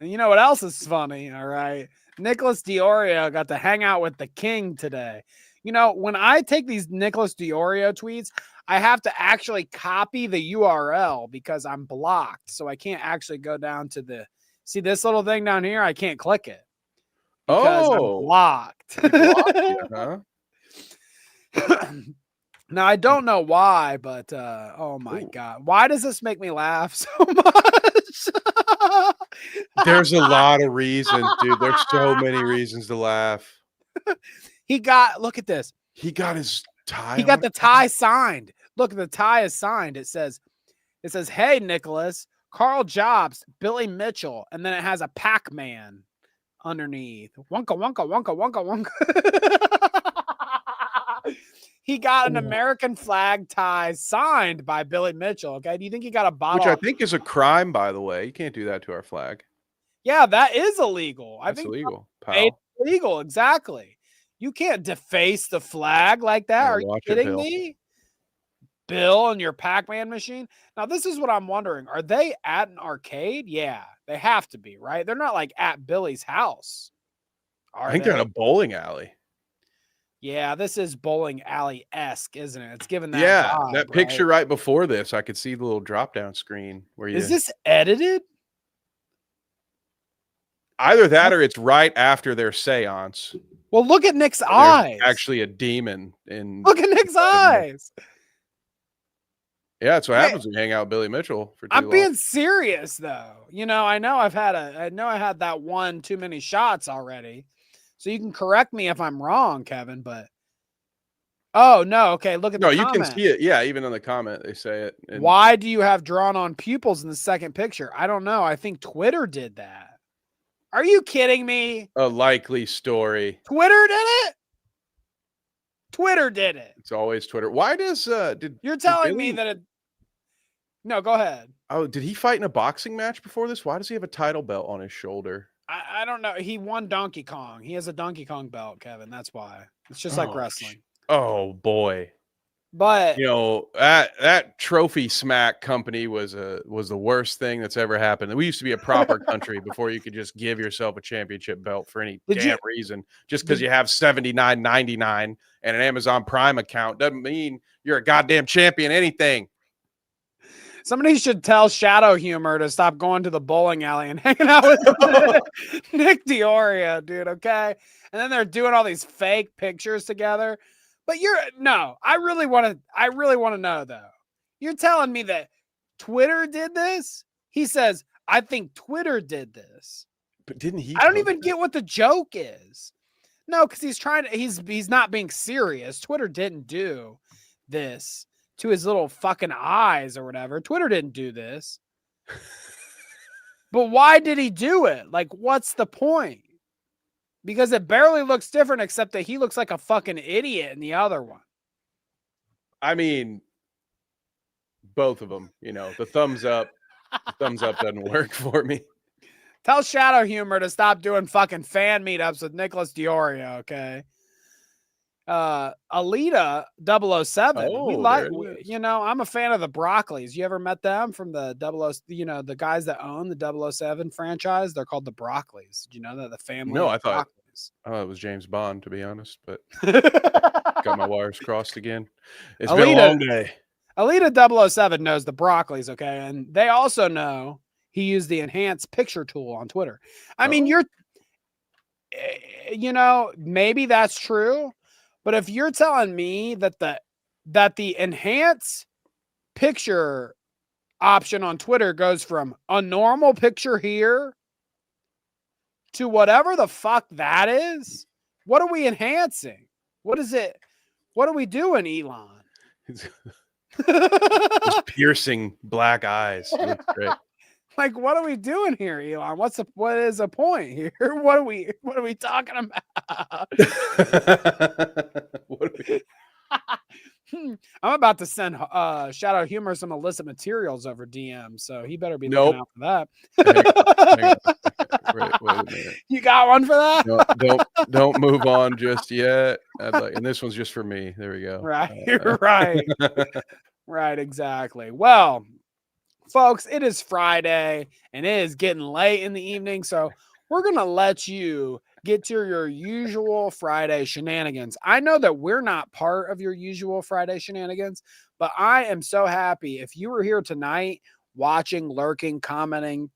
And you know what else is funny? All right. Nicholas Diorio got to hang out with the king today. When I take these Nicholas Diorio tweets, I have to actually copy the URL because I'm blocked. So I can't actually go down to see this little thing down here. I can't click it because I'm blocked. He blocked you, huh? Now I don't know why, but oh my god, why does this make me laugh so much? There's a lot of reasons, dude. There's so many reasons to laugh. Look at this. He got his tie. He got the tie signed. Look, the tie is signed. It says, "Hey, Nicholas, Carl Jobs, Billy Mitchell," and then it has a Pac-Man underneath. Wonka, wonka, wonka, wonka, wonka. He got an American flag tie signed by Billy Mitchell. Okay, do you think he got a bottle? Which I think is a crime, by the way. You can't do that to our flag. Yeah, that is illegal. That's illegal. It's illegal, exactly. You can't deface the flag like that. Yeah, Are you kidding me? Bill and your Pac-Man machine. Now, this is what I'm wondering. Are they at an arcade? Yeah, they have to be, right? They're not like at Billy's house. I think they're in a bowling alley. Yeah, this is bowling alley-esque, isn't it? It's given that vibe, that picture right before this, I could see the little drop-down screen where you. Is this edited? Either that or it's right after their seance. Well, look at Nick's eyes. Actually, a demon in. Look at Nick's eyes. Yeah, that's what happens when you hang out with Billy Mitchell for too long. I'm being serious though. You know, I know I had that one too many shots already. So you can correct me if I'm wrong, Kevin, but oh no, okay, look at the comment. You can see it. Yeah, even in the comment they say it. Why do you have drawn on pupils in the second picture? I don't know. I think Twitter did that. Are you kidding me? A likely story. Twitter did it? Twitter did it. It's always Twitter. Why does You're telling me that it. No, go ahead. Oh, did he fight in a boxing match before this? Why does he have a title belt on his shoulder? I don't know. He won Donkey Kong. He has a Donkey Kong belt, Kevin. That's why. It's just like wrestling. Oh boy. But you know, that trophy smack company was the worst thing that's ever happened. We used to be a proper country before you could just give yourself a championship belt for any reason. Just because you have $79.99 and an Amazon Prime account doesn't mean you're a goddamn champion anything. Somebody should tell Shadow Humor to stop going to the bowling alley and hanging out with Nick Diorio, dude. Okay. And then they're doing all these fake pictures together. But I really want to know though. You're telling me that Twitter did this? He says, I think Twitter did this. But didn't he? I don't even get what the joke is. No, because he's not being serious. Twitter didn't do this to his little fucking eyes or whatever. Twitter didn't do this. But why did he do it? Like, what's the point? Because it barely looks different, except that he looks like a fucking idiot in the other one. I mean, both of them, you know, the thumbs up doesn't work for me. Tell Shadow Humor to stop doing fucking fan meetups with Nicholas Diorio, okay? Alita 007. I'm a fan of the Broccolis. You ever met them from the the guys that own the 007 franchise? They're called the Broccolis. Did you know that the family? No, I thought it was James Bond, to be honest, but got my wires crossed again. It's been a long day. Alita 007 knows the Broccolis, okay? And they also know he used the enhanced picture tool on Twitter. I mean, maybe that's true. But if you're telling me that the enhance picture option on Twitter goes from a normal picture here to whatever the fuck that is, what are we enhancing? What is it? What are we doing, Elon? His piercing black eyes. That's great. Like, what are we doing here, Elon? What is the point here? What are we talking about? I'm about to send Shadow Humor some illicit materials over DM, so he better be looking out for that. Wait a minute. You got one for that? No, don't move on just yet. And this one's just for me. There we go. Right. Right, exactly. Well, folks, it is Friday and it is getting late in the evening, so we're going to let you get to your usual Friday shenanigans. I know that we're not part of your usual Friday shenanigans, but I am so happy if you were here tonight watching, lurking, commenting,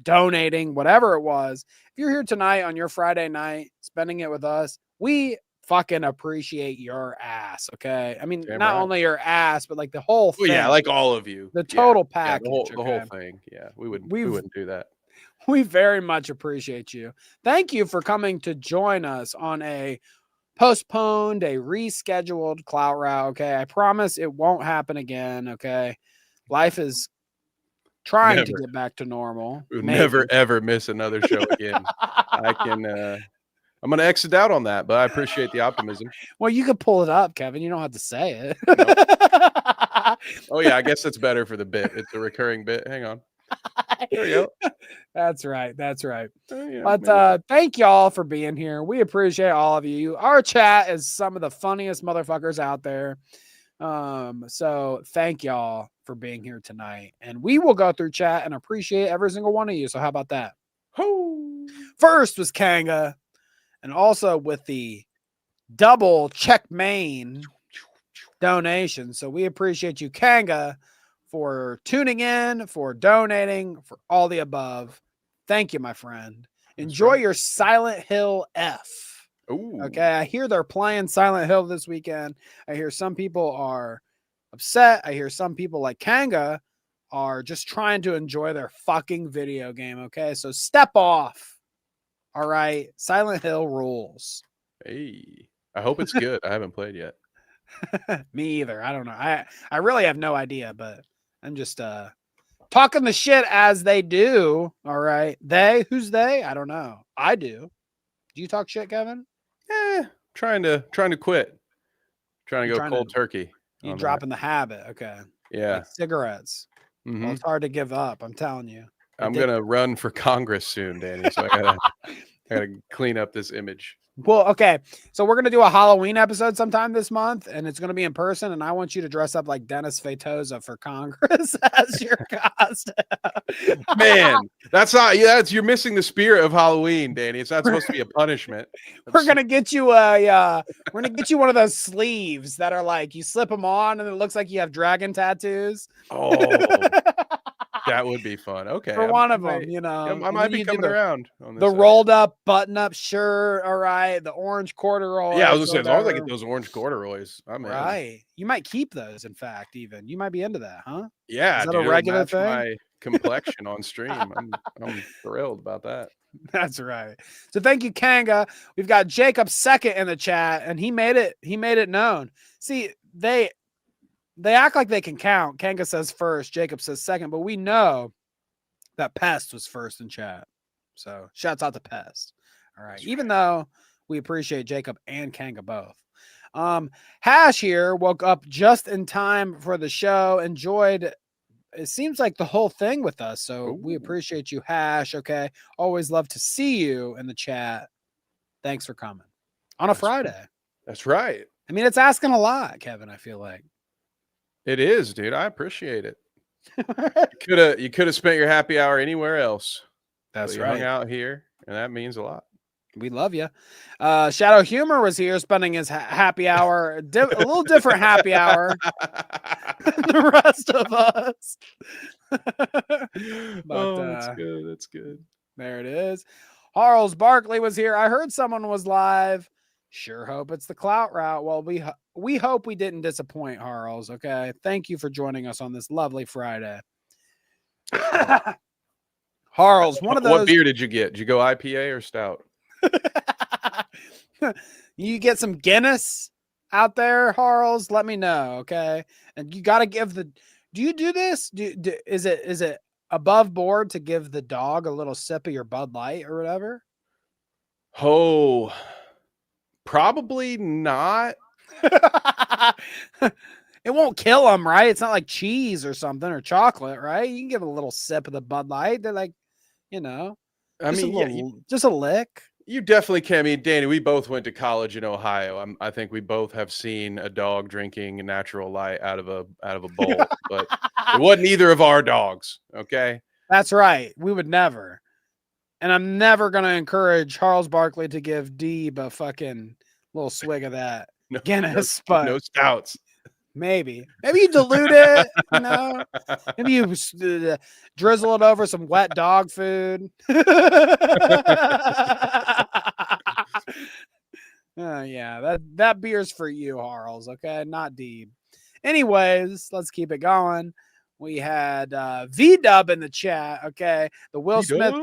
donating, whatever it was. If you're here tonight on your Friday night, spending it with us, We fucking appreciate your ass. Okay. I mean, Damn not right. only your ass, but like the whole thing. Well, yeah, like all of you. The total Yeah, package. the whole thing. Yeah, we wouldn't do that. We very much appreciate you. Thank you for coming to join us on a postponed, a rescheduled Clout route. Okay. I promise it won't happen again. Okay. Life is trying to get back to normal. We'll maybe. never ever miss another show again. I'm gonna exit out on that, but I appreciate the optimism. Well, you could pull it up, Kevin. You don't have to say it. Oh yeah, I guess that's better for the bit. It's a recurring bit. Hang on. There we go. That's right. That's right. Yeah, But thank y'all for being here. We appreciate all of you. Our chat is some of the funniest motherfuckers out there. So thank y'all for being here tonight. And we will go through chat and appreciate every single one of you. So how about that? First was Kanga, and also with the double check main donation. So we appreciate you, Kanga, for tuning in, for donating, for all the above. Thank you, my friend. Enjoy your Silent Hill F. Ooh. Okay, I hear they're playing Silent Hill this weekend. I hear some people are upset. I hear some people like Kanga are just trying to enjoy their fucking video game. Okay, so step off. All right, Silent Hill rules. Hey, I hope it's good. I haven't played yet. Me either. I don't know. I really have no idea, but I'm just talking the shit as they do. All right. They? Who's they? I don't know. I do. Do you talk shit, Kevin? Trying to quit. Trying to go cold turkey. You dropping the habit. Okay. Yeah. Like cigarettes. Well, it's hard to give up. I'm telling you. I'm gonna run for Congress soon, Danny. So I gotta clean up this image. Well, okay. So we're gonna do a Halloween episode sometime this month, and it's gonna be in person. And I want you to dress up like Dennis Fatoza for Congress as your costume. Man, that's not. Yeah, you're missing the spirit of Halloween, Danny. It's not supposed to be a punishment. We're gonna get you we're gonna get you one of those sleeves that are like you slip them on, and it looks like you have dragon tattoos. Oh. That would be fun. Okay. For one of them, you know. I might be coming around on this. The rolled up button up shirt, all right. The orange corduroy. Yeah, I was gonna say, as long as I get those orange corduroys, I'm in. Right. You might keep those, in fact, even. You might be into that, huh? Yeah. Is that a regular thing? My complexion on stream. I'm thrilled about that. That's right. So thank you, Kanga. We've got Jacob second in the chat, and he made it known. See, they act like they can count. Kanga says first, Jacob says second, but we know that Pest was first in chat. So shouts out to Pest. All right. Even though we appreciate Jacob and Kanga both. Hash here woke up just in time for the show. Enjoyed, it seems like the whole thing with us. So we appreciate you, Hash. Okay. Always love to see you in the chat. Thanks for coming on a Friday. That's right. I mean, it's asking a lot, Kevin, I feel like. It is, dude. I appreciate it. You could have spent your happy hour anywhere else. That's right. Hung out here, and that means a lot. We love you. Shadow Humor was here spending his happy hour, a little different happy hour than the rest of us. But, that's good. That's good. There it is. Harles Barkley was here. I heard someone was live. Sure hope it's the Clout route. Well, we hope we didn't disappoint, Harles. Okay. Thank you for joining us on this lovely Friday. Harles, one of those. What beer did you get? Did you go IPA or stout? You get some Guinness out there, Harles? Let me know. Okay. And you got to give do you do this? Is it above board to give the dog a little sip of your Bud Light or whatever? Oh, probably not. It won't kill them, right? It's not like cheese or something or chocolate, right? You can give a little sip of the Bud Light. They're like, just a lick. You definitely can. I mean, Danny, we both went to college in Ohio. I think we both have seen a dog drinking natural light out of a bowl, but it wasn't either of our dogs. Okay, that's right. We would never. And I'm never going to encourage Charles Barkley to give Deeb a fucking little swig of that Guinness, but no stouts. Maybe you dilute it, maybe you drizzle it over some wet dog food. Yeah, that beer's for you, Harles. Okay, not Deeb. Anyways, let's keep it going. We had V-Dub in the chat. Okay, the Will Smith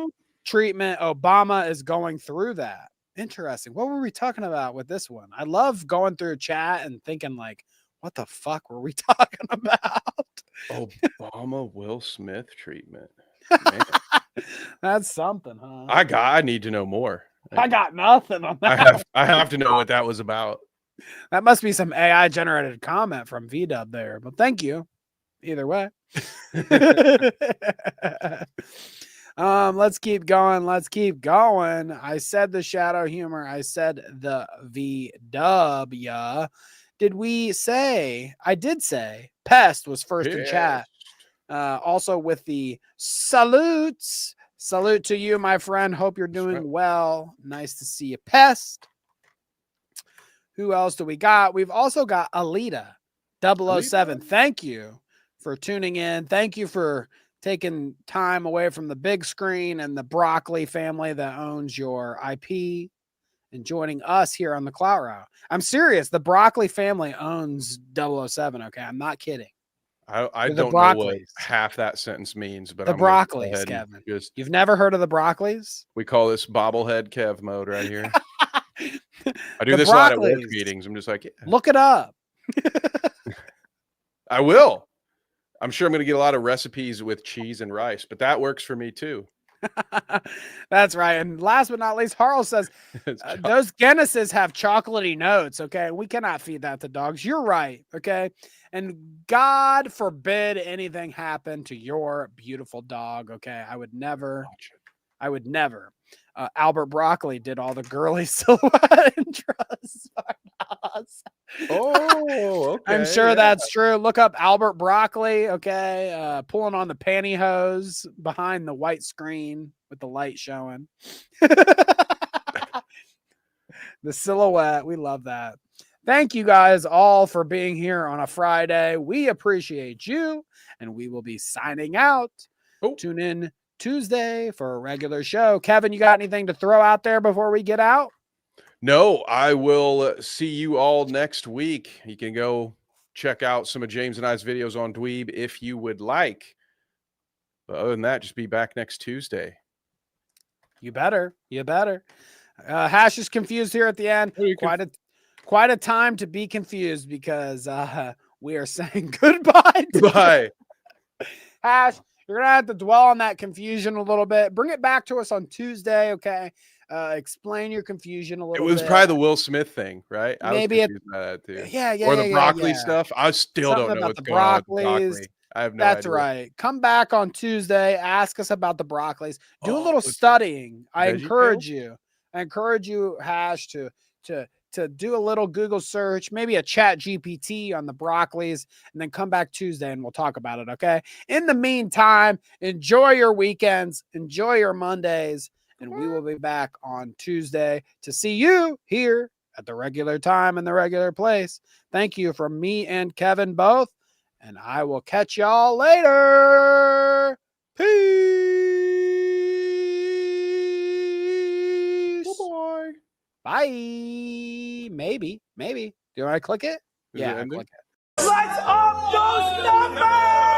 treatment. Obama is going through that. Interesting. What were we talking about with this one? I love going through chat and thinking like, what the fuck were we talking about? Obama Will Smith treatment. That's something, huh? I need to know more. I got nothing on that. I have to know what that was about. That must be some AI generated comment from V-Dub there, but thank you. Either way. Let's keep going. I said the shadow humor. I said the VW. Did we say? I did say Pest was first in chat. Also with the salutes. Salute to you, my friend. Hope you're doing well. Nice to see you, Pest. Who else do we got? We've also got Alita 007. Thank you for tuning in. Thank you for taking time away from the big screen and the Broccoli family that owns your IP and joining us here on the Clout Row. I'm serious. The Broccoli family owns 007. Okay. I'm not kidding. I don't know what half that sentence means, but the Broccoli's, Kevin. You've never heard of the Broccoli's? We call this bobblehead Kev mode right here. I do this a lot at work meetings. I'm just like, yeah. Look it up. I will. I'm sure I'm going to get a lot of recipes with cheese and rice, but that works for me too. That's right. And last but not least, Harl says those Guinnesses have chocolatey notes. Okay. We cannot feed that to dogs. You're right. Okay. And God forbid anything happen to your beautiful dog. Okay. I would never. Albert Broccoli did all the girly silhouette intros. Oh, okay. I'm sure that's true. Look up Albert Broccoli. Okay. Pulling on the pantyhose behind the white screen with the light showing. The silhouette. We love that. Thank you guys all for being here on a Friday. We appreciate you, and we will be signing out. Tune in Tuesday for a regular show. Kevin, you got anything to throw out there before we get out? No, I will see you all next week. You can go check out some of James and I's videos on Dweeb if you would like. But other than that, just be back next Tuesday. You better. Hash is confused here at the end. Quite a time to be confused because we are saying goodbye. Bye. Hash, you're going to have to dwell on that confusion a little bit. Bring it back to us on Tuesday, okay? Explain your confusion a little bit. It was probably the Will Smith thing, right? Maybe I was confused by that too. Yeah. Or the broccoli stuff. I still don't know what's going on with the broccoli. I have no idea. That's right. Come back on Tuesday. Ask us about the broccolis. Do a little studying. I encourage you, Hash, to do a little Google search, maybe a Chat GPT on the broccolis, and then come back Tuesday and we'll talk about it. Okay. In the meantime, enjoy your weekends, enjoy your Mondays, and we will be back on Tuesday to see you here at the regular time and the regular place. Thank you from me and Kevin both, and I will catch y'all later. Peace. Bye-bye. Bye. Maybe. Do you want to click it? Yeah, click it. Let's up those numbers!